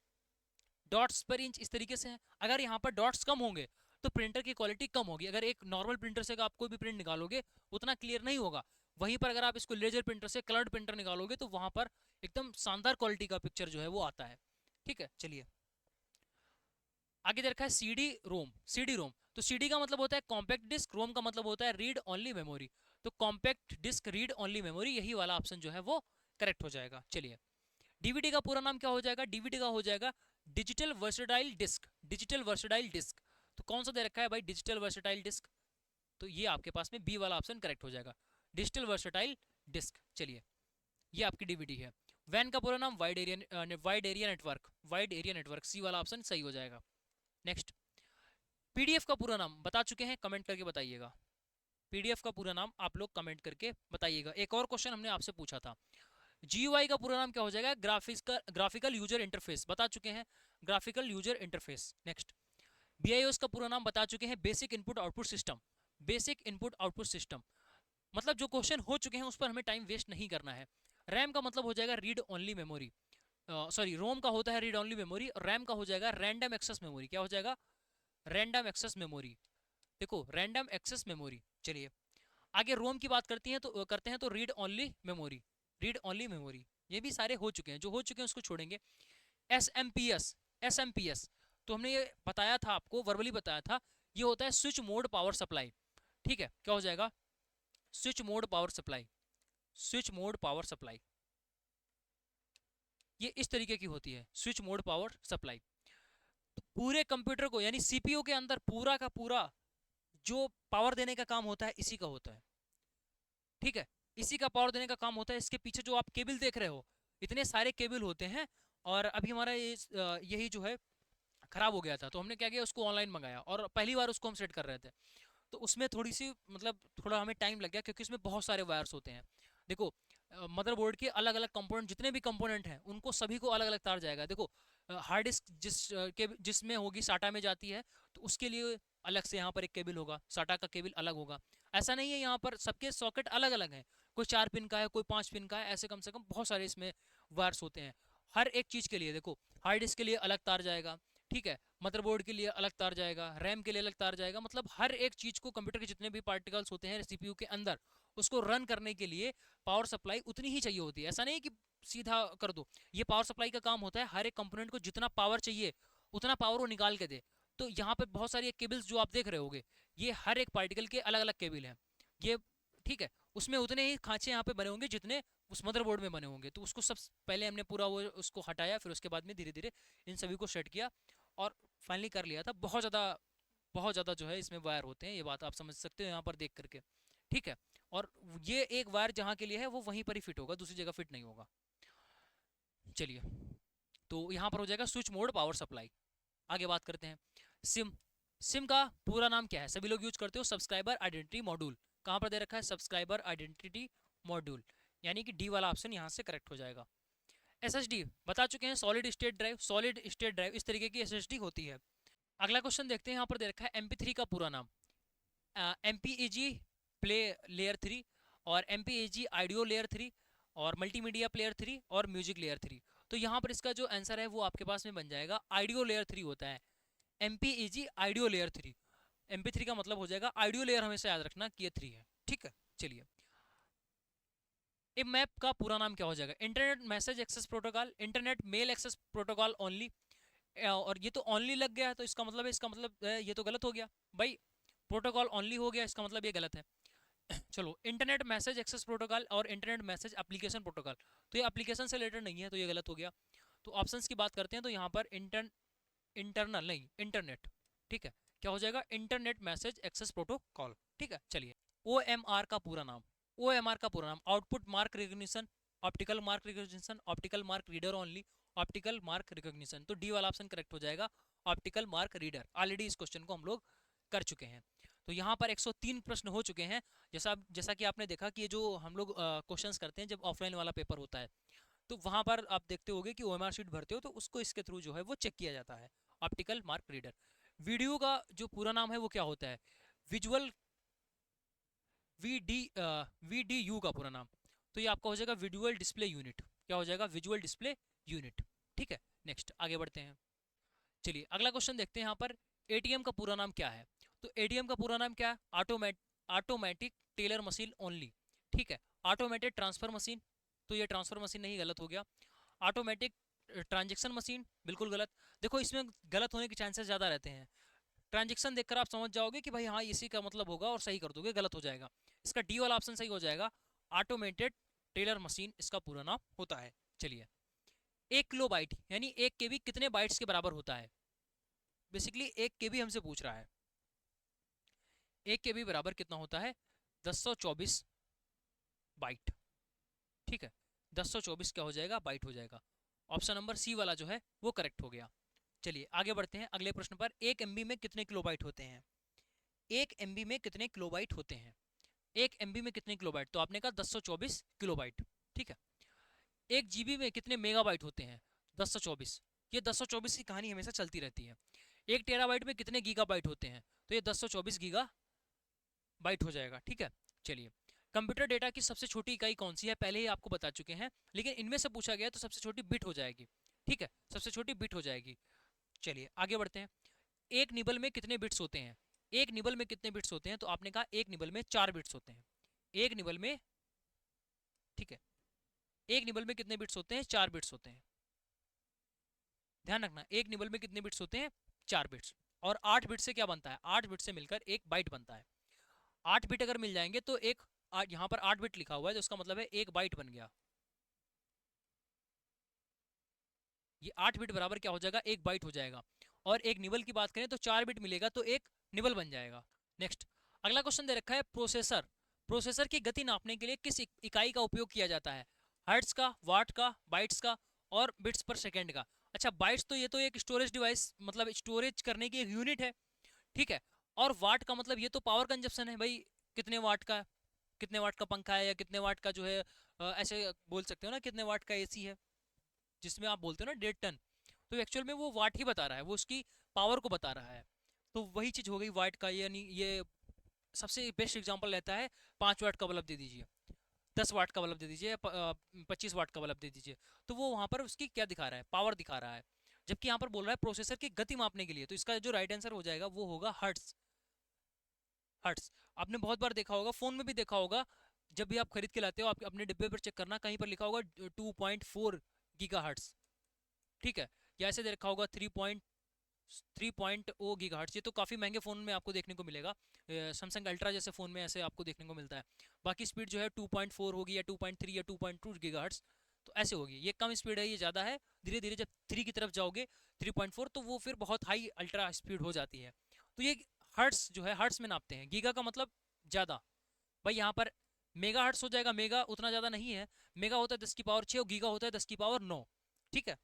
डॉट्स पर इंच इस तरीके से है। अगर यहाँ पर डॉट्स कम होंगे तो प्रिंटर की क्वालिटी कम होगी। अगर एक नॉर्मल प्रिंटर से आप कोई भी प्रिंट निकालोगे उतना क्लियर नहीं होगा। वहीं पर अगर आप इसको लेजर प्रिंटर से कलर्ड प्रिंटर निकालोगे तो वहां पर एकदम शानदार क्वालिटी का पिक्चर जो है वो आता है। ठीक है, चलिए आगे दे रखा है सीडी रोम। सीडी रोम, तो सीडी का मतलब होता है कॉम्पैक्ट डिस्क, रोम का मतलब होता है रीड ओनली मेमोरी। तो compact disc read only memory, यही वाला ऑप्शन जो है वो करेक्ट हो जाएगा। चलिए डीवीडी का पूरा नाम क्या हो जाएगा? डीवीडी का हो जाएगा digital versatile disc. Digital versatile disc, तो कौन सा दे रखा है भाई? Digital versatile disc. तो ये आपके पास में बी वाला ऑप्शन करेक्ट हो जाएगा, डिजिटल वर्सेटाइल डिस्क। चलिए ये आपकी डीवीडी है। वैन का पूरा नाम wide area network. Wide area network, C वाला ऑप्शन सही हो जाएगा। नेक्स्ट, पीडीएफ का पूरा नाम बता चुके हैं, कमेंट करके बताइएगा। पीडीएफ का पूरा नाम आप लोग कमेंट करके बताइएगा। एक और क्वेश्चन हमने आपसे पूछा था, जीयूआई का पूरा नाम क्या हो जाएगा? ग्राफिकल यूजर इंटरफेस, बता चुके हैं, graphical user interface. Next, BIOS का पूरा नाम बता चुके हैं, basic input output system. Basic input output system, मतलब जो क्वेश्चन हो चुके हैं उस पर हमें टाइम वेस्ट नहीं करना है। रैम का मतलब हो जाएगा read only memory, sorry ROM का होता है रीड ओनली मेमोरी, और रैम का हो जाएगा रैंडम एक्सेस मेमोरी। क्या हो जाएगा? Random access memory. देखो रैंडम एक्सेस मेमोरी। चलिए आगे रोम की बात करते हैं तो read only memory. Read only memory, ये भी सारे हो चुके हैं, जो हो चुके हैं उसको छोड़ेंगे। S M P S. S M P S, तो हमने ये बताया था आपको, वर्बली बताया था, ये होता है स्विच मोड पावर सप्लाई। ठीक है, क्या हो जाएगा? Switch mode power supply. Switch mode power supply, ये इस तरीके की होती है, स्विच मोड पावर सप्लाई। तो पूरे कंप्यूटर को यानी सीपीयू के अंदर पूरा का पूरा जो पावर देने का काम होता है इसी का होता है। ठीक है, इसी का पावर देने का काम होता है। इसके पीछे जो आप केबल देख रहे हो, इतने सारे केबल होते हैं। और अभी हमारा ये यही जो है खराब हो गया था, तो हमने क्या किया, उसको ऑनलाइन मंगाया और पहली बार उसको हम सेट कर रहे थे। तो उसमें थोड़ी सी मतलब थोड़ा हमें टाइम लग गया, क्योंकि इसमें बहुत सारे वायर्स होते हैं। देखो मदरबोर्ड के अलग अलग कंपोनेंट, जितने भी कंपोनेंट हैं उनको सभी को अलग अलग तार जाएगा। देखो हार्ड डिस्क जिसमें होगी साटा में जाती है, तो उसके लिए अलग से यहाँ पर एक केबल होगा, साटा का केबल अलग होगा। ऐसा नहीं है, यहाँ पर सबके सॉकेट अलग अलग हैं, कोई 4 पिन का है, कोई 5 पिन का है, ऐसे कम से कम बहुत सारे इसमें वायर्स होते हैं हर एक चीज़ के लिए। देखो हार्ड डिस्क के लिए अलग तार जाएगा, ठीक है, मदरबोर्ड के लिए अलग तार जाएगा, रैम के लिए अलग तार जाएगा। मतलब हर एक चीज़ को, कंप्यूटर के जितने भी पार्टिकल्स होते हैं सीपीयू के अंदर, उसको रन करने के लिए पावर सप्लाई उतनी ही चाहिए होती है। ऐसा नहीं कि सीधा कर दो, ये पावर सप्लाई का काम होता है हर एक कंपोनेंट को जितना पावर चाहिए उतना पावर वो निकाल के दे। तो यहाँ पे बहुत सारी केबल्स जो आप देख रहे होगे, ये हर एक पार्टिकल के अलग अलग केबल हैं ये। ठीक है, उसमें उतने ही खांचे यहाँ पे बने होंगे जितने उस मदरबोर्ड में बने होंगे। तो उसको सब पहले हमने पूरा वो उसको हटाया, फिर उसके बाद में धीरे धीरे इन सभी को सेट किया और फाइनली कर लिया था। बहुत ज़्यादा जो है इसमें वायर होते हैं, ये बात आप समझ सकते हो यहाँ पर देख करके। ठीक है, और ये एक वायर जहाँ के लिए है वो वहीं पर ही फिट होगा, दूसरी जगह फिट नहीं होगा। चलिए, तो यहाँ पर हो जाएगा स्विच मोड पावर सप्लाई। आगे बात करते हैं सिम। सिम का पूरा नाम क्या है? सभी लोग यूज करते हो, सब्सक्राइबर आइडेंटिटी मॉड्यूल। कहाँ पर दे रखा है? सब्सक्राइबर आइडेंटिटी मॉड्यूल, यानी कि डी वाला ऑप्शन यहाँ से करेक्ट हो जाएगा। एसएसडी बता चुके हैं, solid state drive. Solid state drive इस तरीके की एसएसडी होती है। अगला क्वेश्चन देखते हैं, यहाँ पर दे रखा है MP3 का पूरा नाम। MPEG प्ले लेयर 3 और MPEG ऑडियो लेयर 3 और मल्टीमीडिया प्लेयर 3 और म्यूजिक लेयर 3। तो यहाँ पर इसका जो आंसर है वो आपके पास में बन जाएगा ऑडियो लेयर 3 होता है। MPEG ऑडियो लेयर 3, MP3 का मतलब हो जाएगा ऑडियो लेयर, हमेशा याद रखना कि ये 3 है। ठीक है, चलिए मैप का पूरा नाम क्या हो जाएगा? Internet message access protocol, internet mail access protocol only. और ये तो ओनली लग गया है, तो इसका मतलब है, इसका मतलब ये तो गलत हो गया भाई, प्रोटोकॉल ओनली हो गया, इसका मतलब ये गलत है। चलो इंटरनेट मैसेज एक्सेस प्रोटोकॉल और इंटरनेट मैसेज एप्लीकेशन प्रोटोकॉल, तो ये एप्लीकेशन से रिलेटेड नहीं है, तो ये गलत हो गया। तो ऑप्शंस की बात करते हैं तो यहाँ पर इंटरनल नहीं, इंटरनेट। ठीक है, क्या हो जाएगा, इंटरनेट मैसेज एक्सेस प्रोटोकॉल। ठीक है, चलिए OMR का पूरा नाम, OMR का पूरा नाम output mark recognition, optical mark recognition, optical mark reader only, optical mark recognition. तो डी वाला ऑप्शन करेक्ट हो जाएगा, ऑप्टिकल मार्क रीडर। ऑलरेडी इस क्वेश्चन को हम लोग कर चुके हैं। तो यहाँ पर 103 प्रश्न हो चुके हैं। जैसा कि आपने देखा कि ये जो हम लोग क्वेश्चंस करते हैं जब ऑफलाइन वाला पेपर होता है, तो वहां पर आप देखते होगे कि OMR शीट भरते हो तो उसको इसके थ्रू जो है वो चेक किया जाता है, ऑप्टिकल मार्क रीडर। वीडियो का जो पूरा नाम है वो क्या होता है, विजुअल VDU का पूरा नाम, तो ये आपका हो जाएगा विजुअल डिस्प्ले यूनिट। क्या हो जाएगा, विजुअल डिस्प्ले यूनिट। ठीक है, नेक्स्ट आगे बढ़ते हैं। चलिए अगला क्वेश्चन देखते हैं यहाँ पर, ATM का पूरा नाम क्या है। तो ATM का पूरा नाम क्या है, ऑटोमेटिक टेलर मशीन ओनली। ठीक है, ऑटोमेटेड ट्रांसफर मशीन, तो ये ट्रांसफर मशीन नहीं, गलत हो गया। ऑटोमेटिक ट्रांजेक्शन मशीन, बिल्कुल गलत। देखो इसमें गलत होने के चांसेस ज़्यादा रहते हैं। ट्रांजेक्शन देखकर आप समझ जाओगे कि भाई हाँ इसी का मतलब होगा और सही कर दोगे, गलत हो जाएगा। इसका डी वाला ऑप्शन सही हो जाएगा, ऑटोमेटेड टेलर मशीन इसका पूरा नाम होता है। चलिए 1 किलोबाइट यानी 1 KB कितने बाइट्स के बराबर होता है। बेसिकली 1 KB हमसे पूछ रहा है, 1 KB बराबर कितना होता है, 1024 बाइट। ठीक है, 1024 क्या हो जाएगा, बाइट हो जाएगा। ऑप्शन नंबर सी वाला जो है वो करेक्ट हो गया। चलिए आगे बढ़ते हैं अगले प्रश्न पर, 1 MB में कितने किलोबाइट होते हैं। 1 MB में कितने किलोबाइट होते हैं, 1 MB में कितने किलोबाइट, तो आपने कहा 1024 किलोबाइट। ठीक है, 1 GB में कितने मेगाबाइट होते हैं, 1024। ये 1024 की कहानी हमेशा चलती रहती है। 1 टेराबाइट में कितने गीगाबाइट होते हैं, तो ये 1024 गीगाबाइट हो जाएगा। ठीक है, चलिए कंप्यूटर डेटा की सबसे छोटी इकाई कौन सी है, पहले ही आपको बता चुके हैं, लेकिन इनमें से पूछा गया तो सबसे छोटी बिट हो जाएगी। ठीक है, सबसे छोटी बिट हो जाएगी। चलिए आगे बढ़ते हैं, एक निबल में कितने बिट्स होते हैं, एक निबल में कितने बिट्स होते हैं, तो आपने कहा एक निबल में 4 बिट्स होते हैं। एक निबल में, ठीक है, एक निबल में कितने बिट्स होते हैं, 4 बिट्स होते हैं। ध्यान रखना, एक निबल में कितने बिट्स होते हैं, 4 बिट्स। और 8 बिट से क्या बनता है, 8 बिट से मिलकर एक बाइट बनता है। 8 बिट अगर मिल जाएंगे तो एक, यहाँ पर 8 बिट लिखा हुआ है तो इसका मतलब है एक बाइट बन गया। ये 8 बिट बराबर क्या हो जाएगा, एक बाइट हो जाएगा। और एक निबल की बात करें तो 4 बिट मिलेगा तो एक निबल बन जाएगा। नेक्स्ट अगला क्वेश्चन दे रखा है, प्रोसेसर, प्रोसेसर की गति नापने के लिए किस इकाई का उपयोग किया जाता है, हर्ट्ज का, वाट का, बाइट्स का और बिट्स पर सेकेंड का। अच्छा बाइट्स तो ये तो एक स्टोरेज डिवाइस, मतलब स्टोरेज करने की एक यूनिट है। ठीक है, और वाट का मतलब ये तो पावर कंजप्शन है भाई, कितने वाट का, कितने वाट का पंखा है या कितने वाट का जो है ऐसे बोल सकते हो ना, कितने वाट का AC है जिसमें आप बोलते हो ना 1.5 टन, तो एक्चुअल में वो वाट ही बता रहा है, वो उसकी पावर को बता रहा है। तो वही चीज हो गई वाट का, यानी ये सबसे बेस्ट एग्जांपल रहता है 5 वाट का बल्ब दे दीजिए, 10 वाट का बल्ब दे दीजिए, 25 वाट का बल्ब दे दीजिए, तो वो वहां पर उसकी क्या दिखा रहा है, पावर दिखा रहा है। जबकि यहाँ पर बोल रहा है प्रोसेसर की गति मापने के लिए, तो इसका जो राइट आंसर हो जाएगा वो होगा हर्ट्स। हर्ट्स आपने बहुत बार देखा होगा, फोन में भी देखा होगा, जब भी आप खरीद के लाते हो आप अपने डिब्बे पर चेक करना, कहीं पर लिखा होगा 2.4 गीगाहर्ट्ज। ठीक है, या ऐसे देखा होगा 3.0 गीगाहर्ट्ज। ये तो काफ़ी महंगे फ़ोन में आपको देखने को मिलेगा, सैमसंग अल्ट्रा जैसे फ़ोन में ऐसे आपको देखने को मिलता है। बाकी स्पीड जो है 2.4 होगी या 2.3 या 2.2 गीगाहर्ट्ज, तो ऐसे होगी। ये कम स्पीड है, ये ज़्यादा है। धीरे धीरे जब 3 की तरफ जाओगे 3.4, तो वो फिर बहुत हाई अल्ट्रा स्पीड हो जाती है। तो ये हर्ट्स जो है हर्ट्स में नापते हैं, गीगा का मतलब ज़्यादा। भाई यहाँ पर मेगा हर्ट्स हो जाएगा, मेगा उतना ज़्यादा नहीं है, मेगा होता है 10 की पावर 6 और गीगा होता है 10 की पावर 9। ठीक है,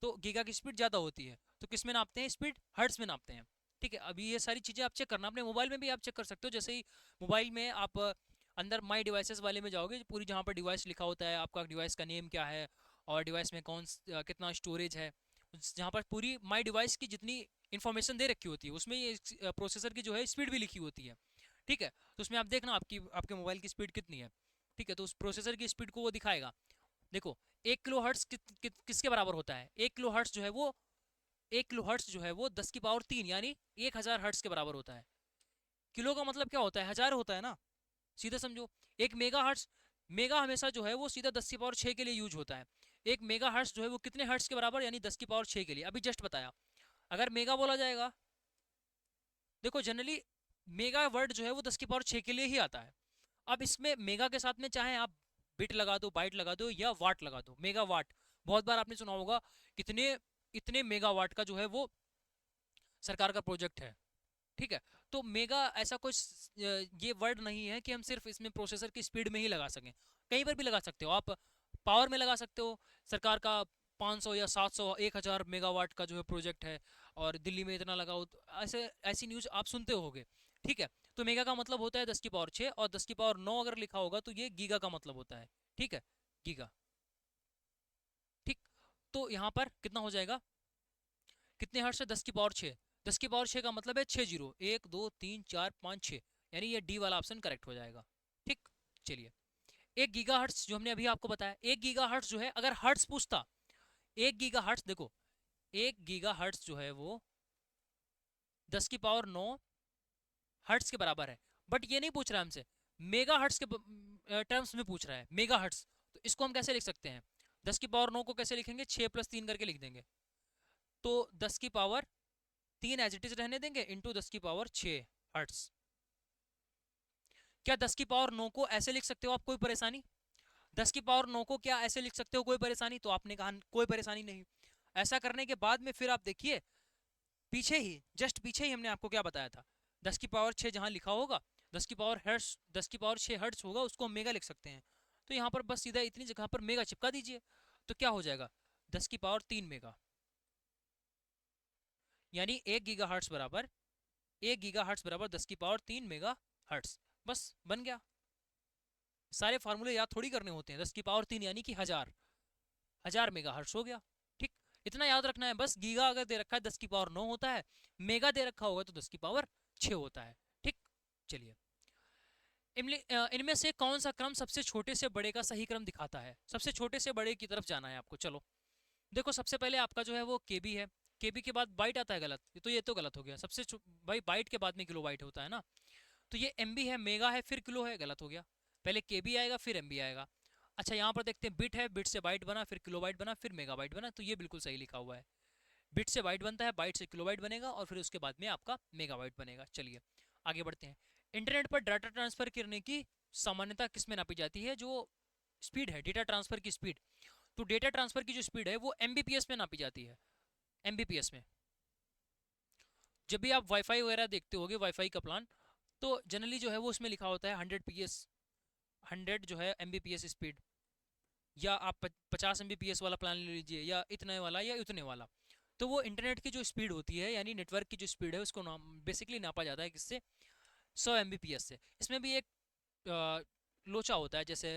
तो गीगा की स्पीड ज़्यादा होती है। तो किस में नापते हैं स्पीड, हर्ट्स में नापते हैं। ठीक है, अभी ये सारी चीज़ें आप चेक करना, अपने मोबाइल में भी आप चेक कर सकते हो। जैसे ही मोबाइल में आप अंदर माई डिवाइसेस वाले में जाओगे, पूरी जहाँ पर डिवाइस लिखा होता है, आपका डिवाइस का नेम क्या है और डिवाइस में कितना स्टोरेज है, जहाँ पर पूरी माई डिवाइस की जितनी इन्फॉर्मेशन दे रखी होती है, उसमें ये प्रोसेसर की जो है स्पीड भी लिखी होती है। ठीक है, तो उसमें आप देखना आपके मोबाइल की स्पीड कितनी है। ठीक है, तो उस प्रोसेसर की स्पीड को वो दिखाएगा। देखो 1 किलो हर्ट्स किसके बराबर होता है, 1 किलो हर्ट्स जो है वो 1 किलो हर्ट्स जो है वो 10 की पावर 3 यानी 1000 हर्ट्स के बराबर होता है। किलो का मतलब क्या होता है, 1000 होता है ना, सीधा समझो। एक मेगा हर्ट्स, मेगा हमेशा जो है वो सीधा 10 की पावर 6 के लिए यूज होता है। एक मेगा हर्ट्स जो है वो कितने हर्ट्स के बराबर, यानी 10 की पावर 6 के लिए। अभी जस्ट बताया, अगर मेगा बोला जाएगा, देखो जनरली मेगा वर्ड जो है वो 10 की पावर 6 के लिए ही आता है। अब इसमें मेगा के साथ में चाहे आप बिट लगा दो, बाइट लगा दो या वाट लगा दो, मेगा वाट, बहुत बार आपने सुना होगा इतने इतने मेगावाट का जो है वो सरकार का प्रोजेक्ट है। ठीक है, तो मेगा ऐसा कुछ ये वर्ड नहीं है कि हम सिर्फ इसमें प्रोसेसर की स्पीड में ही लगा सकें, कहीं पर भी लगा सकते हो आप। पावर में लगा सकते हो, सरकार का 500 या 700 1000 मेगावाट का जो है प्रोजेक्ट है और दिल्ली में इतना लगाओ, तो ऐसे ऐसी न्यूज आप सुनते होगे। ठीक है, तो मेगा का मतलब होता है 10 की पावर 6 और 10 की पावर 9 अगर लिखा होगा तो ये गीगा का मतलब होता है। ठीक है, गीगा। ठीक, तो यहाँ पर कितना हो जाएगा, कितने हर्ट्ज से 10 की पावर 6, 10 की पावर 6 का मतलब है 6 जीरो, 1 2 3 4 5 6, यानी ये डी वाला ऑप्शन करेक्ट हो जाएगा। ठीक, चलिए 1 गीगा हर्ट्ज जो हमने अभी आपको बताया, 1 गीगा हर्ट्ज जो है अगर हर्ट्ज पूछता, 1 गीगा हर्ट्ज देखो, 1 गीगा हर्ट्ज जो है वो 10 की पावर 9 हर्ट्ज के बराबर है। बट ये नहीं पूछ रहा है हमसे, मेगा हर्ट्ज के टर्म्स में पूछ रहा है, मेगा हर्ट्ज। तो इसको हम कैसे लिख सकते हैं, 10 की पावर 9 को कैसे लिखेंगे, 6 + 3 करके लिख देंगे। तो 10 की पावर 3 एज इट इज रहने देंगे इंटू 10 की पावर 6 हर्ट्ज। क्या 10 की पावर 9 को ऐसे लिख सकते हो आप, कोई परेशानी? 10 की पावर 9 को क्या ऐसे लिख सकते हो कोई परेशानी? तो आपने कहा कोई परेशानी नहीं। ऐसा करने के बाद में फिर आप देखिए पीछे ही, जस्ट पीछे ही हमने आपको क्या बताया था, 10 की पावर 6 जहां लिखा होगा, 10 की पावर 6 हर्ट्ज होगा, उसको हम मेगा लिख सकते हैं। तो यहाँ पर बस सीधा इतनी जगह पर मेगा चिपका दीजिए, तो क्या हो जाएगा, 10 की पावर 3 मेगा, यानी 1 गीगा हर्ट्ज बराबर, 1 गीगा हर्ट्ज बराबर 10 की पावर 3 मेगा हर्ट्ज। बस बन गया। सारे फार्मूले याद थोड़ी करने होते हैं, 10 की पावर 3 यानी कि 1000 मेगा हर्ट्ज हो गया। ठीक, इतना याद रखना है बस। गीगा अगर दे रखा है 10 की पावर 9 होता है, मेगा दे रखा होगा तो 10 की पावर 6 होता है। ठीक, चलिए इनमें से कौन सा क्रम सबसे छोटे से बड़े का सही क्रम दिखाता है? सबसे छोटे से बड़े की तरफ जाना है आपको। चलो देखो, सबसे पहले आपका जो है वो केबी है, केबी के बाद बाइट आता है, गलत, ये तो गलत हो गया। भाई बाइट के बाद में किलो बाइट होता है ना, तो ये एमबी है, मेगा है, फिर किलो है, गलत हो गया। पहले केबी आएगा फिर एमबी आएगा। अच्छा यहाँ पर देखते हैं, बिट है, बिट से बाइट बना, फिर किलो बाइट बना, फिर मेगा बाइट बना, तो ये बिल्कुल सही लिखा हुआ है। बिट से बाइट बनता है, बाइट से किलो बाइट बनेगा और फिर उसके बाद में आपका मेगा बाइट बनेगा। चलिए आगे बढ़ते हैं। इंटरनेट पर डाटा ट्रांसफर करने की सामान्यता किस में नापी जाती है? जो स्पीड है, डेटा ट्रांसफर की स्पीड, तो डेटा ट्रांसफर की जो स्पीड है वो एमबीपीएस में नापी जाती है, एमबीपीएस में। जब भी आप वाईफाई वगैरह देखते होगे, वाईफाई का प्लान, तो जनरली जो है वो उसमें लिखा होता है 100 पीएस, 100 जो है एमबीपीएस स्पीड, या आप 50 एमबीपीएस वाला प्लान ले लीजिए, या इतने वाला या उतने वाला। तो वो इंटरनेट की जो स्पीड होती है, यानी नेटवर्क की जो स्पीड है, उसको बेसिकली नापा जाता है किससे, 100 एमबीपीएस से। इसमें भी एक लोचा होता है, जैसे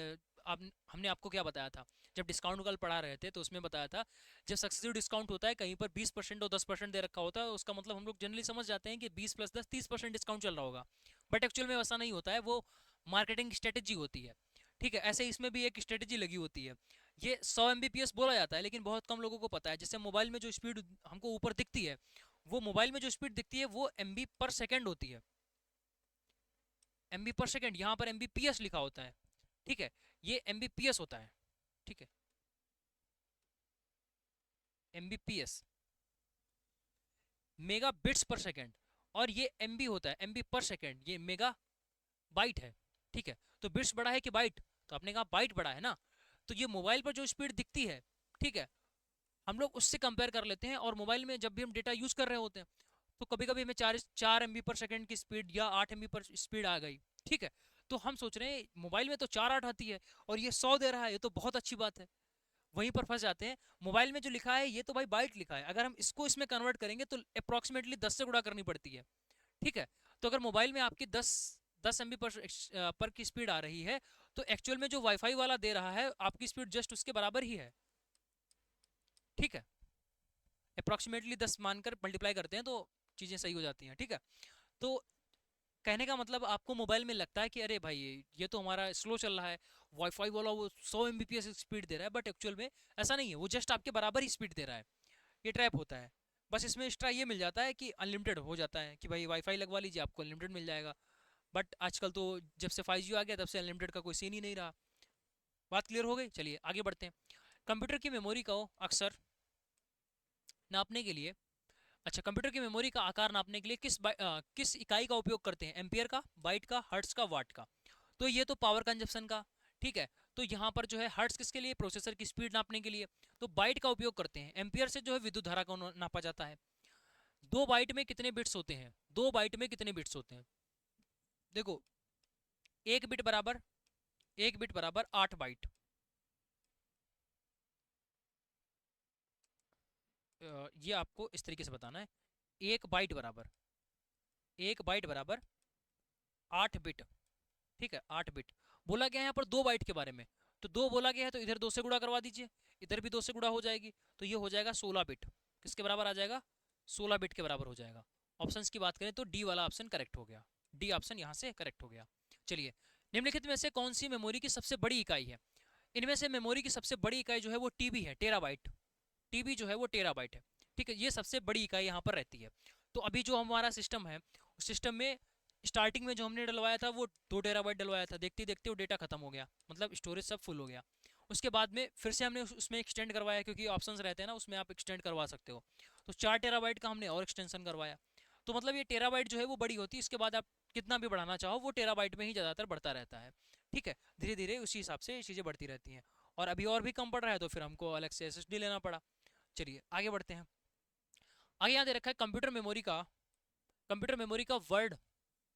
आप, हमने आपको क्या बताया था जब डिस्काउंट कल पढ़ा रहे थे, तो उसमें बताया था जब सक्सेसिव डिस्काउंट होता है कहीं पर 20% और 10% दे रखा होता है, उसका मतलब हम लोग जनरली समझ जाते हैं कि 20 + 10 30% डिस्काउंट चल रहा होगा। बट एक्चुअल में वैसा नहीं होता है, वो मार्केटिंग स्ट्रेटेजी होती है। ठीक है, ऐसे इसमें भी एक स्ट्रेटेजी लगी होती है। ये 100 एमबीपीएस बोला जाता है, लेकिन बहुत कम लोगों को पता है। जैसे मोबाइल में जो स्पीड हमको ऊपर दिखती है, वो मोबाइल में जो स्पीड दिखती है वो MB/सेकेंड होती है, MB/सेकेंड। यहाँ पर MBPS लिखा होता है। ठीक है, ये MBPS होता है। ठीक है, MBPS, मेगा बिट्स पर सेकेंड, और ये MB होता है, MB/सेकेंड, ये मेगा बाइट है। ठीक है, तो बिट्स बड़ा है कि बाइट, तो आपने कहा बाइट बड़ा है ना, तो ये मोबाइल पर जो स्पीड दिखती है, ठीक है, हम लोग उससे कंपेयर कर लेते हैं। और मोबाइल में जब भी हम डेटा यूज कर रहे होते हैं, तो कभी कभी हमें 4 MB/सेकेंड की स्पीड या 8 MB पर स्पीड आ गई। ठीक है, तो हम सोच रहे हैं मोबाइल में तो 4 8 आती है और ये 100 दे रहा है, ये तो बहुत अच्छी बात है। वहीं पर फंस जाते हैं। मोबाइल में जो लिखा है ये तो भाई बाइट लिखा है, अगर हम इसको इसमें कन्वर्ट करेंगे तो अप्रोक्सीमेटली 10 से गुणा करनी पड़ती है। ठीक है, तो अगर मोबाइल में आपकी 10 MB पर की स्पीड आ रही है, तो एक्चुअल में जो वाईफाई वाला दे रहा है आपकी स्पीड जस्ट उसके बराबर ही है। ठीक है, अप्रोक्सीमेटली 10 मानकर मल्टीप्लाई करते हैं तो चीज़ें सही हो जाती हैं। ठीक है, तो कहने का मतलब आपको मोबाइल में लगता है कि अरे भाई ये तो हमारा स्लो चल रहा है, वाईफाई वाला वो 100 MBPS स्पीड दे रहा है, बट एक्चुअल में ऐसा नहीं है, वो जस्ट आपके बराबर ही स्पीड दे रहा है। ये ट्रैप होता है। बस इसमें एक्स्ट्रा ये मिल जाता है कि अनलिमिटेड हो जाता है कि भाई वाईफाई लगवा लीजिए आपको अनलिमिटेड मिल जाएगा। बट आजकल तो जब से 5G आ गया तब से अनलिमिटेड का कोई सीन ही नहीं रहा। बात क्लियर हो गई? चलिए आगे बढ़ते हैं। कंप्यूटर की मेमोरी को अक्सर नापने के लिए, अच्छा कंप्यूटर की मेमोरी का आकार नापने के लिए किस इकाई का उपयोग करते हैं? एम्पियर का, बाइट का, हर्ट्ज का, वाट का? तो ये तो पावर कंजप्शन का। ठीक है, तो यहाँ पर जो है हर्ट्ज किसके लिए, प्रोसेसर की स्पीड नापने के लिए। तो बाइट का उपयोग करते हैं। एम्पियर से जो है विद्युत धारा को नापा जाता है। 2 बाइट में कितने बिट्स होते हैं, 2 बाइट में कितने बिट्स होते हैं, देखो 1 बिट बराबर 8 बाइट। ये आपको इस तरीके से बताना है, 1 बाइट बराबर 1 बाइट बराबर 8 बिट। ठीक है, 8 बिट। बोला गया है यहाँ पर 2 बाइट के बारे में, तो 2 बोला गया है तो इधर 2 से गुणा करवा दीजिए, इधर भी 2 से गुणा हो जाएगी, तो ये हो जाएगा 16 बिट। किसके बराबर आ जाएगा, 16 बिट के बराबर हो जाएगा। ऑप्शंस की बात करें तो डी वाला ऑप्शन करेक्ट हो गया, डी ऑप्शन यहाँ से करेक्ट हो गया। चलिए, निम्नलिखित में से कौन सी मेमोरी की सबसे बड़ी इकाई है। इनमें से मेमोरी की सबसे बड़ी इकाई जो है वो टीबी है, टेराबाइट। टीबी जो है वो टेराबाइट है। ठीक है, ये सबसे बड़ी इकाई यहाँ पर रहती है। तो अभी जो हमारा सिस्टम है, उस सिस्टम में स्टार्टिंग में जो हमने डलवाया था वो 2 टेराबाइट डलवाया था, देखते देखते वो डेटा खत्म हो गया, मतलब स्टोरेज सब फुल हो गया। उसके बाद में फिर से हमने उसमें एक्सटेंड करवाया, क्योंकि ऑप्शंस रहते हैं ना उसमें, आप एक्सटेंड करवा सकते हो। तो 4 टेराबाइट का हमने और एक्सटेंशन करवाया। तो मतलब ये टेराबाइट जो है वो बड़ी होती है, इसके बाद आप कितना भी बढ़ाना चाहो वो टेराबाइट में ही ज़्यादातर बढ़ता रहता है। ठीक है, धीरे धीरे उसी हिसाब से चीज़ें बढ़ती रहती हैं। और अभी और भी कम पड़ रहा है तो फिर हमको अलग से SSD लेना पड़ा। चलिए आगे बढ़ते हैं। आगे यहाँ दे रखा है कंप्यूटर मेमोरी का वर्ड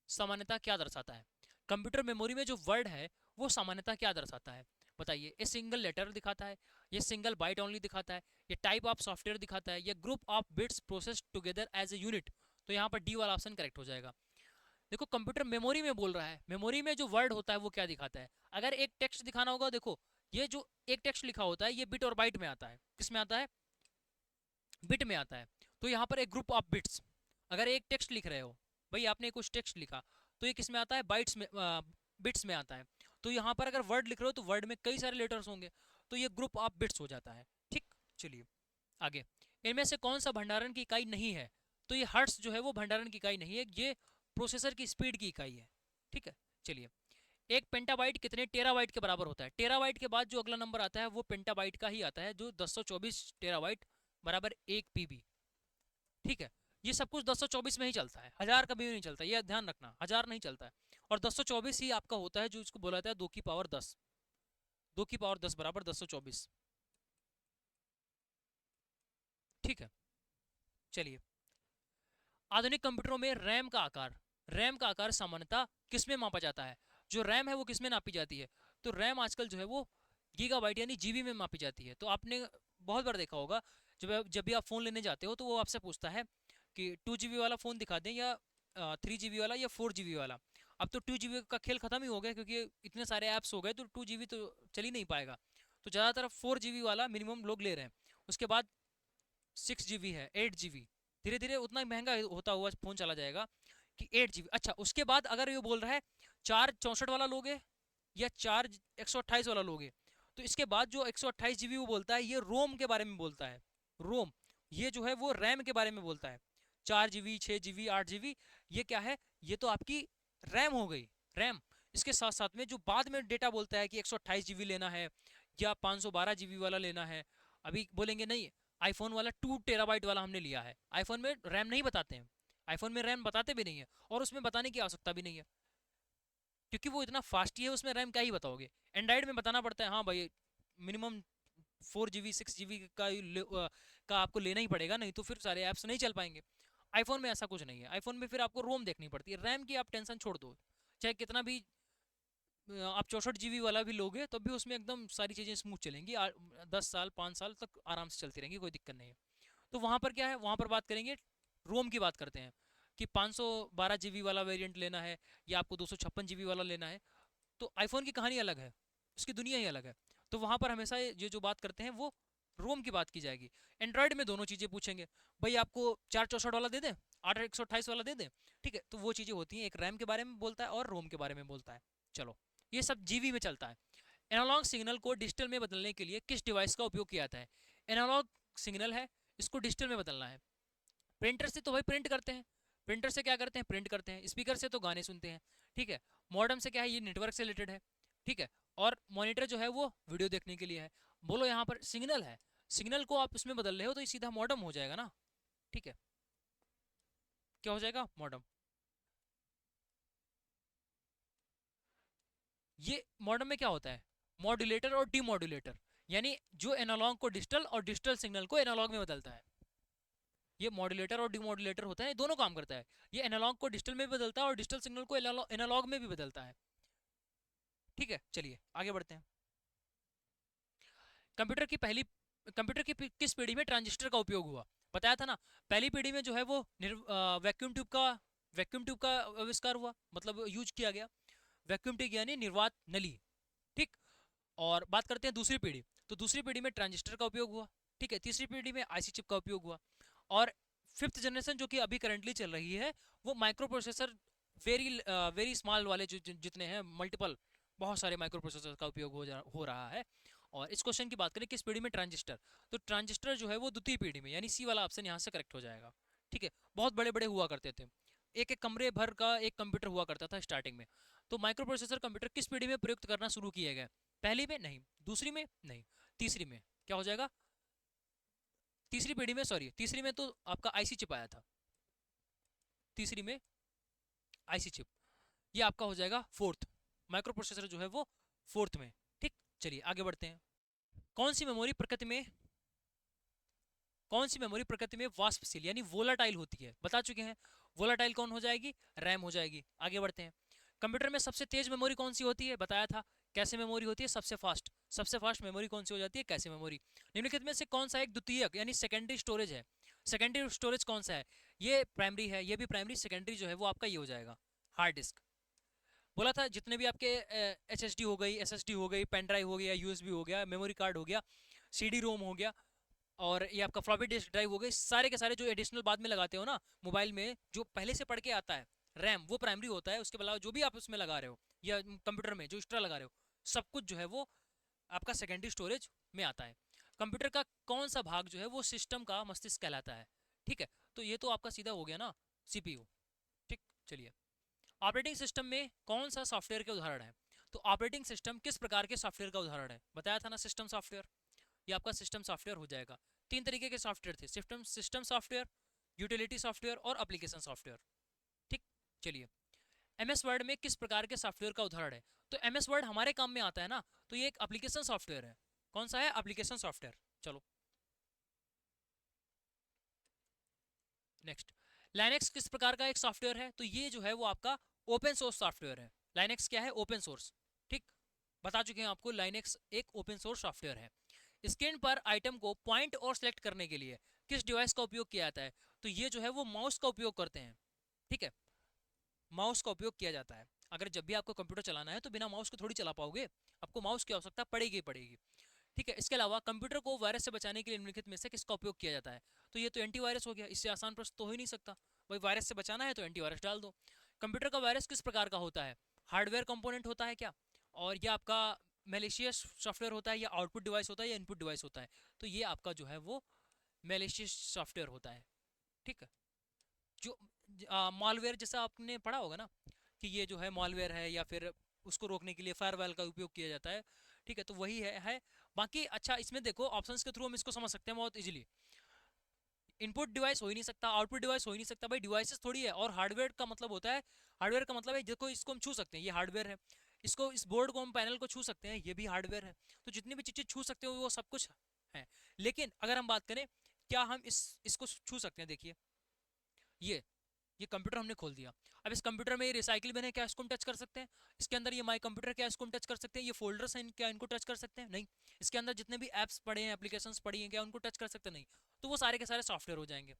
सामान्यता क्या दर्शाता है। कंप्यूटर मेमोरी में जो वर्ड है वो सामान्यता क्या दर्शाता है, बताइए। ये सिंगल लेटर दिखाता है, ये सिंगल बाइट ओनली दिखाता है, ये टाइप ऑफ सॉफ्टवेयर दिखाता है, ये group of bits process together as a unit. तो यहाँ पर डी वाला ऑप्शन करेक्ट हो जाएगा। देखो कंप्यूटर मेमोरी में बोल रहा है, मेमोरी में जो वर्ड होता है वो क्या दिखाता है। अगर एक टेक्स्ट दिखाना होगा, देखो ये जो एक टेक्स्ट लिखा होता है ये बिट और बाइट में आता है, किस में आता है, बिट में आता है। तो यहाँ पर एक ग्रुप ऑफ बिट्स, अगर एक टेक्स्ट लिख रहे हो, भाई आपने कुछ टेक्स्ट लिखा, तो ये किस में आता है, बाइट्स में, बिट्स में आता है। तो यहाँ पर अगर वर्ड लिख रहे हो तो वर्ड में कई सारे लेटर्स होंगे, तो ये ग्रुप ऑफ बिट्स हो जाता है। ठीक, चलिए आगे। इनमें से कौन सा भंडारण की इकाई नहीं है, तो ये हर्ट्स जो है वो भंडारण की इकाई नहीं है, ये प्रोसेसर की स्पीड की इकाई है। ठीक है, चलिए। एक पेंटाबाइट कितने टेराबाइट के बराबर होता है। टेराबाइट के बाद जो अगला नंबर आता है वो पेंटाबाइट का ही आता है, जो 1024 टेराबाइट बराबर 1 PB। ठीक है, ये सब कुछ 1024 में ही चलता है, 1000 कभी नहीं चलता, ये ध्यान रखना, 1000 नहीं चलता है। और 1024 ही आपका होता है, जो इसको बोला जाता है 2 की पावर 10, 2 की पावर 10 बराबर 1024। ठीक है, चलिए। आधुनिक कंप्यूटरों में रैम का आकार सामान्यतः किसमें मापा जाता है। जो रैम है वो किसमें नापी जाती है, तो रैम आजकल जो है वो गीगाबाइट यानी जीबी में मापी जाती है। तो आपने बहुत बार देखा होगा, जब भी आप फ़ोन लेने जाते हो तो वो आपसे पूछता है कि 2 GB वाला फ़ोन दिखा दें या 3 GB वाला या 4 GB वाला। अब तो 2 GB का खेल खत्म ही हो गया, क्योंकि इतने सारे ऐप्स हो गए, तो 2 GB तो चल ही नहीं पाएगा। तो ज़्यादातर 4 GB वाला मिनिमम लोग ले रहे हैं। उसके बाद 6 GB है, 8 GB, धीरे धीरे उतना महंगा होता हुआ फ़ोन चला जाएगा कि 8 GB। अच्छा, उसके बाद अगर ये बोल रहा है 4 64 वाला लोगे या 4 128 वाला लोगे, तो इसके बाद जो 128 GB वो बोलता है, ये रोम के बारे में बोलता है। रोम, ये जो है वो रैम के बारे में बोलता है। 4 GB 6 GB 8 GB, ये क्या है, ये तो आपकी रैम हो गई, रैम। इसके साथ साथ में जो बाद में डेटा बोलता है कि 128 GB लेना है या 512 GB वाला लेना है, अभी बोलेंगे नहीं आईफोन वाला 2 टेराबाइट वाला हमने लिया है। आईफोन में रैम नहीं बताते हैं, आईफोन में रैम बताते भी नहीं है, और उसमें बताने की आवश्यकता भी नहीं है, क्योंकि वो इतना फास्ट ही है, उसमें रैम क्या ही बताओगे। एंड्रॉइड में बताना पड़ता है, हाँ भाई मिनिमम 4 GB 6 GB का आपको लेना ही पड़ेगा, नहीं तो फिर सारे ऐप्स नहीं चल पाएंगे। आईफोन में ऐसा कुछ नहीं है, आईफोन में फिर आपको रोम देखनी पड़ती है। रैम की आप टेंशन छोड़ दो, चाहे कितना भी आप 64 GB वाला भी लोगे तो भी उसमें एकदम सारी चीज़ें स्मूथ चलेंगी, 10 साल 5 साल तक आराम से चलती रहेंगी, कोई दिक्कत नहीं है। तो वहाँ पर क्या है, वहाँ पर बात करेंगे, रोम की बात करते हैं कि 512 GB वाला वेरिएंट लेना है या आपको 256 GB वाला लेना है। तो आईफोन की कहानी अलग है, उसकी दुनिया ही अलग है। तो वहाँ पर हमेशा ये जो बात करते हैं वो रोम की बात की जाएगी। एंड्रॉयड में दोनों चीज़ें पूछेंगे, भाई आपको 4 64 वाला दे दें, 8 128 वाला दे दें, ठीक है। तो वो चीज़ें होती हैं, एक रैम के बारे में बोलता है और रोम के बारे में बोलता है। चलो, ये सब जीबी में चलता है। एनालॉग सिग्नल को डिजिटल में बदलने के लिए किस डिवाइस का उपयोग किया जाता है। एनालॉग सिग्नल है, इसको डिजिटल में बदलना है। प्रिंटर से तो भाई प्रिंट करते हैं, प्रिंटर से क्या करते हैं, प्रिंट करते हैं। स्पीकर से तो गाने सुनते हैं, ठीक है। मॉडेम से क्या है, ये नेटवर्क से रिलेटेड है, ठीक है। और मॉनिटर जो है वो वीडियो देखने के लिए है। बोलो यहाँ पर सिग्नल है, सिग्नल को आप उसमें बदल रहे हो तो ये सीधा मॉडेम हो जाएगा ना, ठीक है। क्या हो जाएगा, मॉडेम। ये मॉडेम में क्या होता है, मॉड्यूलेटर और डीमॉड्यूलेटर, यानी जो एनालॉग को डिजिटल और डिजिटल सिग्नल को एनालॉग में बदलता है। ये मॉड्यूलेटर और डीमॉड्यूलेटर होता है, दोनों काम करता है। ये एनालॉग को डिजिटल में भी बदलता है और डिजिटल सिग्नल को एनालॉग में भी बदलता है। ठीक है, चलिए आगे बढ़ते हैं। कंप्यूटर की पहली कंप्यूटर की किस पीढ़ी में ट्रांजिस्टर का उपयोग हुआ? बताया था ना, पहली पीढ़ी में जो है वो वैक्यूम ट्यूब का आविष्कार हुआ, मतलब यूज किया गया, वैक्यूम ट्यूब यानी निर्वात नली। ठीक। और बात करते हैं दूसरी पीढ़ी, तो दूसरी पीढ़ी में ट्रांजिस्टर का उपयोग हुआ। ठीक है, तीसरी पीढ़ी में आईसी चिप का उपयोग हुआ। और फिफ्थ जनरेशन जो कि अभी करंटली चल रही है, वो माइक्रो प्रोसेसर, वेरी स्मॉल वाले जितने हैं, मल्टीपल, बहुत सारे माइक्रो प्रोसेसर का उपयोग हो रहा है। और इस क्वेश्चन की बात करें किस पीढ़ी में ट्रांजिस्टर, तो ट्रांजिस्टर जो है वो द्वितीय पीढ़ी में, यानी सी वाला ऑप्शन यहाँ से करेक्ट हो जाएगा। ठीक है, बहुत बड़े बड़े हुआ करते थे, एक एक कमरे भर का एक कंप्यूटर हुआ करता था स्टार्टिंग में। तो माइक्रो प्रोसेसर कंप्यूटर किस पीढ़ी में प्रयुक्त करना शुरू किए गए? पहली में नहीं, दूसरी में नहीं, तीसरी में। क्या हो जाएगा? तीसरी पीढ़ी में, सॉरी, तीसरी में तो आपका आईसी चिप आया था, तीसरी में आईसी चिप, ये आपका हो जाएगा फोर्थ। माइक्रो प्रोसेसर जो है वो फोर्थ में। ठीक, चलिए आगे बढ़ते हैं। कौन सी मेमोरी प्रकृति में कौन सी मेमोरी प्रकृति में वाष्पशील यानी वोलाटाइल होती है? बता चुके हैं, वोलाटाइल कौन हो जाएगी? रैम हो जाएगी। आगे बढ़ते हैं। कंप्यूटर में सबसे तेज मेमोरी कौन सी होती है? बताया था। कैसे मेमोरी होती है? सबसे फास्ट मेमोरी कौन सी हो जाती है? कैसे मेमोरी। निम्नलिखित में से कौन सा एक द्वितीयक यानी सेकेंडरी स्टोरेज है? सेकेंडरी स्टोरेज कौन सा है? ये प्राइमरी है, ये भी प्राइमरी। सेकेंडरी जो है वो आपका ये हो जाएगा हार्ड डिस्क। बोला था जितने भी आपके एचएसडी हो गई, एसएसडी हो गई, पेन ड्राइव हो गया, यूएसबी हो गया, मेमोरी कार्ड हो गया, सीडी रोम हो गया, और ये आपका फ्लॉपी डिस्क ड्राइव हो गई, सारे के सारे जो एडिशनल बाद में लगाते हो ना मोबाइल में, जो पहले से पढ़ के आता है, रैम, वो प्राइमरी होता है। उसके अलावा जो भी आप उसमें लगा रहे हो या कंप्यूटर में जो एक्स्ट्रा लगा रहे हो, सब कुछ जो है वो आपका सेकेंडरी स्टोरेज में आता है। कंप्यूटर का कौन सा भाग जो है वो सिस्टम का मस्तिष्क कहलाता है? ठीक है, तो ये तो आपका सीधा हो गया ना, सीपीयू। ठीक, चलिए। ऑपरेटिंग सिस्टम में कौन सा सॉफ्टवेयर के उदाहरण है? तो ऑपरेटिंग सिस्टम किस प्रकार के सॉफ्टवेयर का उदाहरण है? बताया था ना, सिस्टम सॉफ्टवेयर। ये आपका सिस्टम सॉफ्टवेयर हो जाएगा। तीन तरीके के सॉफ्टवेयर थे, system system software, utility software और एप्लीकेशन सॉफ्टवेयर। ठीक, चलिए। एमएस वर्ड में किस प्रकार के सॉफ्टवेयर का उदाहरण है? तो एमएस वर्ड हमारे काम में आता है ना, तो ये एक एप्लीकेशन सॉफ्टवेयर है। कौन सा है? Application software. चलो नेक्स्ट। लाइनेक्स किस प्रकार का एक सॉफ्टवेयर है? तो ये जो है वो आपका ओपन सोर्स सॉफ्टवेयर है। लाइनेक्स क्या है? Open source. ठीक, बता चुके हैं आपको, लाइनेक्स एक ओपन सोर्स सॉफ्टवेयर है। स्क्रीन पर आइटम को पॉइंट और सेलेक्ट करने के लिए किस डिवाइस का उपयोग किया जाता है? तो ये जो है वो माउस का उपयोग करते हैं। ठीक है, माउस का उपयोग किया जाता है। अगर जब भी आपको कंप्यूटर चलाना है तो बिना माउस के थोड़ी चला पाओगे, आपको माउस की आवश्यकता पड़ेगी ही पड़ेगी। ठीक है, इसके अलावा कंप्यूटर को वायरस से बचाने के लिए निम्नलिखित में से किसका उपयोग किया जाता है? तो ये तो एंटीवायरस हो गया, इससे आसान प्रश्न तो हो ही नहीं सकता। भाई वायरस से बचाना है तो एंटीवायरस डाल दो। कंप्यूटर का वायरस किस प्रकार का होता है? हार्डवेयर कंपोनेंट होता है क्या? और ये आपका मेलिशियस सॉफ्टवेयर होता है, या आउटपुट डिवाइस होता है, या इनपुट डिवाइस होता है? तो ये आपका जो है वो मेलिशियस सॉफ्टवेयर होता है। ठीक है, जो मालवेयर जैसा आपने पढ़ा होगा ना, कि ये जो है मालवेयर है, या फिर उसको रोकने के लिए फायरवॉल का उपयोग किया जाता है। ठीक है, तो वही है। बाकी अच्छा, इसमें देखो ऑप्शंस के थ्रू हम इसको समझ सकते हैं बहुत इजीली। इनपुट डिवाइस हो ही नहीं सकता, आउटपुट डिवाइस हो ही नहीं सकता, भाई डिवाइसेस थोड़ी है। और हार्डवेयर का मतलब होता है, हार्डवेयर का मतलब है देखो, इसको हम छू सकते हैं, ये हार्डवेयर है। इसको, इस बोर्ड को हम, पैनल को छू सकते हैं, ये भी हार्डवेयर है। तो जितनी भी चीजें छू सकते हो वो सब कुछ है। लेकिन अगर हम बात करें, क्या हम इसको छू सकते हैं? देखिए, ये कंप्यूटर हमने खोल दिया। अब इस कंप्यूटर में ये रिसाइकिल बिन है, क्या इसको हम टच कर सकते हैं? इसके अंदर ये माई कंप्यूटर, क्या इसको हम टच कर सकते हैं? ये फोल्डर्स हैं, क्या इनको टच कर सकते हैं? नहीं। इसके अंदर जितने भी एप्स पड़े हैं, एप्लीकेशंस पड़ी हैं, क्या उनको टच कर सकते हैं? नहीं। तो वो सारे के सारे सॉफ्टवेयर हो जाएंगे।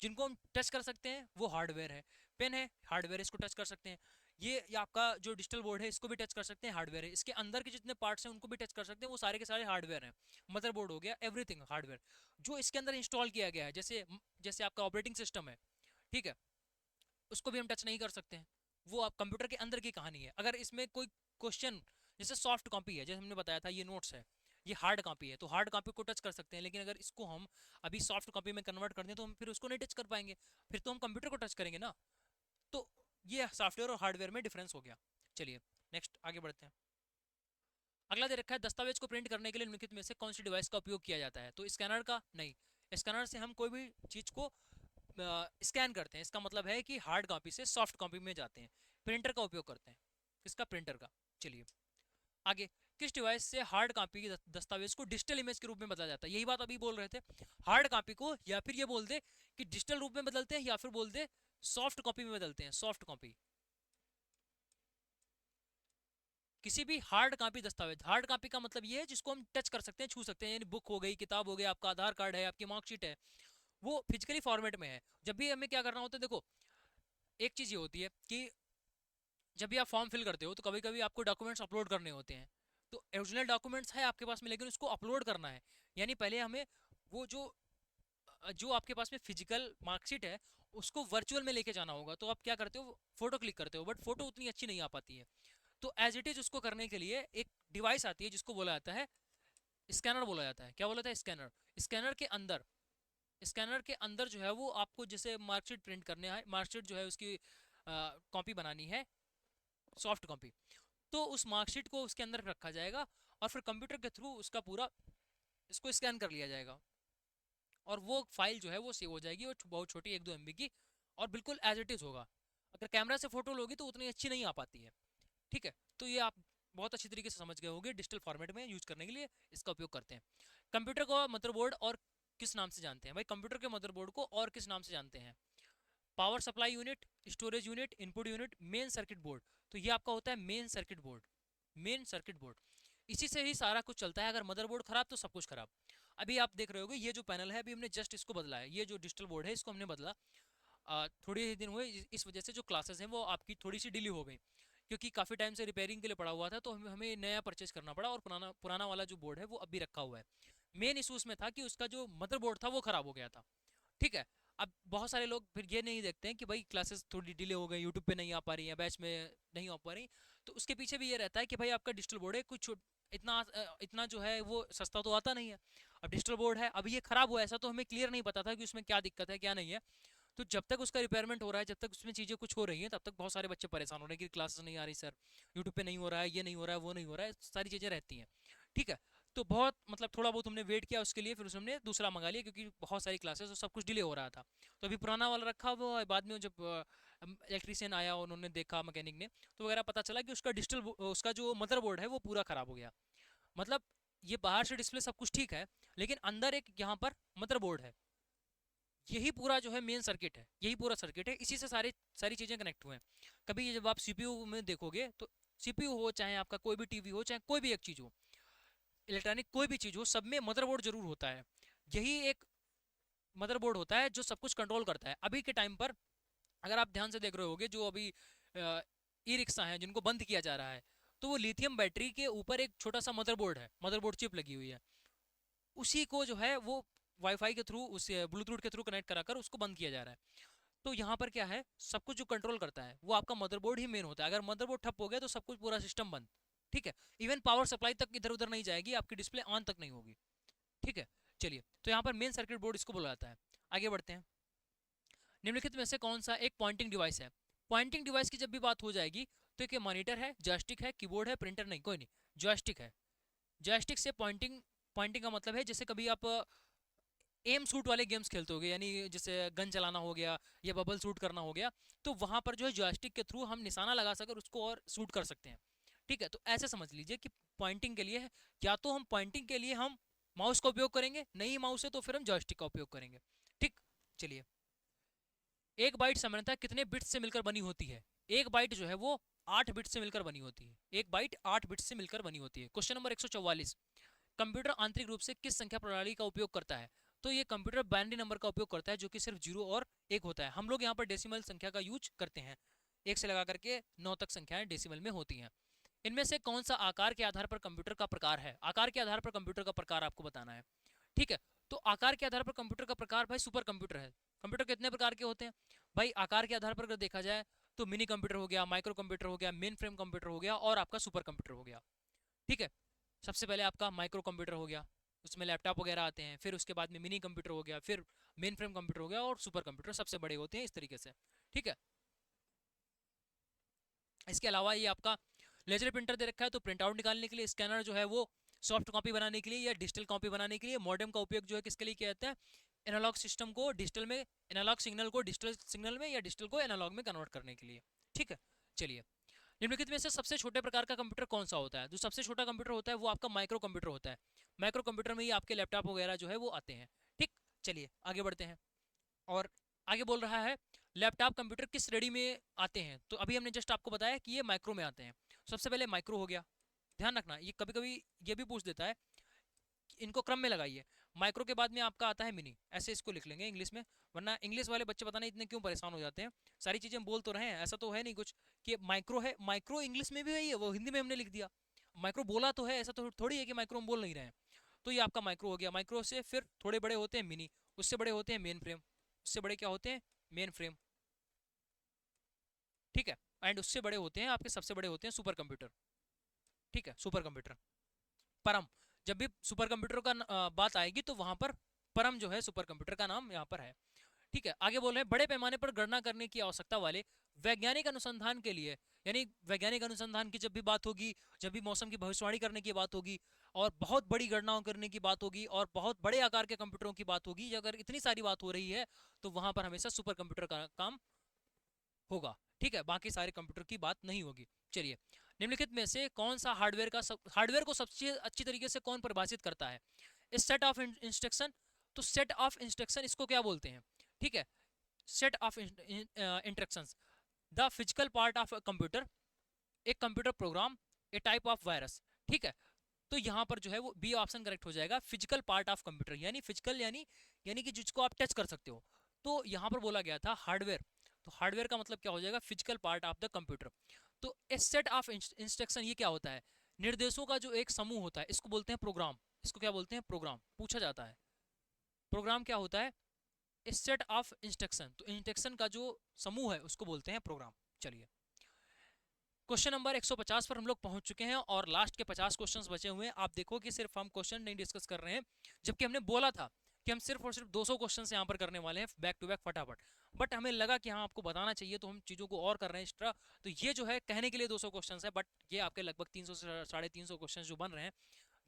जिनको हम टच कर सकते हैं वो हार्डवेयर है। पेन है, हार्डवेयर, इसको टच कर सकते हैं। ये आपका जो डिजिटल बोर्ड है, इसको भी टच कर सकते हैं, हार्डवेयर है। इसके अंदर के जितने पार्ट्स हैं उनको भी टच कर सकते हैं, वो सारे के सारे हार्डवेयर हैं। मदरबोर्ड हो गया, एवरीथिंग हार्डवेयर। जो इसके अंदर इंस्टॉल किया गया है, जैसे जैसे आपका ऑपरेटिंग सिस्टम है, ठीक है, उसको भी हम टच नहीं कर सकते हैं। वो आप कंप्यूटर के अंदर की कहानी है। अगर इसमें कोई क्वेश्चन, जैसे सॉफ्ट कॉपी है, जैसे हमने बताया था ये नोट्स है, ये हार्ड कॉपी है, तो हार्ड कॉपी को टच कर सकते हैं। लेकिन अगर इसको हम अभी सॉफ्ट कॉपी में कन्वर्ट कर दें तो हम फिर उसको नहीं टच कर पाएंगे, फिर तो हम कंप्यूटर को टच करेंगे ना। तो ये सॉफ्टवेयर और हार्डवेयर में डिफरेंस हो गया। चलिए नेक्स्ट आगे बढ़ते हैं। अगला दे रखा है, दस्तावेज को प्रिंट करने के लिए निम्नलिखित में से कौन सी डिवाइस का उपयोग किया जाता है? तो स्कैनर का नहीं, स्कैनर से हम कोई भी चीज को स्कैन करते हैं, इसका मतलब है कि हार्ड कॉपी से सॉफ्ट कॉपी में जाते हैं। प्रिंटर का उपयोग करते हैं, किसका? प्रिंटर का। चलिए आगे। किस डिवाइस से हार्ड कॉपी के दस्तावेज को डिजिटल इमेज के रूप में बदला जाता है? यही बात अभी बोल रहे थे, हार्ड कॉपी को या फिर ये बोल दे कि डिजिटल रूप में बदलते हैं, या फिर बोल दे सॉफ्ट कॉपी में बदलते हैं, सॉफ्ट कॉपी। किसी भी हार्ड कॉपी दस्तावेज, हार्ड कॉपी का मतलब ये है जिसको हम टच कर सकते हैं, छू सकते हैं, यानी बुक हो गई, किताब हो गई, आपका आधार कार्ड है, आपकी मार्कशीट है, वो फिजिकली फॉर्मेट में है। जब भी हमें क्या करना होता है, देखो एक चीज ये होती है कि जब भी आप फॉर्म फिल करते हो तो कभी कभी आपको डॉक्यूमेंट्स अपलोड करने होते हैं। तो ओरिजिनल डॉक्यूमेंट्स है आपके पास में, लेकिन उसको अपलोड करना है, यानी पहले हमें वो जो आपके पास में फिजिकल मार्कशीट है उसको वर्चुअल में लेके जाना होगा। तो आप क्या करते हो, फोटो क्लिक करते हो, बट फोटो उतनी अच्छी नहीं आ पाती है। तो एज इट इज उसको करने के लिए एक डिवाइस आती है जिसको बोला जाता है स्कैनर, बोला जाता है। क्या बोला जाता है? स्कैनर। स्कैनर के अंदर, स्कैनर के अंदर जो है वो आपको जैसे मार्कशीट प्रिंट करने है, मार्कशीट जो है उसकी कॉपी बनानी है, सॉफ्ट कॉपी, तो उस मार्कशीट को उसके अंदर रखा जाएगा और फिर कंप्यूटर के थ्रू उसका पूरा इसको स्कैन कर लिया जाएगा और वो फाइल जो है वो सेव हो जाएगी, और बहुत छोटी 1-2 MB की, और बिल्कुल एज इट इज होगा। अगर कैमरा से फोटो लोगी तो उतनी अच्छी नहीं आ पाती है। ठीक है, तो ये आप बहुत अच्छी तरीके से समझ गए होंगे। डिजिटल फॉर्मेट में यूज करने के लिए इसका उपयोग करते हैं। कंप्यूटर को मदरबोर्ड और किस नाम से जानते हैं? भाई कंप्यूटर के मदरबोर्ड को और किस नाम से जानते हैं? Power supply unit, storage unit, input unit, main circuit board. तो ये आपका होता है main circuit board, main circuit board. इसी से ही सारा कुछ चलता है। अगर मदरबोर्ड खराब तो सब कुछ खराब। अभी आप देख रहे होगे ये जो पैनल है, अभी हमने जस्ट इसको बदला है, ये जो डिजिटल बोर्ड है इसको हमने बदला, थोड़े ही दिन हुए, इस वजह से जो क्लासेस हैं वो आपकी थोड़ी सी डिले हो गई, क्योंकि काफ़ी टाइम से रिपेयरिंग के लिए पड़ा हुआ था, तो हमें नया परचेज करना पड़ा, और पुराना पुराना वाला जो बोर्ड है वो अभी रखा हुआ है। मेन इशू उसमें था कि उसका जो मदरबोर्ड था वो खराब हो गया था। ठीक है, अब बहुत सारे लोग फिर ये नहीं देखते हैं कि भाई क्लासेस थोड़ी डिले हो गई, यूट्यूब पे नहीं आ पा रही है, बैच में नहीं आ पा रही, तो उसके पीछे भी ये रहता है कि भाई आपका डिजिटल बोर्ड है, कुछ इतना जो है वो सस्ता तो आता नहीं है। अब डिजिटल बोर्ड है, अभी ये खराब हुआ, ऐसा तो हमें क्लियर नहीं पता था कि उसमें क्या दिक्कत है क्या नहीं है। तो जब तक उसका रिपेयरमेंट हो रहा है, जब तक उसमें चीज़ें कुछ हो रही हैं, तब तक बहुत सारे बच्चे परेशान हो रहे हैं कि क्लासेस नहीं आ रही सर, यूट्यूब पे नहीं हो रहा है, ये नहीं हो रहा है, वो नहीं हो रहा है, सारी चीज़ें रहती हैं। ठीक है, तो बहुत मतलब थोड़ा बहुत हमने वेट किया उसके लिए, फिर उसने हमने दूसरा मंगा लिया, क्योंकि बहुत सारी क्लासेस और सब कुछ डिले हो रहा था। तो अभी पुराना वाला रखा हुआ है, बाद में जब इलेक्ट्रीशियन आया, उन्होंने देखा, मैकेनिक ने, तो वगैरह पता चला कि उसका डिजिटल, उसका जो मदरबोर्ड है वो पूरा खराब हो गया। मतलब ये बाहर से डिस्प्ले सब कुछ ठीक है, लेकिन अंदर एक यहाँ पर मदरबोर्ड है, यही पूरा जो है मेन सर्किट है, यही पूरा सर्किट है, इसी से सारी चीज़ें कनेक्ट हुए हैं। कभी जब आप सीपीयू में देखोगे तो सीपीयू हो, चाहे आपका कोई भी टीवी हो, चाहे कोई भी एक चीज़ हो, इलेक्ट्रॉनिक कोई भी चीज़ हो, सब में मदरबोर्ड जरूर होता है। यही एक मदरबोर्ड होता है जो सब कुछ कंट्रोल करता है। अभी के टाइम पर अगर आप ध्यान से देख रहे होगे, जो अभी ई रिक्शा हैं जिनको बंद किया जा रहा है, तो वो लिथियम बैटरी के ऊपर एक छोटा सा मदरबोर्ड है, मदरबोर्ड चिप लगी हुई है, उसी को जो है वो वाईफाई के थ्रू, उस ब्लूटूथ के थ्रू कनेक्ट कराकर उसको बंद किया जा रहा है। तो यहाँ पर क्या है, सब कुछ जो कंट्रोल करता है वो आपका मदरबोर्ड ही मेन होता है। अगर मदरबोर्ड ठप हो गया तो सब कुछ पूरा सिस्टम बंद। ठीक है, इवन पावर सप्लाई तक इधर उधर नहीं जाएगी, आपकी डिस्प्ले ऑन तक नहीं होगी। ठीक है, चलिए, तो यहाँ पर मेन सर्किट बोर्ड इसको बोला जाता है। आगे बढ़ते हैं। निम्नलिखित में से कौन सा एक पॉइंटिंग डिवाइस है? पॉइंटिंग डिवाइस की जब भी बात हो जाएगी तो एक मॉनिटर है, जॉयस्टिक है, कीबोर्ड है, प्रिंटर नहीं, कोई नहीं, जॉयस्टिक है। जॉयस्टिक से पॉइंटिंग, पॉइंटिंग का मतलब है जैसे कभी आप एम सूट वाले गेम्स खेलते होगे, यानी जैसे गन चलाना हो गया या बबल शूट करना हो गया, तो वहां पर जो है जॉयस्टिक के थ्रू हम निशाना लगा सकर उसको और शूट कर सकते हैं। ठीक है, तो ऐसे समझ लीजिए कि पॉइंटिंग के लिए है, या तो हम पॉइंटिंग के लिए हम माउस का उपयोग करेंगे, नहीं माउस है तो फिर हम जॉयस्टिक का उपयोग करेंगे। ठीक, चलिए। एक बाइट सामान्यतः कितने बिट्स से मिलकर बनी होती है? एक बाइट जो है वो 8 बिट्स से मिलकर बनी होती है। एक बाइट 8 बिट्स से मिलकर बनी होती है। क्वेश्चन नंबर 144, कंप्यूटर आंतरिक रूप से किस संख्या प्रणाली का उपयोग करता है? तो ये कंप्यूटर बाइनरी नंबर का उपयोग करता है, जो कि सिर्फ 0 और 1 होता है। हम लोग यहाँ पर डेसिमल संख्या का यूज करते हैं, 1 से लगा करके 9 तक संख्याएं डेसिमल में होती हैं। इनमें से कौन सा आकार के आधार पर कंप्यूटर का प्रकार है? आकार के आधार पर कंप्यूटर का प्रकार आपको बताना है। ठीक है, तो आकार के आधार पर कंप्यूटर का प्रकार भाई सुपर कंप्यूटर है। कंप्यूटर कितने प्रकार के होते हैं भाई? आकार के आधार पर अगर देखा जाए तो मिनी कंप्यूटर हो गया, माइक्रो कंप्यूटर हो गया, मेन फ्रेम कंप्यूटर हो गया, और आपका सुपर कंप्यूटर हो गया। ठीक है, सबसे पहले आपका माइक्रो कंप्यूटर हो गया, उसमें लैपटॉप वगैरह आते हैं, फिर उसके बाद में मिनी कंप्यूटर हो गया, फिर मेन फ्रेम कंप्यूटर हो गया, और सुपर कंप्यूटर सबसे बड़े होते हैं इस तरीके से। ठीक है, इसके अलावा ये आपका लेजर प्रिंटर दे रखा है, तो प्रिंट आउट निकालने के लिए, स्कैनर जो है वो सॉफ्ट कॉपी बनाने के लिए या डिजिटल कॉपी बनाने के लिए, मॉडेम का उपयोग जो है किसके लिए किया जाता है? एनालॉग सिस्टम को डिजिटल में, एनालॉग सिग्नल को डिजिटल सिग्नल में, या डिजिटल को एनालॉग में कन्वर्ट करने के लिए। ठीक है, चलिए। निम्नलिखित में से सबसे छोटे प्रकार का कंप्यूटर कौन सा होता है? जो सबसे छोटा कंप्यूटर होता है वो आपका माइक्रो कंप्यूटर होता है। माइक्रो कंप्यूटर में ही आपके लैपटॉप वगैरह जो है वो आते हैं। ठीक, चलिए आगे बढ़ते हैं। और आगे बोल रहा है लैपटॉप कंप्यूटर किस श्रेणी में आते हैं? तो अभी हमने जस्ट आपको बताया कि ये माइक्रो में आते हैं। सबसे पहले माइक्रो हो गया, ध्यान रखना ये कभी कभी ये भी पूछ देता है, इनको क्रम में लगाइए। माइक्रो के बाद में आपका आता है मिनी, ऐसे इसको लिख लेंगे इंग्लिश में, वरना इंग्लिश वाले बच्चे पता नहीं इतने क्यों परेशान हो जाते हैं। सारी चीजें बोल तो रहे हैं, ऐसा तो है नहीं कुछ कि माइक्रो है, माइक्रो इंग्लिश में भी वही है, वो हिंदी में हमने लिख दिया। माइक्रो बोला तो है, ऐसा तो थोड़ी है कि माइक्रो हम बोल नहीं रहे हैं। तो ये आपका माइक्रो हो गया। माइक्रो से फिर थोड़े बड़े होते हैं मिनी, उससे बड़े होते हैं मेन फ्रेम, उससे बड़े क्या होते हैं? Main frame. ठीक है, एंड उससे बड़े होते हैं आपके, सबसे बड़े होते हैं सुपर कंप्यूटर। ठीक है, सुपर कंप्यूटर। परम, जब भी सुपर कंप्यूटर का बात आएगी तो वहां पर परम जो है सुपर कंप्यूटर का नाम यहाँ पर है। ठीक है, आगे बोल रहे हैं बड़े पैमाने पर गणना करने की आवश्यकता वाले वैज्ञानिक अनुसंधान के लिए, यानी वैज्ञानिक अनुसंधान की जब भी बात होगी, जब भी मौसम की भविष्यवाणी करने की बात होगी, और बहुत बड़ी गणनाओं करने की बात होगी, और बहुत बड़े आकार के कंप्यूटरों की बात होगी, अगर इतनी सारी बात हो रही है तो वहां पर हमेशा सुपर कंप्यूटर का काम होगा। ठीक है, बाकी सारे कंप्यूटर की बात नहीं होगी। चलिए, निम्नलिखित में से कौन सा हार्डवेयर को सबसे अच्छी तरीके से कौन परिभाषित करता है? इस सेट ऑफ इंस्ट्रक्शन, तो सेट ऑफ इंस्ट्रक्शन इसको क्या बोलते हैं? ठीक है, set of instructions, the physical part of a computer, एक computer program, a type of virus. ठीक है, तो यहाँ पर जो है वो बी ऑप्शन करेक्ट हो जाएगा, फिजिकल पार्ट ऑफ कंप्यूटर, यानी फिजिकल यानी कि जिसको आप टच कर सकते हो। तो यहाँ पर बोला गया था हार्डवेयर, तो हार्डवेयर का मतलब क्या हो जाएगा? Physical part of the computer. तो ए सेट ऑफ इंस्ट्रक्शन ये क्या होता है? निर्देशों का जो एक समूह होता है, इसको बोलते हैं प्रोग्राम। इसको क्या बोलते हैं? प्रोग्राम। पूछा जाता है प्रोग्राम क्या होता है? ए सेट ऑफ इंस्ट्रक्शन, तो इंस्ट्रक्शन का जो समूह है उसको बोलते हैं प्रोग्राम। चलिए, क्वेश्चन नंबर 150 पर हम लोग पहुंच चुके हैं और लास्ट के 50 क्वेश्चंस बचे हुए हैं। आप देखो कि सिर्फ हम क्वेश्चन नहीं डिस्कस कर रहे हैं, जबकि हमने बोला था कि हम सिर्फ और सिर्फ 200 क्वेश्चंस यहाँ पर करने वाले हैं बैक टू बैक फटाफट, बट हमें लगा कि हाँ आपको बताना चाहिए तो हम चीज़ों को और कर रहे हैं एक्स्ट्रा। तो ये जो है कहने के लिए 200 क्वेश्चन है, बट ये आपके लगभग 300 से 350 क्वेश्चन जो बन रहे हैं,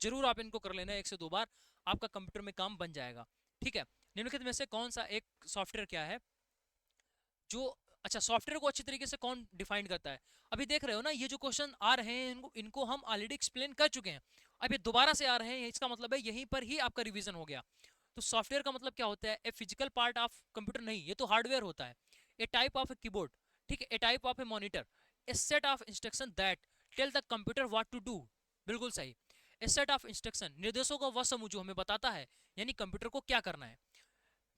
जरूर आप इनको कर लेना 1 से 2 बार, आपका कंप्यूटर में काम बन जाएगा। ठीक है, निम्नलिखित में से कौन सा एक सॉफ्टवेयर क्या है जो, अच्छा सॉफ्टवेयर को अच्छी तरीके से कौन डिफाइन करता है? अभी देख रहे हो ना, ये जो क्वेश्चन आ रहे हैं इनको हम ऑलरेडी एक्सप्लेन कर चुके हैं, अब ये दोबारा से आ रहे हैं, इसका मतलब है यहीं पर ही आपका रिवीजन हो गया। तो सॉफ्टवेयर का मतलब क्या होता है? A physical part of computer नहीं, ये तो हार्डवेयर होता है। A type of a keyboard, ठीक है, a type of a monitor, a set of instruction that tell the computer what to do, बिल्कुल सही। ए सेट ऑफ इंस्ट्रक्शन, निर्देशों का वह समूह जो हमें बताता है यानी कंप्यूटर को क्या करना है।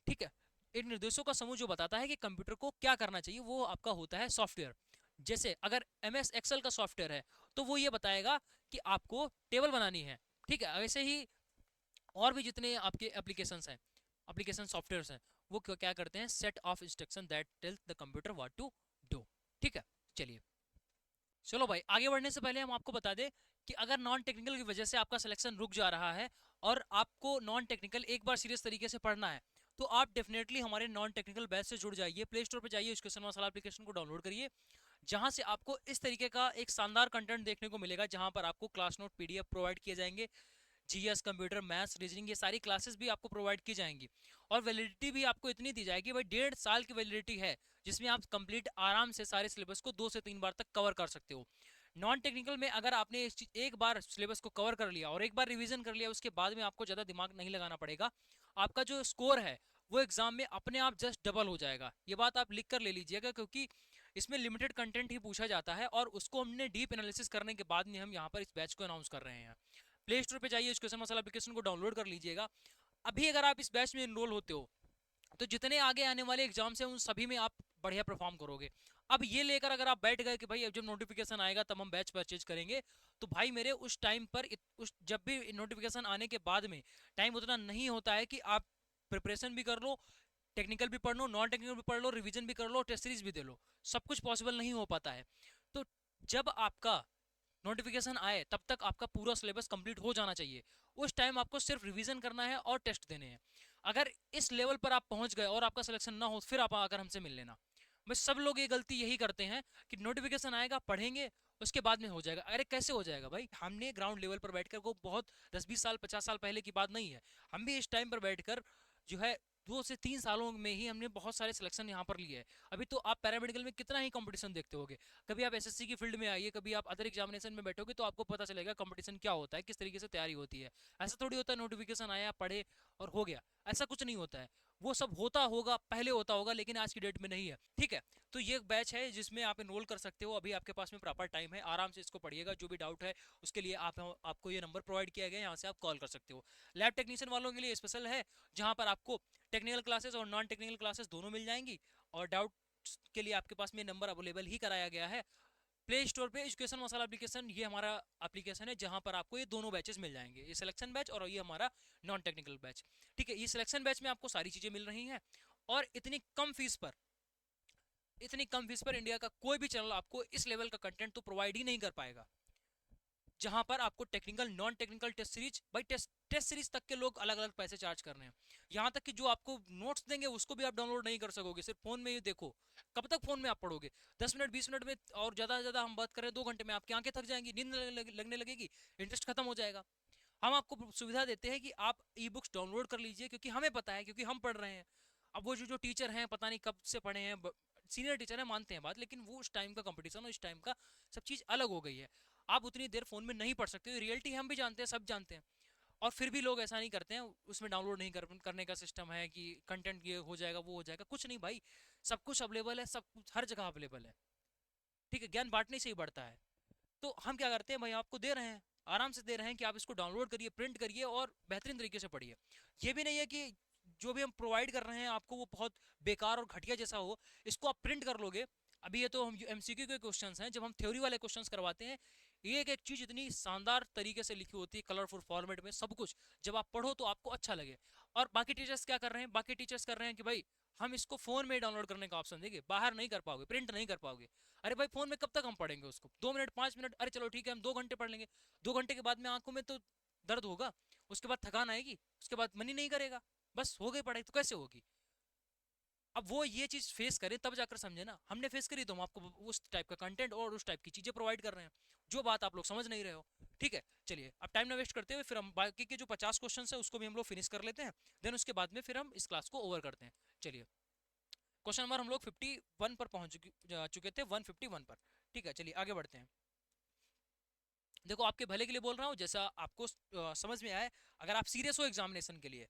ठीक है, इन निर्देशों का समूह जो बताता है कि कंप्यूटर को क्या करना चाहिए, वो आपका होता है सॉफ्टवेयर। जैसे अगर MS एक्सेल का सॉफ्टवेयर है तो वो ये बताएगा कि आपको टेबल बनानी है। ठीक है, ऐसे ही और भी जितने आपके एप्लीकेशंस हैं, एप्लीकेशन सॉफ्टवेयर्स हैं, वो क्या करते हैं? Set of instruction that tell the computer what to do. ठीक है, चलिए, चलो भाई आगे बढ़ने से पहले हम आपको बता दें कि अगर नॉन टेक्निकल की वजह से आपका सिलेक्शन रुक जा रहा है और आपको नॉन टेक्निकल एक बार सीरियस तरीके से पढ़ना है, तो आप डेफिनेटली हमारे नॉन टेक्निकल बैच से जुड़ जाइए। प्ले स्टोर पे जाइए, एजुकेशन मसाला एप्लीकेशन को डाउनलोड करिए, जहां से आपको इस तरीके का एक शानदार कंटेंट देखने को मिलेगा, जहां पर आपको क्लास नोट PDF प्रोवाइड किए जाएंगे, GS, कंप्यूटर, मैथ्स, रीजनिंग, ये सारी क्लासेस भी आपको प्रोवाइड की जाएंगी। और वैलिडिटी भी आपको इतनी दी जाएगी भाई, 1.5 साल की वैलिडिटी है, जिसमें आप कंप्लीट आराम से सारे सिलेबस को 2 से 3 बार तक कवर कर सकते हो। नॉन टेक्निकल में अगर आपने एक बार सिलेबस को कवर कर लिया और एक बार रिवीजन कर लिया, उसके बाद में आपको ज़्यादा दिमाग नहीं लगाना पड़ेगा, आपका जो स्कोर है वो एग्जाम में अपने आप जस्ट डबल हो जाएगा। ये बात आप लिख कर ले लीजिएगा, क्योंकि इसमें लिमिटेड कंटेंट ही पूछा जाता है और उसको हमने डीप एनालिसिस करने के बाद में हम यहाँ पर इस बैच को अनाउंस कर रहे हैं। प्ले स्टोर पे जाइए, एजुकेशन मसाला एप्लीकेशन को डाउनलोड कर लीजिएगा। अभी अगर आप इस बैच में इनरोल होते हो तो जितने आगे आने वाले एग्जाम्स हैं उन सभी में आप बढ़िया परफॉर्म करोगे। अब ये लेकर अगर आप बैठ गए कि भाई अब जब नोटिफिकेशन आएगा तब हम बैच परचेज करेंगे, तो भाई मेरे उस टाइम पर उस जब भी नोटिफिकेशन आने के बाद में टाइम उतना नहीं होता है कि आप प्रिपरेशन भी कर लो, टेक्निकल भी पढ़ लो, नॉन टेक्निकल भी पढ़ लो, रिवीजन भी कर लो, टेस्ट सीरीज भी दे लो, सब कुछ पॉसिबल नहीं हो पाता है। तो जब आपका नोटिफिकेशन आए तब तक आपका पूरा सिलेबस कंप्लीट हो जाना चाहिए। उस टाइम आपको सिर्फ रिवीजन करना है और टेस्ट देने हैं। अगर इस लेवल पर आप पहुंच गए और आपका सिलेक्शन ना हो, फिर आप आकर हमसे मिल लेना। बस सब लोग ये गलती यही करते हैं कि नोटिफिकेशन आएगा, पढ़ेंगे, उसके बाद में हो जाएगा। अरे कैसे हो जाएगा भाई? हमने ग्राउंड लेवल पर बैठकर, को बहुत 10-20 साल 50 साल पहले की बात नहीं है, हम भी इस टाइम पर बैठकर जो है 2 से 3 सालों में ही हमने बहुत सारे सिलेक्शन यहाँ पर लिए हैं। अभी तो आप पैरामेडिकल में कितना ही कंपटीशन देखते होगे। कभी आप एसएससी की फील्ड में आइए, कभी आप अदर एग्जामिनेशन में बैठोगे तो आपको पता चलेगा कंपटीशन क्या होता है, किस तरीके से तैयारी होती है। ऐसा थोड़ी होता है नोटिफिकेशन आया पढ़े और हो गया, ऐसा कुछ नहीं होता है। वो सब होता होगा, पहले होता होगा, लेकिन आज की डेट में नहीं है। ठीक है, तो ये एक बैच है जिसमें आप एनरोल कर सकते हो। अभी आपके पास में प्रॉपर टाइम है, आराम से इसको पढ़िएगा। जो भी डाउट है उसके लिए आपको ये नंबर प्रोवाइड किया गया है, यहाँ से आप कॉल कर सकते हो। लैब टेक्नीशियन वालों के लिए स्पेशल है, जहाँ पर आपको टेक्निकल क्लासेस और नॉन टेक्निकल क्लासेस दोनों मिल जाएंगी। और डाउट के लिए आपके पास में नंबर अवेलेबल ही कराया गया है। प्ले स्टोर पे एजुकेशन मसाला एप्लीकेशन, ये हमारा एप्लीकेशन है जहां पर आपको ये दोनों बैचेस मिल जाएंगे, ये सिलेक्शन बैच और ये हमारा नॉन टेक्निकल बैच। ठीक है, ये सिलेक्शन बैच में आपको सारी चीजें मिल रही हैं और इतनी कम फीस पर इंडिया का कोई भी चैनल आपको इस लेवल का कंटेंट तो प्रोवाइड ही नहीं कर पाएगा। जहां पर आपको technical non technical test series, भाई टेस्ट सीरीज तक के लोग अलग अलग पैसे चार्ज कर रहे हैं। यहाँ तक कि जो आपको नोट्स देंगे उसको भी आप डाउनलोड नहीं कर सकोगे, सिर्फ फोन में ही देखो। कब तक फोन में आप पढ़ोगे? 10 मिनट 20 मिनट में, और ज्यादा से ज्यादा हम बात करें 2 घंटे में आपकी आंखें थक जाएंगी, नींद लगने लगेगी, इंटरेस्ट खत्म हो जाएगा। हम आपको सुविधा देते हैं कि आप ई बुक्स डाउनलोड कर लीजिए, क्योंकि हमें पता है, क्योंकि हम पढ़ रहे हैं। अब वो जो टीचर हैं पता नहीं कब से पढ़े हैं, सीनियर टीचर है, मानते हैं बात, लेकिन वो उस टाइम का कंपटीशन और इस टाइम का सब चीज अलग हो गई है। आप उतनी देर फोन में नहीं पढ़ सकते, रियलिटी हम भी जानते हैं, सब जानते हैं। और फिर भी लोग ऐसा नहीं करते हैं, उसमें डाउनलोड नहीं करने का सिस्टम है कि कंटेंट ये हो जाएगा वो हो जाएगा, कुछ नहीं भाई। सब कुछ अवेलेबल है, सब कुछ हर जगह अवेलेबल है। ठीक है, ज्ञान बांटने से ही बढ़ता है। तो हम क्या करते हैं भाई, आपको दे रहे हैं, आराम से दे रहे हैं कि आप इसको डाउनलोड करिए, प्रिंट करिए और बेहतरीन तरीके से पढ़िए। ये भी नहीं है कि जो भी हम प्रोवाइड कर रहे हैं आपको वो बहुत बेकार और घटिया जैसा हो। इसको आप प्रिंट कर लोगे। अभी ये तो हम एमसीक्यू के क्वेश्चंस हैं, जब हम थ्योरी वाले क्वेश्चंस करवाते हैं, एक एक चीज इतनी शानदार तरीके से लिखी होती है, कलरफुल फॉर्मेट में, सब कुछ जब आप पढ़ो तो आपको अच्छा लगे। और बाकी टीचर्स क्या कर रहे हैं? बाकी टीचर्स कर रहे हैं कि भाई हम इसको फोन में डाउनलोड करने का ऑप्शन देंगे, बाहर नहीं कर पाओगे, प्रिंट नहीं कर पाओगे। अरे भाई फोन में कब तक हम पढ़ेंगे उसको? 2 मिनट 5 मिनट, अरे चलो ठीक है हम 2 घंटे पढ़ लेंगे। 2 घंटे के बाद में आंखों में तो दर्द होगा, उसके बाद थकान आएगी, उसके बाद मन ही नहीं करेगा, बस हो गई पढ़ाई तो कैसे होगी? अब वो ये चीज फेस करे तब जाकर समझे ना। हमने फेस करी तो हम आपको उस टाइप का कंटेंट और उस टाइप की चीजें प्रोवाइड कर रहे हैं, जो बात आप लोग समझ नहीं रहे हो। ठीक है, चलिए अब टाइम ना वेस्ट करते हुए फिर हम बाकी के जो 50 क्वेश्चन है उसको भी हम लोग फिनिश कर लेते हैं। देन उसके बाद में फिर हम इस क्लास को ओवर करते हैं। चलिए, क्वेश्चन नंबर हम लोग 51 पर पहुंच चुके थे, 151 पर। ठीक है, चलिए आगे बढ़ते हैं। देखो आपके भले के लिए बोल रहा हूँ, जैसा आपको समझ में आए। अगर आप सीरियस हो एग्जामिनेशन के लिए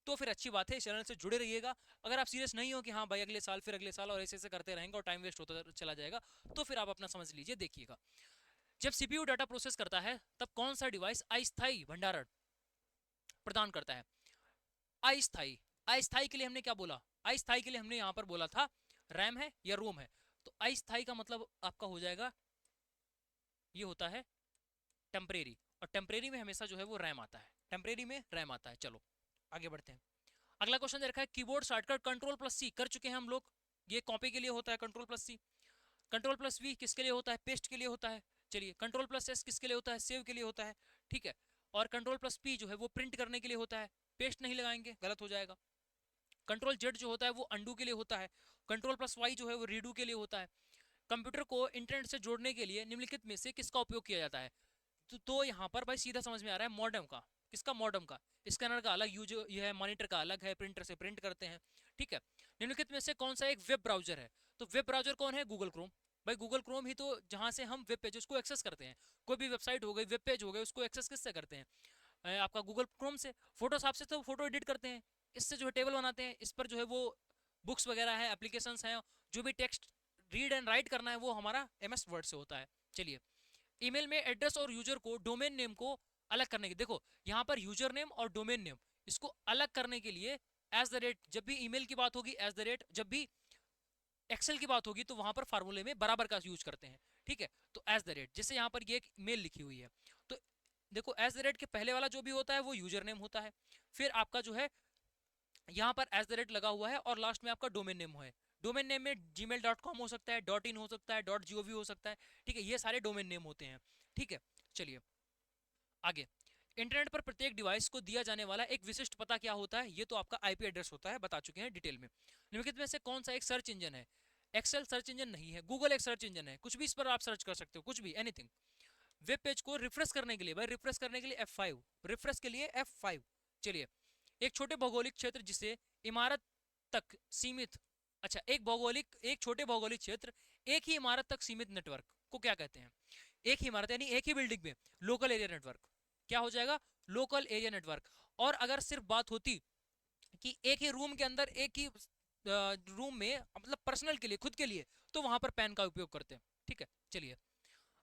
तो फिर अच्छी बात है, इस चैनल से जुड़े रहिएगा। अगर आप सीरियस नहीं हो कि हाँ भाई अगले साल फिर अगले साल और ऐसे ऐसे करते रहेंगे और टाइम वेस्ट होता चला जाएगा, तो फिर आप अपना समझ लीजिए। देखिएगा, जब सीपीयू डाटा प्रोसेस करता है तब कौन सा डिवाइस अस्थायी भंडारण प्रदान करता है? अस्थायी, अस्थायी के लिए हमने क्या बोला? अस्थायी के लिए हमने यहाँ पर बोला था रैम है या रोम है। तो अस्थायी का मतलब आपका हो जाएगा, ये होता है टेम्परेरी, और टेम्परेरी में हमेशा जो है वो रैम आता है, टेम्परेरी में रैम आता है। चलो आगे बढ़ते हैं। अगला क्वेश्चन दे रखा है कीबोर्ड शॉर्टकट कंट्रोल प्लस सी कर चुके हैं हम लोग। ये कॉपी के लिए होता है control plus C. Control plus V किसके लिए होता है? पेस्ट के लिए होता है। चलिए, कंट्रोल प्लस एस किसके लिए होता है? सेव के लिए होता है। ठीक है, और कंट्रोल प्लस पी जो है वो प्रिंट करने के लिए होता है। पेस्ट नहीं लगाएंगे, गलत हो जाएगा। कंट्रोल जेड जो होता है वो अंडू के लिए होता है। कंट्रोल प्लस वाई जो है वो रीडू के लिए होता है। कंप्यूटर को इंटरनेट से जोड़ने के लिए निम्नलिखित में से किसका उपयोग किया जाता है? तो यहाँ पर भाई सीधा समझ में आ रहा है, मॉडेम का। किसका? मॉडेम का। स्कैनर का अलग यूज ये है, मॉनिटर का अलग है, प्रिंटर से प्रिंट करते हैं। ठीक है, निम्नलिखित में से कौन सा एक वेब ब्राउजर है? तो वेब ब्राउजर कौन है? Google Chrome. भाई गूगल क्रोम ही तो जहां से हम वेब पेजेस को एक्सेस करते हैं। कोई भी वेबसाइट हो गई, वेब पेज हो गए, उसको एक्सेस किससे करते हैं? आपका गूगल क्रोम से। फोटोशॉप से तो फोटो एडिट करते हैं, इससे जो है टेबल बनाते हैं, इस पर जो है वो बुक्स वगैरह है, एप्लीकेशंस हैं, जो भी टेक्स्ट रीड एंड राइट करना है वो हमारा एमएस वर्ड से होता है। चलिए, ईमेल में एड्रेस और यूजर को डोमेन नेम को अलग करने के, देखो यहाँ पर यूजर नेम और डोमेन नेम, इसको अलग करने के लिए एज द रेट, जब भी ईमेल की बात होगी एज द रेट, जब भी एक्सेल की बात होगी तो वहां पर फार्मूले में बराबर का यूज करते हैं। ठीक है, तो एज द रेट, जैसे यहाँ पर ये एक मेल लिखी हुई है, तो देखो एज द रेट के पहले वाला जो भी होता है वो यूजर नेम होता है। फिर आपका जो है यहाँ पर एज द रेट लगा हुआ है और लास्ट में आपका डोमेन नेम है। डोमेन नेम में gmail.com हो सकता है, .in हो सकता है, .gov हो सकता है। ठीक है, ये सारे डोमेन नेम होते हैं। ठीक है, चलिए आगे। इंटरनेट पर प्रत्येक डिवाइस को दिया जाने वाला एक विशिष्ट पता क्या होता है? ये तो आपका आईपी एड्रेस होता है, बता चुके हैं डिटेल में। निम्नलिखित में से कौन सा एक सर्च इंजन है? एक्सेल सर्च इंजन नहीं है, गूगल एक सर्च इंजन है, कुछ भी इस पर आप सर्च कर सकते हो, कुछ भी, एनीथिंग। वेब पेज को रिफ्रेश करने के लिए, भाई रिफ्रेश करने के लिए F5, रिफ्रेश के लिए F5। चलिए, एक छोटे भौगोलिक क्षेत्र जिसे इमारत तक सीमित, अच्छा एक छोटे भौगोलिक क्षेत्र एक ही इमारत तक सीमित नेटवर्क को क्या कहते हैं? एक ही इमारत यानी एक ही बिल्डिंग में लोकल एरिया नेटवर्क, क्या हो जाएगा? Local area network. और अगर सिर्फ बात होती कि एक ही रूम के अंदर एक ही रूम में मतलब पर्सनल के लिए, खुद के लिए, तो वहां पर पैन का उपयोग करते हैं। ठीक है, चलिए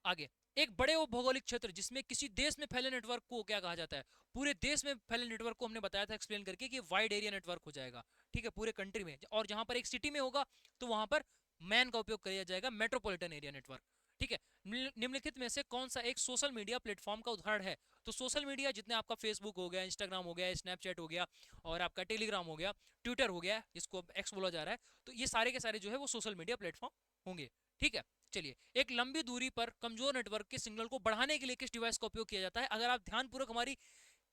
आगे। एक बड़े भौगोलिक क्षेत्र जिसमें किसी देश में फैले नेटवर्क को क्या कहा जाता है? पूरे देश में फैले नेटवर्क को हमने बताया था एक्सप्लेन करके कि वाइड एरिया नेटवर्क हो जाएगा। ठीक है, पूरे कंट्री में। और जहां पर एक सिटी में होगा तो वहां पर मैन का उपयोग किया जाएगा, मेट्रोपॉलिटन एरिया नेटवर्क। ठीक है, निम्नलिखित में से कौन सा एक सोशल मीडिया प्लेटफॉर्म का उदाहरण है? तो सोशल मीडिया जितने आपका फेसबुक हो गया, इंस्टाग्राम हो गया, स्नैपचैट हो गया, और आपका टेलीग्राम हो गया, ट्विटर हो गया जिसको एक्स बोला जा रहा है, तो ये सारे के सारे जो है वो सोशल मीडिया प्लेटफॉर्म होंगे। ठीक है, चलिए। एक लंबी दूरी पर कमजोर नेटवर्क के सिग्नल को बढ़ाने के लिए किस डिवाइस का उपयोग किया जाता है? अगर आप ध्यानपूर्वक हमारी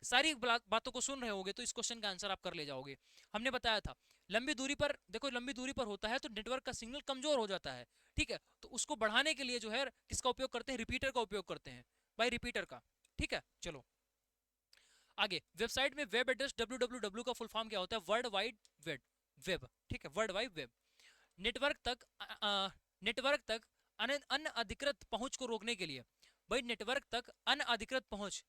सारी बातों को सुन रहे होगे तो इस क्वेश्चन का आंसर आप कर ले जाओगे। हमने बताया था लंबी दूरी पर, देखो लंबी दूरी पर होता है तो नेटवर्क का सिग्नल कमजोर हो जाता है। ठीक है, तो उसको बढ़ाने के लिए जो है किसका उपयोग करते हैं? रिपीटर का उपयोग करते हैं भाई, रिपीटर का। ठीक है, चलो आगे। वेबसाइट में वेब एड्रेस www का फुल फॉर्म क्या होता है? World wide web. ठीक है, वर्ल्ड वाइड वेब। नेटवर्क तक नेटवर्क तक अनअधिकृत पहुंच को रोकने के लिए, भाई नेटवर्क तक अनअधिकृत पहुंच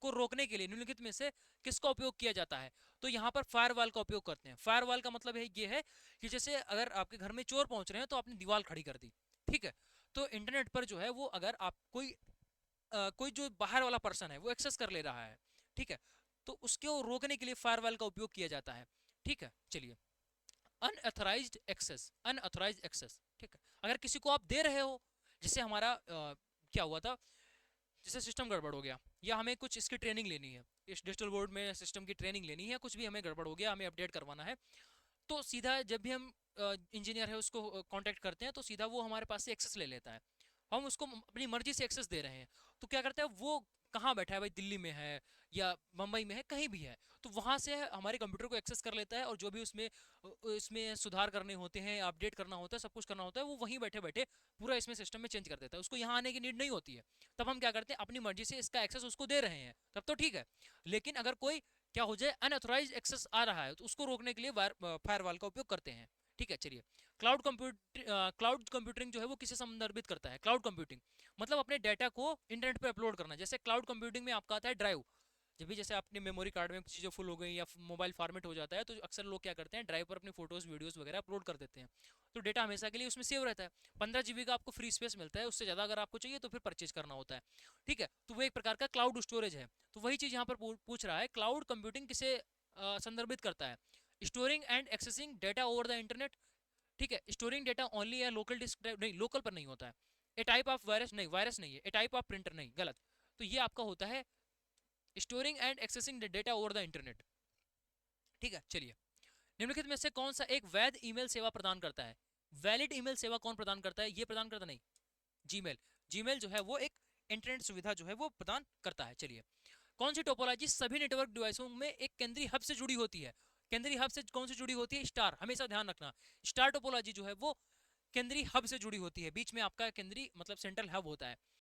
को रोकने के लिए निम्नलिखित में से किसका उपयोग किया जाता है? तो यहाँ पर फायरवॉल का उपयोग करते हैं। फायरवॉल का मतलब है ये है कि जैसे अगर आपके घर में चोर पहुंच रहे हैं तो आपने दीवार खड़ी कर दी। ठीक है, तो इंटरनेट पर जो है वो अगर आप कोई जो बाहर वाला पर्सन है वो एक्सेस कर ले रहा है, ठीक है, तो उसको रोकने के लिए फायरवॉल का उपयोग किया जाता है। ठीक है, चलिए। Unauthorised access, unauthorised access. ठीक है, अगर किसी को आप दे रहे हो, जैसे हमारा क्या हुआ था, जैसे सिस्टम गड़बड़ हो गया या हमें कुछ इसकी ट्रेनिंग लेनी है, इस डिजिटल बोर्ड में सिस्टम की ट्रेनिंग लेनी है, कुछ भी हमें गड़बड़ हो गया, हमें अपडेट करवाना है, तो सीधा जब भी हम इंजीनियर है उसको कांटेक्ट करते हैं तो सीधा वो हमारे पास से एक्सेस ले लेता है। हम उसको अपनी मर्जी से एक्सेस दे रहे हैं, तो क्या करता है वो, कहाँ बैठा है भाई, दिल्ली में है या मुंबई में है, कहीं भी है, तो वहां से हमारे कंप्यूटर को एक्सेस कर लेता है और जो भी उसमें इसमें सुधार करने होते हैं, अपडेट करना होता है, सब कुछ करना होता है, वो वहीं बैठे बैठे पूरा इसमें सिस्टम में चेंज कर देता है। उसको यहाँ आने की नीड नहीं होती है। तब हम क्या करते हैं, अपनी मर्जी से इसका एक्सेस उसको दे रहे हैं, तब तो ठीक है। लेकिन अगर कोई क्या हो जाए, अनऑथराइज एक्सेस आ रहा है, तो उसको रोकने के लिए फायरवॉल का उपयोग करते हैं। ठीक है, चलिए। क्लाउड कंप्यूटिंग जो है वो किसे संदर्भित करता है? क्लाउड कंप्यूटिंग मतलब अपने डाटा को इंटरनेट पे अपलोड करना। जैसे क्लाउड कंप्यूटिंग में आपका आता है ड्राइव। जब भी जैसे अपने मेमोरी कार्ड में चीज़ें फुल हो गई या मोबाइल फॉर्मेट हो जाता है तो अक्सर लोग क्या करते हैं, ड्राइव पर अपनी फोटोज वीडियोस वगैरह अपलोड कर देते हैं, तो डेटा हमेशा के लिए उसमें सेव रहता है। 15 GB का आपको फ्री स्पेस मिलता है, उससे ज़्यादा अगर आपको चाहिए तो फिर परचेज करना होता है। ठीक है, तो वो एक प्रकार का क्लाउड स्टोरेज है। तो वही चीज़ यहाँ पर पूछ रहा है, क्लाउड कंप्यूटिंग किसे संदर्भित करता है? Storing and accessing data over the internet. ठीक है, स्टोरिंग डेटा ओनली है लोकल डिस्क ड्राइव, नहीं लोकल पर नहीं होता है। ए टाइप ऑफ वायरस, नहीं वायरस नहीं है। ए टाइप ऑफ प्रिंटर, नहीं, गलत। तो ये आपका होता है storing and accessing data over the internet. ठीक है, चलिए। निम्नलिखित में से कौन सा एक वैध ईमेल सेवा प्रदान करता है? वैलिड ईमेल सेवा कौन प्रदान करता है? ये प्रदान करता नहीं, जीमेल। जीमेल जो है वो एक इंटरनेट सुविधा जो है वो प्रदान करता है। चलिए। कौन सी टोपोलॉजी सभी नेटवर्क डिवाइसों में एक केंद्रीय हब से जुड़ी होती है? केंद्रीय हब से कौन सी जुड़ी होती है? स्टार, हमेशा ध्यान रखना। स्टार टोपोलॉजी जो है वो केंद्रीय हब से जुड़ी होती है, बीच में आपका केंद्रीय मतलब सेंट्रल हब होता है।